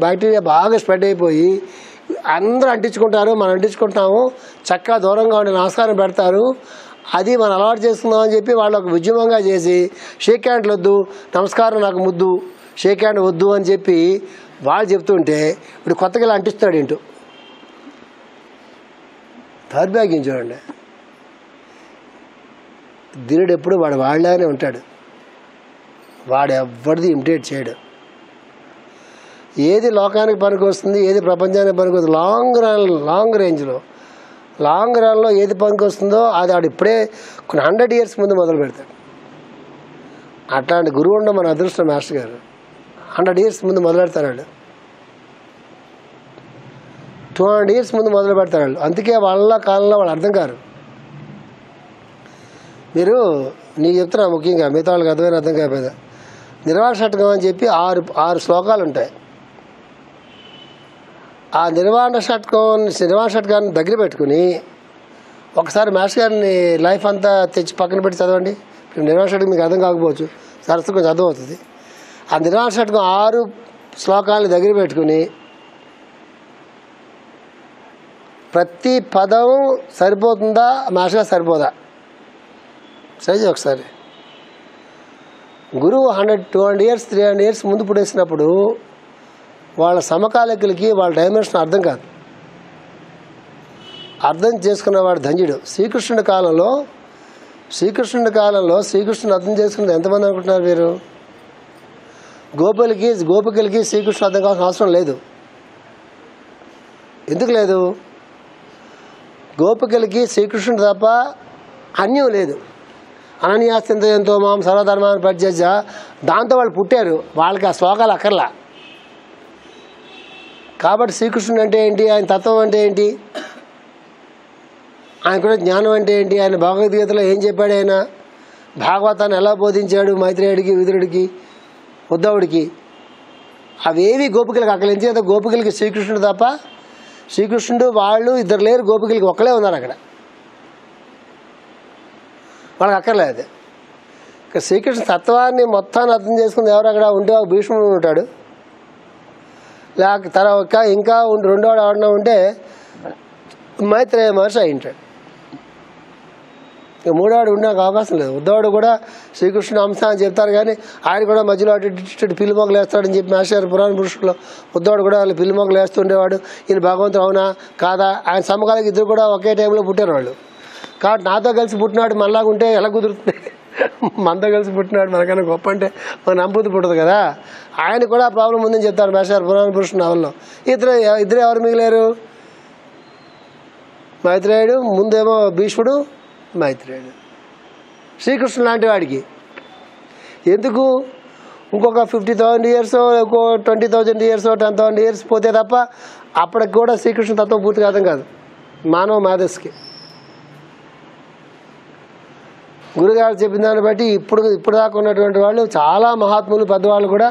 బ్యాక్టీరియా బాగా స్ప్రెడ్ అయిపోయి అందరూ అంటించుకుంటారు, మనం అంటించుకుంటాము. చక్కగా దూరంగా ఉండి నమస్కారం పెడతారు. అది మనం అలవాటు చేసుకుందాం అని చెప్పి వాళ్ళు ఒక ఉద్యమంగా చేసి షేక్ హ్యాండ్లు వద్దు, నమస్కారం నాకు ముద్దు, షేక్ హ్యాండ్ వద్దు అని చెప్పి వాళ్ళు చెప్తుంటే ఇప్పుడు కొత్తగా ఇలా అంటిస్తున్నాడు ఏంటో. దౌర్భాగ్యం చూడండి. దీనుడు ఎప్పుడు వాళ్ళలాగానే ఉంటాడు, వాడు ఎవరిది ఇమిటేట్ చేయడు. ఏది లోకానికి పనికి వస్తుంది, ఏది ప్రపంచానికి పనికి వస్తుంది, లాంగ్ రన్లో ఏది పనికి వస్తుందో అది వాడు ఇప్పుడే కొన్ని 100 years ముందు మొదలు పెడతాడు. అట్లాంటి గురువు ఉండడం మన అదృష్టం. మాస్టర్ గారు 100 years ముందు మొదలు పెడతాడు, 200 years ముందు మొదలు పెడతాడు. అందుకే వాళ్ళ కాలంలో వాళ్ళు అర్థం కారు. మీరు నీకు చెప్తున్నా ముఖ్యంగా, మిగతా వాళ్ళకి అర్థం కాకపోతే నిర్వాణ షట్కం అని చెప్పి 6 శ్లోకాలు ఉంటాయి. ఆ నిర్వాణ షట్కాన్ని దగ్గర పెట్టుకుని ఒకసారి మాస్టర్ గారిని లైఫ్ అంతా తెచ్చి పక్కన పెట్టి చదవండి. నిర్వాణ షట్కం మీకు అర్థం కాకపోవచ్చు, సరస్సు కొంచెం అర్థం అవుతుంది. ఆ నిర్వాణ షట్కం 6 శ్లోకాలను దగ్గర పెట్టుకుని ప్రతి పదం సరిపోతుందా మాస్టర్ గారు సరిపోదా సరిచే ఒకసారి. గురువు 100-200 years 300 years ముందు పుడేసినప్పుడు వాళ్ళ సమకాలికులకి వాళ్ళ డైమెన్షన్ అర్థం కాదు. అర్థం చేసుకున్నవాడు ధన్యుడు. శ్రీకృష్ణుడి కాలంలో శ్రీకృష్ణుని అర్థం చేసుకున్నది ఎంతమంది అనుకుంటున్నారు మీరు? గోపికలకి శ్రీకృష్ణుడు అర్థం కావాల్సిన అవసరం లేదు. ఎందుకు లేదు? గోపికలకి శ్రీకృష్ణుడు తప్ప అన్యం లేదు. అనన్యాస్తింతయంతో మాం సర్వధర్మాన్ని పరిత్యజ్య, దాంతో వాళ్ళు పుట్టారు, వాళ్ళకి ఆ శ్లోకాలు అక్కర్లా. కాబట్టి శ్రీకృష్ణుడు అంటే ఏంటి, ఆయన తత్వం అంటే ఏంటి, ఆయన కూడా జ్ఞానం అంటే ఏంటి, ఆయన భగవద్గీతలో ఏం చెప్పాడు, ఆయన భాగవతాన్ని ఎలా బోధించాడు మైత్రేయుడికి, విదురుడికి, ఉద్ధవుడికి, అవేవి గోపికలకు అక్కడ ఎందుకు చేత గోపికలకి శ్రీకృష్ణుడు తప్ప, శ్రీకృష్ణుడు వాళ్ళు ఇద్దరు లేరు, గోపికలకి ఒక్కలే ఉన్నారు అక్కడ, వాళ్ళకి అక్కర్లేదు. ఇక శ్రీకృష్ణ తత్వాన్ని మొత్తాన్ని అర్థం చేసుకుంది ఎవరు అక్కడ ఉంటే భీష్ముడు ఉంటాడు, లేక తర్వాత ఇంకా రెండోవాడు ఎవడన్నా ఉంటే మైత్రేయ మహర్షి అయి ఉంటాడు. ఇక మూడోవాడు ఉండడానికి అవకాశం లేదు. ఉద్ధవుడు కూడా శ్రీకృష్ణుడు అంశ అని చెప్తారు, కానీ ఆయన కూడా మధ్యలో అటు పిల్లి మొక్కలు వేస్తాడని చెప్పి మాస్టర్ పురాణ పురుషుల్లో ఉద్ధవుడు కూడా వాళ్ళు పిల్లి మొక్కలు వేస్తుండేవాడు. ఈయన భగవంతుడు అవునా కాదా, ఆయన సమకాలకి ఇద్దరు కూడా ఒకే టైంలో పుట్టారు వాళ్ళు. కాబట్టి నాతో కలిసి పుట్టినాడు మనలాగా ఉంటే ఎలా కుదురుతుంది? మనతో కలిసి పుట్టినాడు మనకన్నా గొప్ప అంటే మన నమ్మబుద్ధి పుట్టదు కదా. ఆయన కూడా ఆ ప్రాబ్లం ఉందని చెప్తారు మేషారు పురాణ పురుషుడు నవల్లో. ఇద్దరు ఎవరు మిగిలేరు? మైత్రేయుడు, ముందేమో భీష్ముడు, మైత్రేయుడు. శ్రీకృష్ణుడు లాంటి వాడికి ఎందుకు ఇంకొక 50,000 years, ఇంకో 20,000 years, 10,000 years పోతే తప్ప అప్పటికి కూడా శ్రీకృష్ణ తత్వం పూర్తిగా అర్థం కాదు మానవ మేధస్సుకి. గురుగారు చెప్పిన దాన్ని బట్టి ఇప్పుడు దాకా ఉన్నటువంటి వాళ్ళు చాలా మహాత్ములు పెద్దవాళ్ళు కూడా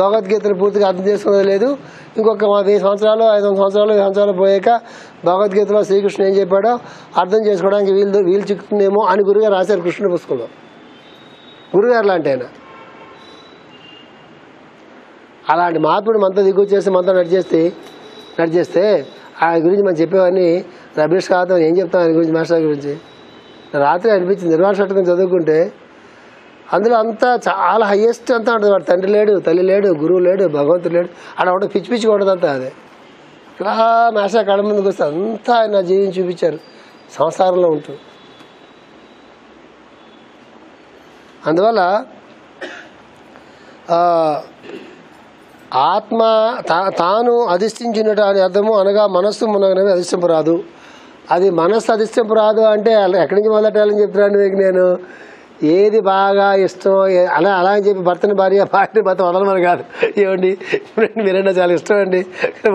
భగవద్గీతను పూర్తిగా అర్థం చేసుకునేది లేదు. ఇంకొక 1000 సంవత్సరాలు 500 సంవత్సరాలు 1000 సంవత్సరాలు పోయాక భగవద్గీతలో శ్రీకృష్ణుడు ఏం చెప్పాడో అర్థం చేసుకోవడానికి వీలు చిక్కుతుందేమో అని గురుగారు రాశారు కృష్ణుడి పుస్తకంలో. గురుగారు లాంటి ఆయన అలాంటి మహాత్ముడు మనతో దిగు చేసి మనతో నడిచేస్తే ఆయన గురించి మనం చెప్పేవన్నీ రమేష్ కాదు ఏం చెప్తాం ఆయన గురించి మాస్టర్ గురించి. రాత్రి అనిపించింది నిర్వాణ షట్కం చదువుకుంటే అందులో అంతా చాలా హయ్యెస్ట్ అంతా ఉంటుంది. వాడు తండ్రి లేడు, తల్లి లేడు, గురువు లేడు, భగవంతుడు లేడు, ఆడ ఒకటి పిచ్చి కొడదంతా. అదే ఇలా మాస్టర్ కళ్ళ ముందుకు వస్తే అంతా ఆయన జీవించి చూపించారు సంసారంలో ఉంటూ. అందువల్ల ఆత్మ తాను అధిష్ఠించినట్టు అని అర్థము అనగా మనస్సు మునగనవి అధిష్టింపరాదు. అది మనస్సు అధిష్టింపరాదు అంటే ఎక్కడి నుంచి మొదలెట్టాలని చెప్తున్నాను మీకు నేను. ఏది బాగా ఇష్టం అలా అని చెప్పి భర్తని భార్యని భర్త వదలమని కాదు. ఏమండి మీరైనా చాలా ఇష్టం అండి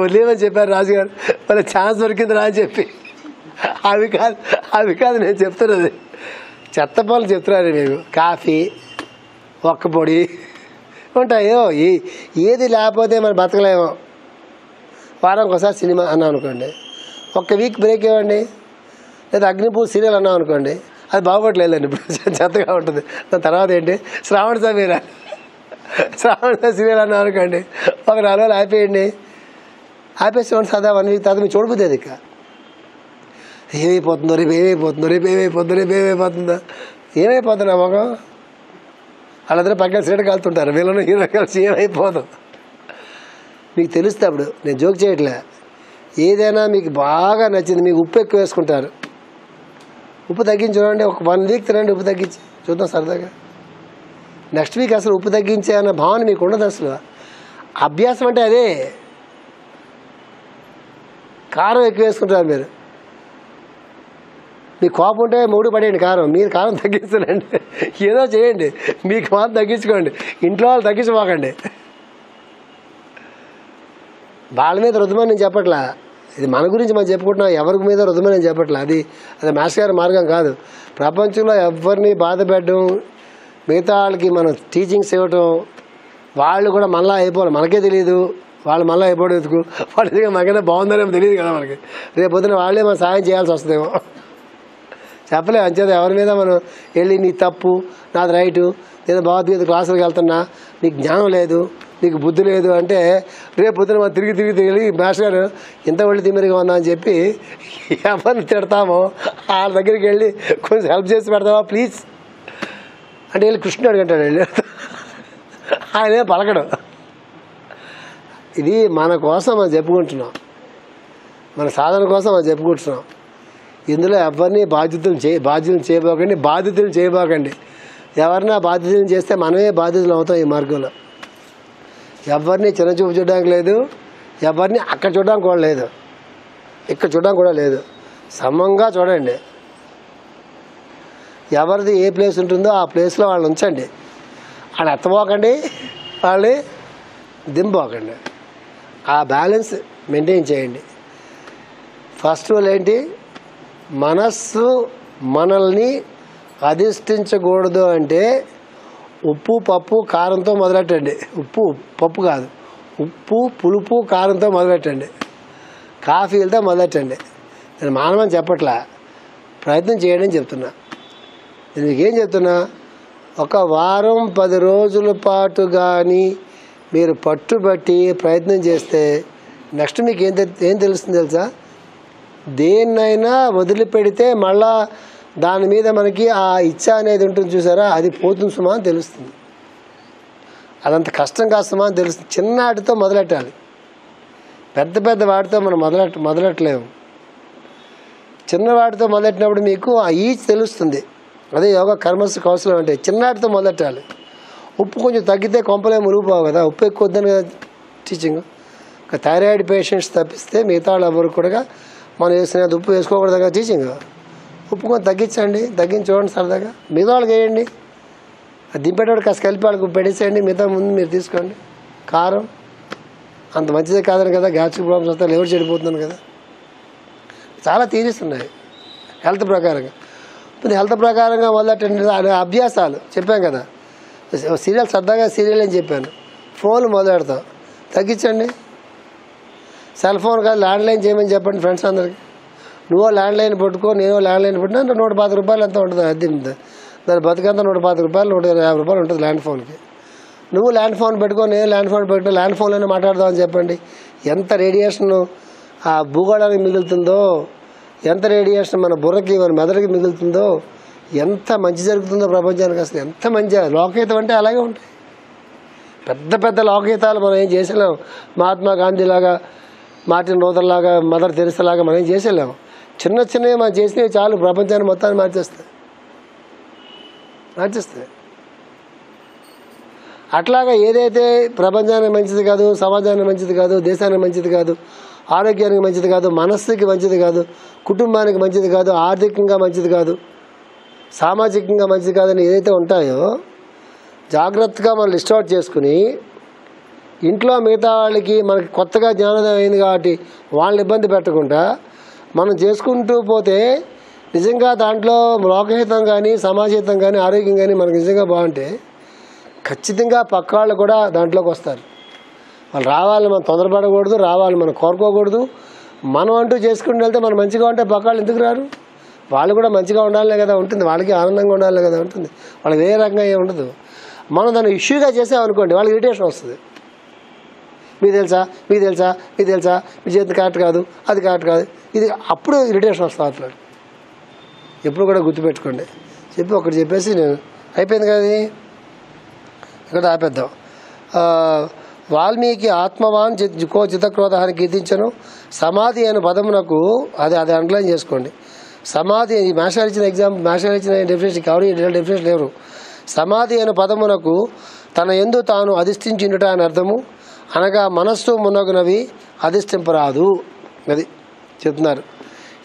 వదిలేమని చెప్పారు రాజుగారు, వాళ్ళ ఛాన్స్ దొరికింది రా అని చెప్పి. అవి కాదు నేను చెప్తున్నది. చెత్త పనులు చెప్తున్నారు మీకు. కాఫీ, ఒక్క పొడి ఉంటాయో ఏది లేకపోతే మనం బతకలేమో. వారానికి ఒకసారి సినిమా అన్నాం అనుకోండి, ఒక్క వీక్ బ్రేక్ ఇవ్వండి. లేదా అగ్నిపూర్ సీరియల్ అన్నాం అనుకోండి, అది బాగోట్లేదండి ఇప్పుడు చెత్తగా ఉంటుంది. దాని తర్వాత ఏంటి శ్రావణ సీరియల్ అన్నాం అనుకోండి, ఒక 4 రోజులు ఆపేసేవాడి సదా 1 వీక్ తర్వాత మీరు చూడబోతుంది. ఇక ఏమైపోతుందా మొగం వాళ్ళందరూ పక్కన సిగరెట్ కాలుతుంటారు, వీళ్ళను హీరో కలిసి ఏమైపోతాం మీకు తెలుస్తే. అప్పుడు నేను జోక్ చేయట్లే. ఏదైనా మీకు బాగా నచ్చింది, మీకు ఉప్పు ఎక్కువ వేసుకుంటారు, ఉప్పు తగ్గించి చూడండి. ఒక 1 వీక్ తినండి, ఉప్పు తగ్గించి చూద్దాం సరదాగా. నెక్స్ట్ వీక్ అసలు ఉప్పు తగ్గించే అన్న భావన మీకు ఉండదు. అసలు అభ్యాసం అంటే అదే. కారం ఎక్కువ వేసుకుంటారు మీరు, మీకు కోపం ఉంటే 3 పడేయండి కారం, మీరు కారం తగ్గించండి, ఏదో చేయండి, మీకు మాత్రం తగ్గించుకోండి, ఇంట్లో వాళ్ళు తగ్గించబోకండి. వాళ్ళ మీద రుద్దుమని నేను చెప్పట్లా, ఇది మన గురించి మనం చెప్పుకుంటున్నాం. ఎవరి మీద రుద్దుమని నేను చెప్పట్లా, అది మాస్టర్ గారి మార్గం కాదు. ప్రపంచంలో ఎవరిని బాధ పెట్టడం, మిగతా వాళ్ళకి మనం టీచింగ్స్ ఇవ్వటం, వాళ్ళు కూడా మళ్ళీ అయిపోవాలి, మనకే తెలియదు వాళ్ళు మళ్ళీ అయిపోవడం ఎందుకు, వాళ్ళు మనకైనా బాగుందనేమో తెలియదు కదా మనకి. రేపు పొద్దున వాళ్ళే మనం సాయం చేయాల్సి వస్తుందేమో చెప్పలేము. అంచేది ఎవరి మీద మనం వెళ్ళి నీ తప్పు నాది రైటు, నేను భగవద్గీత క్లాసులకు వెళ్తున్నా, నీకు జ్ఞానం లేదు, నీకు బుద్ధి లేదు అంటే రేపు పొద్దున మనం తిరిగి మాస్టర్ గారు ఇంత ఒళ్ళు తిమ్మిరిగా ఉన్నా అని చెప్పి ఎవరిని తిడతామో వాళ్ళ దగ్గరికి వెళ్ళి కొంచెం హెల్ప్ చేసి పెడతావా ప్లీజ్ అంటే వెళ్ళి కృష్ణుడు అడిగంటాడు. వెళ్ళి ఆయనే పలకడం. ఇది మన కోసం మనం చెప్పుకుంటున్నాం, మన సాధన కోసం మనం చెప్పుకుంటున్నాం. ఇందులో ఎవరిని బాధ్యతలు చేయబోకండి. ఎవరినా బాధ్యతలు చేస్తే మనమే బాధ్యతలు అవుతాం. ఈ మార్గంలో ఎవరిని చిన్నచూపు చూడడానికి లేదు, ఎవరిని అక్కడ చూడడానికి కూడా లేదు, ఇక్కడ చూడడానికి కూడా లేదు. సమంగా చూడండి. ఎవరిది ఏ ప్లేస్ ఉంటుందో ఆ ప్లేస్లో వాళ్ళని ఉంచండి. వాళ్ళు ఎత్తపోకండి, వాళ్ళని దింపోకండి. ఆ బ్యాలెన్స్ మెయింటైన్ చేయండి. ఫస్ట్ రూల్ ఏంటి? మనస్సు మనల్ని అధిష్ఠించకూడదు అంటే ఉప్పు పప్పు కారంతో మొదలెట్టండి. ఉప్పు పప్పు కాదు, ఉప్పు పులుపు కారంతో మొదలెట్టండి, కాఫీలతో మొదలెట్టండి. నేను మానవని చెప్పట్లా, ప్రయత్నం చేయడం చెప్తున్నా. నేను మీకేం చెప్తున్నా, ఒక వారం 10 రోజుల పాటు కానీ మీరు పట్టుబట్టి ప్రయత్నం చేస్తే నెక్స్ట్ మీకు ఏం తెలుస్తుంది తెలుసా? దేన్నైనా వదిలిపెడితే మళ్ళా దాని మీద మనకి ఆ ఇచ్చ అనేది ఉంటుంది చూసారా, అది పోతుంది సుమా అని తెలుస్తుంది. అదంత కష్టం కాదు సుమా అని తెలుస్తుంది. చిన్నటితో మొదలెట్టాలి, పెద్ద వాటితో మనం మొదలెట్టలేము. చిన్నవాటితో మొదలెట్టినప్పుడు మీకు ఆ ఈచ్ తెలుస్తుంది. అదే యోగా కర్మస్ కౌశలం అంటే చిన్నవాటితో మొదలెట్టాలి. ఉప్పు కొంచెం తగ్గితే కొంపలే మునిగిపోవు కదా, ఉప్పు ఎక్కువ వద్దని కదా టీచింగ్. థైరాయిడ్ పేషెంట్స్ తప్పిస్తే మిగతా వాళ్ళు ఎవరు కూడా మనం వేసిన ఉప్పు వేసుకోకూడదు కదా టీచింగ్. ఉప్పు కొంచెం తగ్గించండి, తగ్గించి చూడండి సరదాగా. మిగతా వాళ్ళకి వేయండి, అది దింపేటప్పుడు కాస్త కలిపి వాళ్ళకి పెట్టేసేయండి, మిగతా ముందు మీరు తీసుకోండి. కారం అంత మంచిదే కాదని కదా, గ్యాస్ట్రిక్ ప్రాబ్లమ్స్ వస్తే లివర్ చెడిపోతున్నాను కదా. చాలా థియరీస్ ఉన్నాయి హెల్త్ ప్రకారంగా. ఇప్పుడు హెల్త్ ప్రకారంగా మొదలెట్టండి అభ్యాసాలు చెప్పాం కదా. సీరియల్ సరదాగా సీరియల్ అని చెప్పాను. ఫోన్లు మొదలెడతాం, తగ్గించండి. సెల్ ఫోన్ కాదు ల్యాండ్లైన్ చేయమని చెప్పండి ఫ్రెండ్స్ అందరికి. నువ్వో ల్యాండ్లైన్ పట్టుకో, నేను ల్యాండ్లైన్ పట్టినా ₹125 ఎంత ఉంటుంది అద్దె. దాని బతుకంతా ₹125, ₹150 ఉంటుంది ల్యాండ్ ఫోన్కి. నువ్వు ల్యాండ్ ఫోన్ పెట్టుకో, నేను ల్యాండ్ ఫోన్ పెట్టుకో, ల్యాండ్ ఫోన్లోనే మాట్లాడదామని చెప్పండి. ఎంత రేడియేషన్ ఆ భూగోళానికి మిగులుతుందో, ఎంత రేడియేషన్ మన బుర్రకి మన మెదడుకి మిగులుతుందో, ఎంత మంచి జరుగుతుందో ప్రపంచానికి. అసలు ఎంత మంచి లోకహితం అంటే అలాగే ఉంటాయి. పెద్ద పెద్ద లోకహితాలు మనం ఏం చేసేలేము. మహాత్మా గాంధీలాగా, మార్టిన్ లూథర్ లాగా, మదర్ తెరెసా లాగా మనం ఏం చేసేలేము. చిన్న చిన్నవి మనం చేసినవి చాలు ప్రపంచాన్ని మొత్తాన్ని మార్చేస్తాయి. అట్లాగా ఏదైతే ప్రపంచానికి మంచిది కాదు, సమాజానికి మంచిది కాదు, దేశానికి మంచిది కాదు, ఆరోగ్యానికి మంచిది కాదు, మనస్సుకి మంచిది కాదు, కుటుంబానికి మంచిది కాదు, ఆర్థికంగా మంచిది కాదు, సామాజికంగా మంచిది కాదని ఏదైతే ఉంటాయో జాగ్రత్తగా మనం లిస్ట్ అవుట్ చేసుకుని ఇంట్లో మిగతా వాళ్ళకి మనకి కొత్తగా జ్ఞానోదయం అయింది కాబట్టి వాళ్ళని ఇబ్బంది పెట్టకుండా మనం చేసుకుంటూ పోతే నిజంగా దాంట్లో లోకహితం కానీ, సమాజహితం కానీ, ఆరోగ్యం కానీ మనకు నిజంగా బాగుంటే ఖచ్చితంగా పక్క వాళ్ళు కూడా దాంట్లోకి వస్తారు. వాళ్ళు రావాలని మనం తొందరపడకూడదు, రావాలని మనం కోరుకోకూడదు. మనం అంటూ చేసుకుంటూ వెళ్తే మనం మంచిగా ఉంటే పక్క వాళ్ళు ఎందుకు రారు? వాళ్ళు కూడా మంచిగా ఉండాలనే కదా ఉంటుంది, వాళ్ళకి ఆనందంగా ఉండాలనే కదా ఉంటుంది, వాళ్ళకి వేరే రకంగా ఏమి ఉండదు. మనం దాన్ని ఇష్యూగా చేసామనుకోండి వాళ్ళకి ఇరిటేషన్ వస్తుంది. మీకు తెలుసా, మీకు తెలుసా, మీకు తెలుసా, మీ చేతి కరెక్ట్ కాదు, అది కరెక్ట్ కాదు, ఇది అప్పుడు ఇరిటేషన్ వస్తుంది అట్లా. ఎప్పుడు కూడా గుర్తుపెట్టుకోండి. చెప్పి ఒకటి చెప్పేసి నేను అయిపోయింది కదా, ఇక్కడ ఆపేద్దాం. వాల్మీకి ఆత్మవాన్ కో చిత్తక్రోధ అని కీర్తించను. సమాధి అనే పదమునకు అది అండర్లైన్ చేసుకోండి. సమాధి మాస్టర్ ఇచ్చిన ఎగ్జాంపుల్, మాస్టర్ ఇచ్చిన డెఫినేషన్ ఎవరు డెఫినేషన్ లేరు. సమాధి అనే పదమునకు తన యందు తాను అధిష్ఠించుట అని అర్థము. అనగా మనస్సు మునగునవి అధిష్ఠింపరాదు, అది చెప్తున్నారు.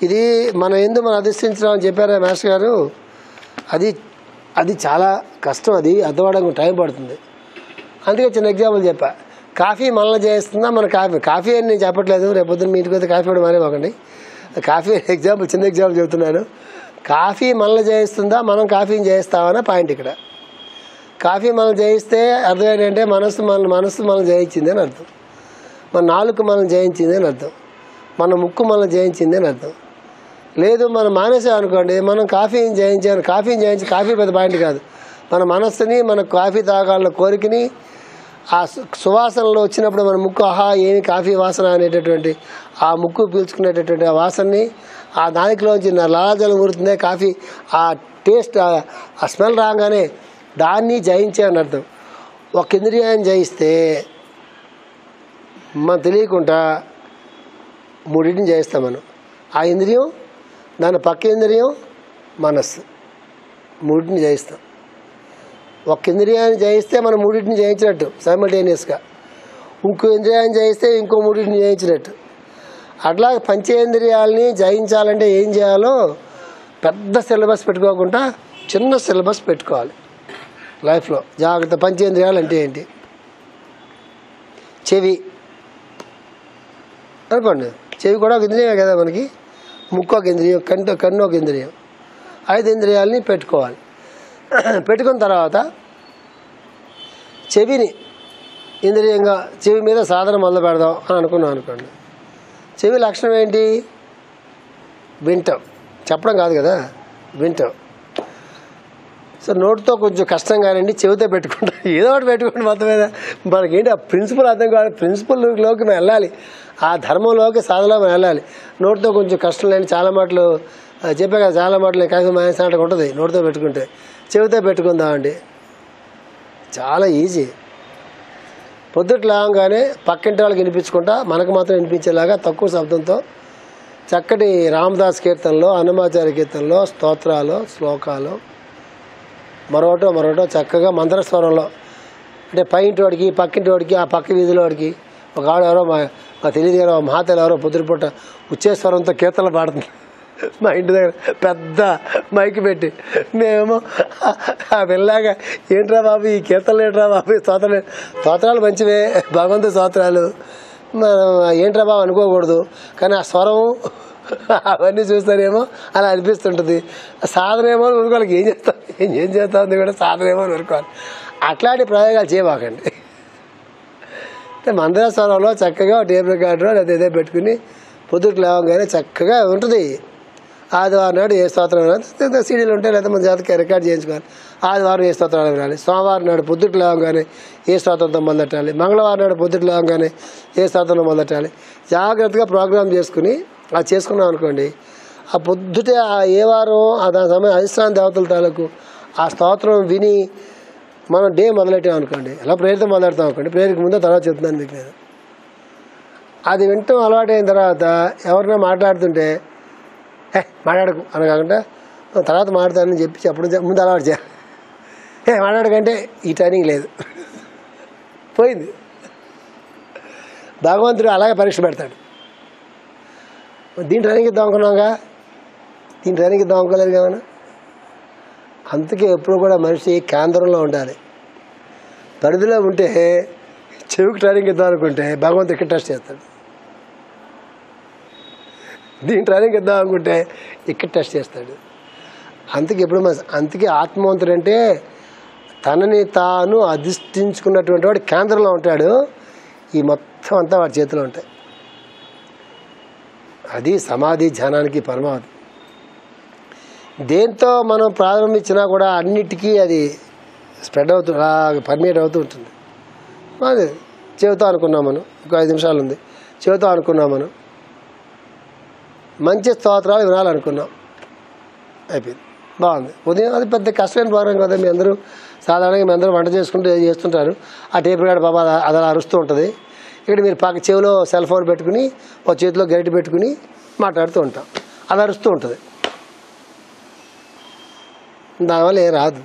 ఇది మన యందు మనం అధిష్ఠించడం అని చెప్పారా మాస్టర్ గారు. అది చాలా కష్టం, అది అర్థమవడానికి టైం పడుతుంది. అందుకే చిన్న ఎగ్జాంపుల్ చెప్పా. కాఫీ మనల్ని చేస్తుందా, మన కాఫీ అని నేను చెప్పట్లేదు, రేపొద్దున మీ ఇంటికి వస్తే కాఫీ కూడా మానేవ్వకండి. కాఫీ ఎగ్జాంపుల్, చిన్న ఎగ్జాంపుల్ చెబుతున్నాను. కాఫీ మనల్ని చేయిస్తుందా, మనం కాఫీని చేయిస్తామన్న పాయింట్ ఇక్కడ. కాఫీ మనం జయిస్తే అర్థం ఏంటంటే మనస్సు మనం జయించింది అని అర్థం, మన నాలుక మనం జయించింది అని అర్థం, మన ముక్కు మనం జయించింది అని అర్థం. లేదు మనం మానేసామనుకోండి, మనం కాఫీని జయించాను. కాఫీ పెద్ద పాయింట్ కాదు. మన మనస్సుని, మన కాఫీ తాగాలన్న కోరికని, ఆ సువాసనలో వచ్చినప్పుడు మన ముక్కు ఆహా ఏమి కాఫీ వాసన అనేటటువంటి ఆ ముక్కు పీల్చుకునేటటువంటి ఆ వాసనని, ఆ దానికిలోంచి లాలాజలం ఊరుతుందే కాఫీ, ఆ టేస్ట్, ఆ స్మెల్ రాగానే దాన్ని జయించే అని అర్థం. ఒక ఇంద్రియాన్ని జయిస్తే మనం తెలియకుండా మూడింటిని జయిస్తాం మనం. ఆ ఇంద్రియం, దాని పక్క ఇంద్రియం, మనస్సు, మూడింటిని జయిస్తాం. ఒక ఇంద్రియాన్ని జయిస్తే మనం మూడింటిని జయించినట్టు సైమల్టేనియస్గా. ఇంకో ఇంద్రియాన్ని జయిస్తే ఇంకో మూడింటిని జయించినట్టు. అట్లా పంచేంద్రియాలని జయించాలంటే ఏం చేయాలో పెద్ద సిలబస్ పెట్టుకోకుండా చిన్న సిలబస్ పెట్టుకోవాలి లైఫ్లో. జాగ్రత్త. పంచేంద్రియాలు అంటే ఏంటి? చెవి అనుకోండి, చెవి కూడా ఒక ఇంద్రియం కదా మనకి. ముక్కు ఒక ఇంద్రియం, కన్ను ఒక ఇంద్రియం. 5 ఇంద్రియాలని పెట్టుకోవాలి. పెట్టుకున్న తర్వాత చెవిని ఇంద్రియంగా, చెవి మీద సాధన మొదలు పెడదాం అని అనుకున్నాం అనుకోండి. చెవి లక్షణం ఏంటి? వింటాం, చెప్పడం కాదు కదా, వింటాం. సో నోటితో కొంచెం కష్టం కానివ్వండి, చెవితో పెట్టుకుంటాం, ఏదో ఒకటి పెట్టుకోండి. మొత్తం మీద మనకేంటి ఆ ప్రిన్సిపల్ అర్థం కాదు. ప్రిన్సిపల్లోకి మేము వెళ్ళాలి, ఆ ధర్మంలోకి సాధనలో మేము వెళ్ళాలి. నోటితో కొంచెం కష్టం లేని చాలా మాటలు చెప్పే కదా, చాలా మాటలు కాఫీ మానేసినట్టుగా ఉంటుంది నోటితో పెట్టుకుంటే. చెవితో పెట్టుకుందామండి, చాలా ఈజీ. పొద్దుట లేవగానే పక్కింటి వాళ్ళకి వినిపించుకుంటా మనకు మాత్రం వినిపించేలాగా తక్కువ శబ్దంతో చక్కటి రామదాస్ కీర్తనలో, అన్నమాచార్య కీర్తనలో స్తోత్రాలు, శ్లోకాలు, మరోటో చక్కగా మంత్రస్వరంలో, అంటే పైంటి వాడికి, పక్కింటి వాడికి, ఆ పక్క వీధిలో వాడికి, ఒక ఆవిడ ఎవరో మా తెలియదు గారు మహాతలు ఎవరో పొద్దుపూట ఉచ్చేశ్వరంతో కీర్తనలు పాడుతుంది మా ఇంటి దగ్గర పెద్ద మైక్ పెట్టి. మేమేమో ఆ పిల్లగా ఏంట్రా బాబు ఈ కీర్తనలు, ఏంట్రా బాబు స్తోత్రాలు మంచివే, భగవంతుడి స్తోత్రాలు, ఏంట్రా బాబు అనుకోకూడదు. కానీ ఆ స్వరం అవన్నీ చూస్తారేమో అలా అనిపిస్తుంటుంది. సాధన ఏమో ఊరుకోవాలి, ఏం చేస్తాం కూడా సాధన ఏమో ఊరుకోవాలి. అట్లాంటి ప్రయోగాలు చేయబాకండి. అంటే మందరస్వరంలో చక్కగా టేప్ రికార్డర్ లేదా ఏదో పెట్టుకుని పొద్దుకు లేవగానే చక్కగా ఉంటుంది. ఆదివారం నాడు ఏ స్తోత్రం వినాలి, సీడీలు ఉంటాయి, లేదా మన జాతక రికార్డ్ చేయించుకోవాలి. ఆదివారం ఏ స్తోత్రాలు వినాలి, సోమవారం నాడు పొద్దుకు లేవగానే ఏ స్తోత్రంతో మొదలెట్టాలి, మంగళవారం నాడు పొద్దుకు లేవగానే ఏ స్తోత్రంలో మొదలెట్టాలి. జాగ్రత్తగా ప్రోగ్రామ్ చేసుకుని అది చేసుకున్నాం అనుకోండి, ఆ పొద్దుటే ఏ వారం దాని సమయం అధిష్టాన దేవతల తాలూకు ఆ స్తోత్రం విని మనం డే మొదలెట్టాం అనుకోండి, ఎలా ప్రేయర్తో మొదలెడతాం అనుకోండి, ప్రేయర్కి ముందో తర్వాత చెప్తున్నాను మీకు నేను. అది వింటూ అలవాటైన తర్వాత ఎవరైనా మాట్లాడుతుంటే మాట్లాడకు అని కాకుండా తర్వాత మాట్లాడతానని చెప్పడం ముందు అలవాటు చేయాలి. మాట్లాడకంటే ఈ ట్రైనింగ్ లేదు, పోయింది. భగవంతుడు అలాగే పరీక్ష పెడతాడు. దీని ట్రైనింగ్ ఇద్దాం అనుకున్నాగా, దీని ట్రైనింగ్ ఇద్దాం అనుకోలేదు కదా. అందుకే ఎప్పుడు కూడా మనిషి కేంద్రంలో ఉండాలి. పరిధిలో ఉంటే చెవికి ట్రైనింగ్ ఇద్దాం అనుకుంటే భగవంతుడు ఇక్కడ టెస్ట్ చేస్తాడు. దీని ట్రైనింగ్ ఇద్దాం అనుకుంటే ఇక్కడ టెస్ట్ చేస్తాడు. అందుకే ఆత్మవంతుడు అంటే తనని తాను అధిష్ఠించుకున్నటువంటి వాడు కేంద్రంలో ఉంటాడు. ఈ మొత్తం అంతా వాడి చేతిలో ఉంటాయి. అది సమాధి ధ్యానానికి పరమావధి. దేంతో మనం ప్రారంభించినా కూడా అన్నిటికీ అది స్ప్రెడ్ అవుతూ పర్మియేట్ అవుతూ ఉంటుంది. అది చెబుతా అనుకున్నాం మనం, ఇంకో 5 నిమిషాలు ఉంది. చెబుతా అనుకున్నాం మనం, మంచి స్తోత్రాలు వినాలనుకున్నాం, అయిపోయింది, బాగుంది. ఉదయం అది పెద్ద కష్టమైన ప్రోగ్రాం కదా. మీ అందరూ సాధారణంగా మీ అందరూ వంట చేసుకుంటూ చేస్తుంటారు. ఆ టేప్ రికార్డ్ బాబా అది అలా అరుస్తూ ఉంటుంది. ఇక్కడ మీరు పక్క చెవిలో సెల్ ఫోన్ పెట్టుకుని ఒక చేతిలో గరిటె పెట్టుకుని మాట్లాడుతూ ఉంటాం, అది అరుస్తూ ఉంటుంది. దానివల్ల ఏం రాదు,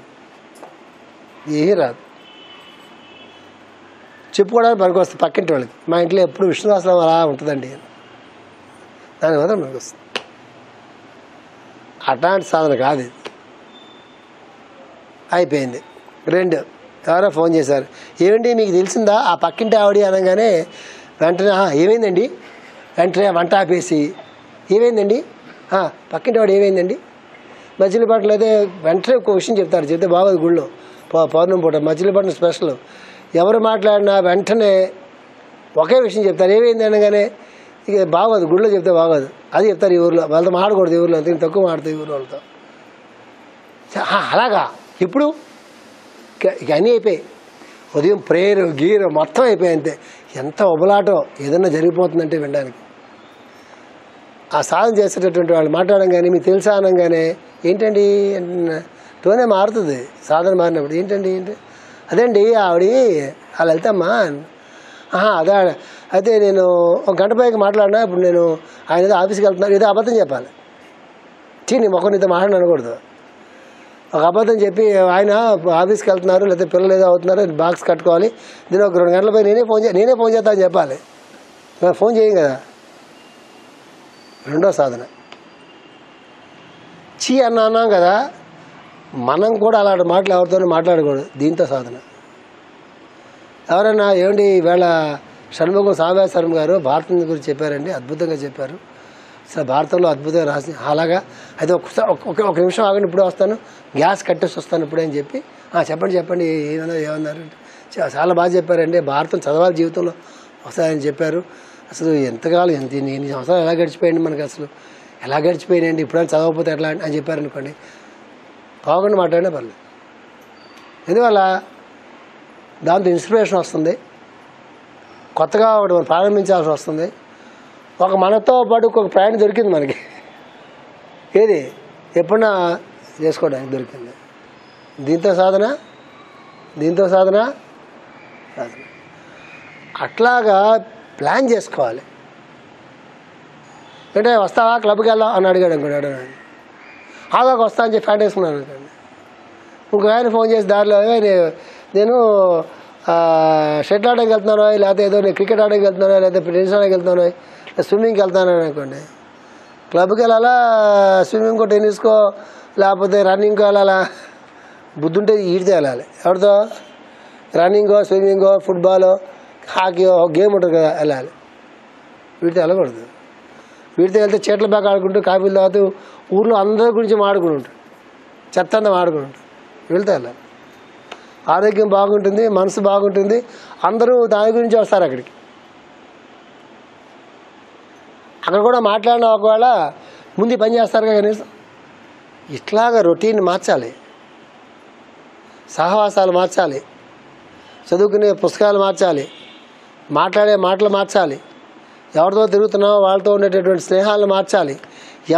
ఏమీ రాదు. చెప్పుకోవడానికి పనికి వస్తుంది పక్కింటి వాళ్ళకి. మా ఇంట్లో ఎప్పుడు విష్ణుదాసరావు అలా ఉంటుందండి, దాని మాత్రం మనకు వస్తుంది. అట్లాంటి సాధన కాదు ఇది. అయిపోయింది. 2 ఎవరో ఫోన్ చేశారు, ఏమండి మీకు తెలిసిందా ఆ పక్కింటి ఆవిడ అనగానే వెంటనే ఏమైందండి, వెంటనే వంట ఆపేసి ఏమైందండి, పక్కింటి ఆవిడ ఏమైందండి, మచిలీపట్నంలో అయితే వెంటనే ఒక విషయం చెప్తారు. చెప్తే బాగోదు. గుళ్ళో పౌర్ణమి పూట మచిలీపట్నం స్పెషల్, ఎవరు మాట్లాడినా వెంటనే ఒకే విషయం చెప్తారు, ఏమైంది అనగానే. ఇక బాగోదు, గుళ్ళో చెప్తే బాగోదు, అది చెప్తారు. ఈ ఊర్లో వాళ్ళతో మాడకూడదు, ఈ ఊర్లో అంత తక్కువ మాడతాయి ఈ ఊర్లో వాళ్ళతో. అలాగా ఇప్పుడు ఇక అన్నీ అయిపోయాయి. ఉదయం ప్రేయర్ గీరు మొత్తం అయిపోయాయి అంతే. ఎంత ఉబలాటో ఏదన్నా జరిగిపోతుందంటే వినడానికి. ఆ సాధన చేసేటటువంటి వాళ్ళు మాట్లాడంగానే మీకు తెలుసా అనగానే ఏంటండి టోనే మారుతుంది. సాధన మారినప్పుడు ఏంటండి అదేండి ఆవిడ ఆ లలితమ్మా అదే. అయితే నేను ఒక గంట పైకి మాట్లాడినా, ఇప్పుడు నేను ఆయన ఏదో ఆఫీస్కి వెళ్తున్నాను, ఏదో అబద్ధం చెప్పాలి. నీ మొక్క నీతో మాట్లాడి అనకూడదు. ఒక అబద్ధం చెప్పి ఆయన ఆఫీస్కి వెళ్తున్నారు, లేకపోతే పిల్లలు ఏదో అవుతున్నారు, బాక్స్ కట్టుకోవాలి, దీని ఒక 2 గంటలపై నేనే ఫోన్ చేస్తా అని చెప్పాలి. ఫోన్ చేయం కదా. రెండో సాధన. అన్నాం కదా, మనం కూడా అలాంటి మాటలు ఎవరితోనూ మాట్లాడకూడదు. దీంతో సాధన. ఎవరైనా ఏమండి ఈవేళ షణ్ముఖం సామ్య శర్మ గారు భారతం గురించి చెప్పారండి, అద్భుతంగా చెప్పారు, అసలు భారతంలో అద్భుతంగా రాసి. అలాగా అయితే ఒక నిమిషం ఆగండి, ఇప్పుడే వస్తాను, గ్యాస్ కట్టేసి వస్తాను ఇప్పుడే అని చెప్పి, చెప్పండి ఏమన్నారు, చాలా బాగా చెప్పారండి, భారతం చదవాలి జీవితంలో వస్తాయని చెప్పారు. అసలు ఎంతకాలం ఎన్ని సంవత్సరాలు ఎలా గడిచిపోయింది మనకి, అసలు ఎలా గడిచిపోయినాయండి, ఇప్పుడైనా చదవకపోతే ఎట్లా అని చెప్పారనుకోండి, బాగుండి మాట్లాడినా పర్లేదు. ఎందువల్ల దాంతో ఇన్స్పిరేషన్ వస్తుంది, కొత్తగా ఒకటి ప్రారంభించాల్సి వస్తుంది. ఒక మనతో పాటు ఒక ప్రయాణం దొరికింది మనకి, ఏది ఎప్పుడన్నా చేసుకోవడానికి దొరికింది. దీంతో సాధన అట్లాగా ప్లాన్ చేసుకోవాలి. అంటే వస్తావా క్లబ్కి వెళ్దాం అని అడిగాడు అనుకోండి, ఆగాక వస్తా అని చెప్పి ఫ్యాంట్ వేసుకున్నాను అనుకోండి. ఇంకో ఆయన ఫోన్ చేసి దారిలో నేను షటిల్ ఆడడానికి వెళ్తున్నాను, లేకపోతే ఏదో నేను క్రికెట్ ఆడడానికి వెళ్తున్నాను, లేకపోతే టెన్నిస్ ఆడడానికి వెళ్తున్నాను, లేదా స్విమ్మింగ్కి వెళ్తాను అనుకోండి. క్లబ్కి వెళ్ళాలా, స్విమ్మింగ్కో టెన్నిస్కో లేకపోతే రన్నింగ్కో వెళ్ళాలా? బుద్ధి ఉంటే ఈడితే వెళ్ళాలి. ఎవరితో? రన్నింగో స్విమ్మింగో ఫుట్బాలో హాకీయో గేమ్ ఉంటుంది కదా, వెళ్ళాలి. వీటితో వెళ్ళకూడదు. వీటితో వెళ్తే చేట్ల బాగా ఆడుకుంటూ కాఫీలు తాగుతూ ఊర్లో అందరి గురించి మాడుకుని ఉంటారు, చెత్త అంతా మాడుకుని ఉంటారు. వెళ్తే వెళ్ళాలి. ఆరోగ్యం బాగుంటుంది, మనసు బాగుంటుంది, అందరూ దాని గురించి వస్తారు అక్కడికి. అక్కడ కూడా మాట్లాడిన ఒకవేళ ముందు పని చేస్తారు కనీసం. ఇట్లాగా రొటీన్ మార్చాలి, సహవాసాలు మార్చాలి, చదువుకునే పుస్తకాలు మార్చాలి, మాట్లాడే మాటలు మార్చాలి, ఎవరితో తిరుగుతున్నామో వాళ్ళతో ఉండేటటువంటి స్నేహాలను మార్చాలి.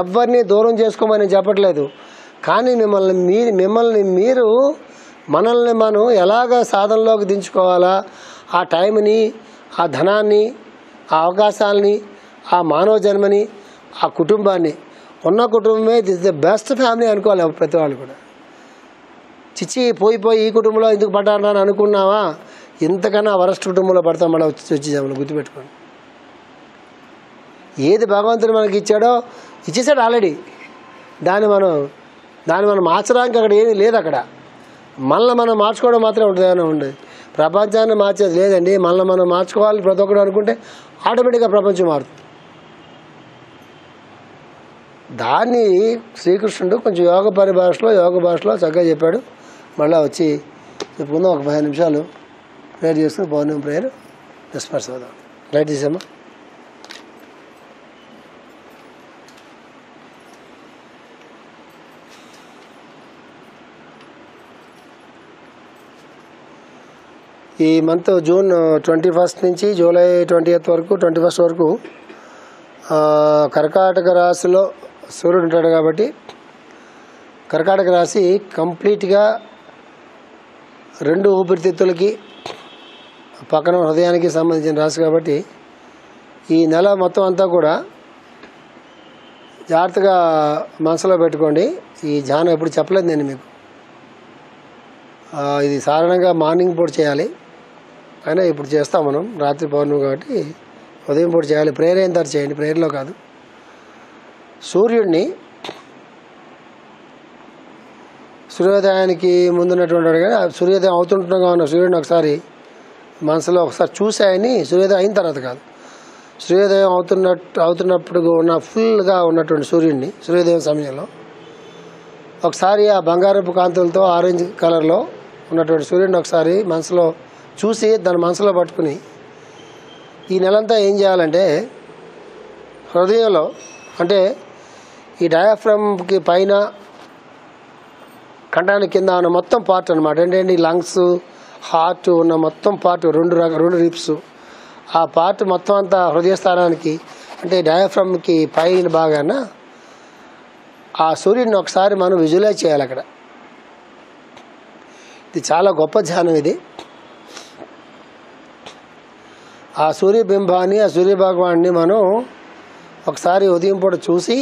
ఎవరిని దూరం చేసుకోమని చెప్పట్లేదు, కానీ మిమ్మల్ని మీరు మనల్ని మనం ఎలాగ సాధనలోకి దించుకోవాలా, ఆ టైంని, ఆ ధనాన్ని, ఆ అవకాశాలని, ఆ మానవ జన్మని, ఆ కుటుంబాన్ని, ఉన్న కుటుంబమే దిస్ ద బెస్ట్ ఫ్యామిలీ అనుకోవాలి ప్రతి వాళ్ళు కూడా. చిచ్చి పోయి ఈ కుటుంబంలో ఎందుకు పడ్డానని అనుకున్నావా, ఇంతకన్నా వరస్ట్ కుటుంబంలో పడతాం మళ్ళీ వచ్చేసాము. గుర్తుపెట్టుకోండి, ఏది భగవంతుడు మనకి ఇచ్చాడో ఇచ్చేసాడు ఆల్రెడీ. దాన్ని మనం మార్చడానికి అక్కడ ఏమీ లేదు. అక్కడ మనల్ని మనం మార్చుకోవడం మాత్రం ఉంటుంది, ఏమైనా ఉండదు. ప్రపంచాన్ని మార్చేది లేదండి. మనల్ని మనం మార్చుకోవాలి ప్రతి ఒక్కరు అనుకుంటే ఆటోమేటిక్గా ప్రపంచం మారుతుంది. దాన్ని శ్రీకృష్ణుడు కొంచెం యోగ భాషలో చక్కగా చెప్పాడు. మళ్ళీ వచ్చి చెప్పుకుందాం. ఒక 15 నిమిషాలు ప్రేయర్ చేసుకుని పౌర్ణమి ప్రేయర్ డిస్పర్స్ అవుదాం. రైట్ చేసామా? ఈ మంత్ జూన్ 21 నుంచి జూలై 20 వరకు 21 వరకు కర్కాటక రాశిలో సూర్యుడు ఉంటాడు. కాబట్టి కర్కాటక రాశి కంప్లీట్గా 2 ఊపిరితిత్తులకి పక్కన హృదయానికి సంబంధించిన రాశి. కాబట్టి ఈ నెల మొత్తం అంతా కూడా జాగ్రత్తగా మనసులో పెట్టుకోండి. ఈ ధ్యానం ఎప్పుడు చెప్పలేదు నేను మీకు. ఇది సాధారణంగా మార్నింగ్ పూట చేయాలి, అయినా ఇప్పుడు చేస్తాం మనం. రాత్రి పౌర్ణమి కాబట్టి ఉదయం పూట చేయాలి. ప్రేయర్ అయిన తర్వాత చేయండి, ప్రేయర్లో కాదు. సూర్యోదయానికి ముందున్నటువంటి కానీ సూర్యోదయం అవుతుండగా ఉన్న సూర్యుడిని ఒకసారి మనసులో ఒకసారి చూసాయని, సూర్యోదయం అయిన తర్వాత కాదు, సూర్యోదయం అవుతున్నప్పుడు ఉన్న ఫుల్గా ఉన్నటువంటి సూర్యుడిని సూర్యోదయం సమయంలో ఒకసారి ఆ బంగారపు కాంతులతో ఆరెంజ్ కలర్లో ఉన్నటువంటి సూర్యుడిని ఒకసారి మనసులో చూసి దాని మనసులో పట్టుకుని ఈ నెలంతా ఏం చేయాలంటే హృదయంలో, అంటే ఈ డయాఫ్రమ్కి పైన కంఠానికి కింద ఉన్న మొత్తం పార్ట్ అనమాట. ఏంటంటే ఈ లంగ్స్, హార్ట్ ఉన్న మొత్తం పార్ట్, రెండు రిప్స్, ఆ పార్ట్ మొత్తం అంతా హృదయ స్థానానికి, అంటే డయాఫ్రమ్కి పైన బాగాన ఆ సూర్యుడిని ఒకసారి మనం విజువలైజ్ చేయాలి అక్కడ. ఇది చాలా గొప్ప ధ్యానం. ఇది ఆ సూర్యబింబాన్ని, ఆ సూర్యభగవాన్ని మనం ఒకసారి ఉదయం పూట చూసి,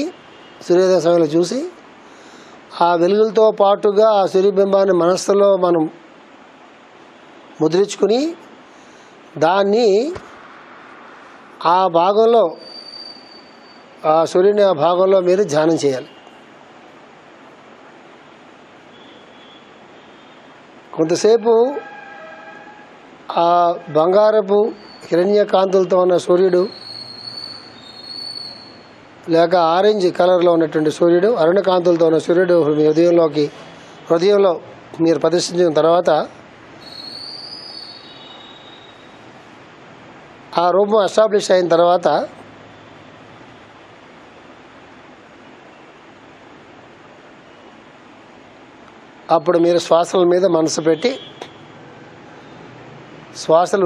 సూర్యోదయ సమయంలో చూసి, ఆ వెలుగులతో పాటుగా ఆ సూర్యబింబాన్ని మనస్సులో మనం ముద్రించుకుని దాన్ని ఆ భాగంలో, ఆ సూర్యుని ఆ భాగంలో మీరు ధ్యానం చేయాలి. కొంతసేపు ఆ బంగారపు హిరణ్య కాంతులతో ఉన్న సూర్యుడు, లేక ఆరెంజ్ కలర్లో ఉన్నటువంటి సూర్యుడు, అరుణ కాంతులతో ఉన్న సూర్యుడు మీ హృదయంలో మీరు ప్రదర్శించిన తర్వాత ఆ రూపం ఎస్టాబ్లిష్ అయిన తర్వాత అప్పుడు మీరు శ్వాసల మీద మనసు పెట్టి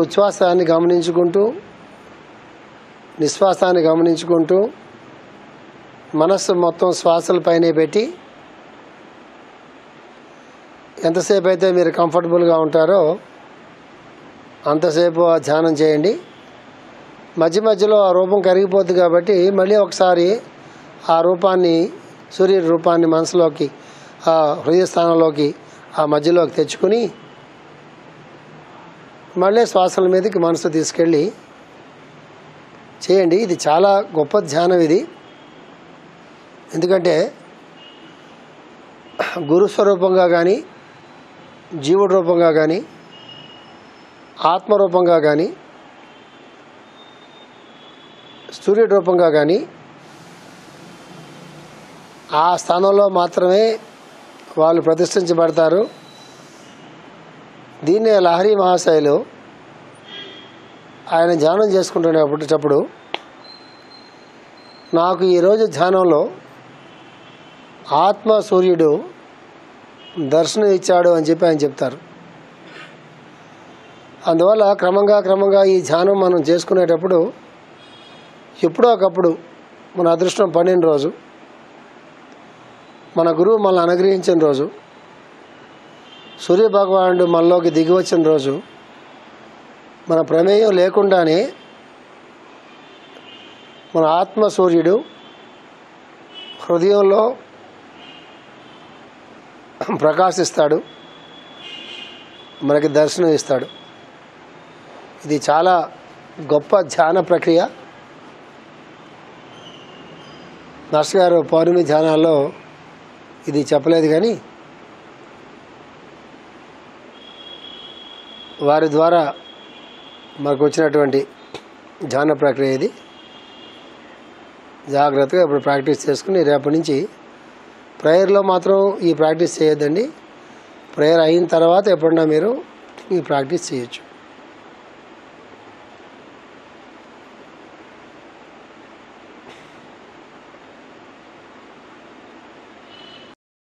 ఉచ్ఛ్వాసాన్ని గమనించుకుంటూ, నిశ్వాసాన్ని గమనించుకుంటూ, మనస్సు మొత్తం శ్వాసలపైనే పెట్టి ఎంతసేపు అయితే మీరు కంఫర్టబుల్గా ఉంటారో అంతసేపు ఆ ధ్యానం చేయండి. మధ్య మధ్యలో ఆ రూపం కరిగిపోతుంది కాబట్టి మళ్ళీ ఒకసారి ఆ రూపాన్ని, సూర్యుడి రూపాన్ని మనసులోకి, ఆ హృదయ స్థానంలోకి, ఆ మధ్యలోకి తెచ్చుకుని మళ్ళీ శ్వాసల మీదకి మనసు తీసుకెళ్ళి చేయండి. ఇది చాలా గొప్ప ధ్యానం ఇది. ఎందుకంటే గురుస్వరూపంగా కానీ, జీవుడి రూపంగా కానీ, ఆత్మరూపంగా కానీ, సూర్యుడి రూపంగా కానీ ఆ స్థానంలో మాత్రమే వాళ్ళు ప్రతిష్ఠించబడతారు. దీన్నే లహరి మహాశయులు ఆయన ధ్యానం చేసుకుంటున్నప్పుడు నాకు ఈరోజు ధ్యానంలో ఆత్మ సూర్యుడు దర్శనం ఇచ్చాడు అని చెప్పి ఆయన చెప్తారు. అందువల్ల క్రమంగా ఈ ధ్యానం మనం చేసుకునేటప్పుడు ఎప్పుడో ఒకప్పుడు మన అదృష్టం పడిన రోజు, మన గురువు మనల్ని అనుగ్రహించిన రోజు, సూర్యభగవానుడు మనలోకి దిగి వచ్చిన రోజు, మన ప్రమేయం లేకుండానే మన ఆత్మ సూర్యుడు హృదయంలో ప్రకాశిస్తాడు, మనకి దర్శనం ఇస్తాడు. ఇది చాలా గొప్ప ధ్యాన ప్రక్రియ. మాస్టర్ గారు పౌర్ణమి ధ్యానాల్లో ఇది చెప్పలేదు, కానీ వారి ద్వారా మనకు వచ్చినటువంటి ధ్యాన ప్రక్రియ ఇది. జాగ్రత్తగా ఇప్పుడు ప్రాక్టీస్ చేసుకుని రేపటి నుంచి ప్రేయర్లో మాత్రం ఈ ప్రాక్టీస్ చేయొద్దండి. ప్రేయర్ అయిన తర్వాత ఎప్పుడన్నా మీరు ఈ ప్రాక్టీస్ చేయొచ్చు.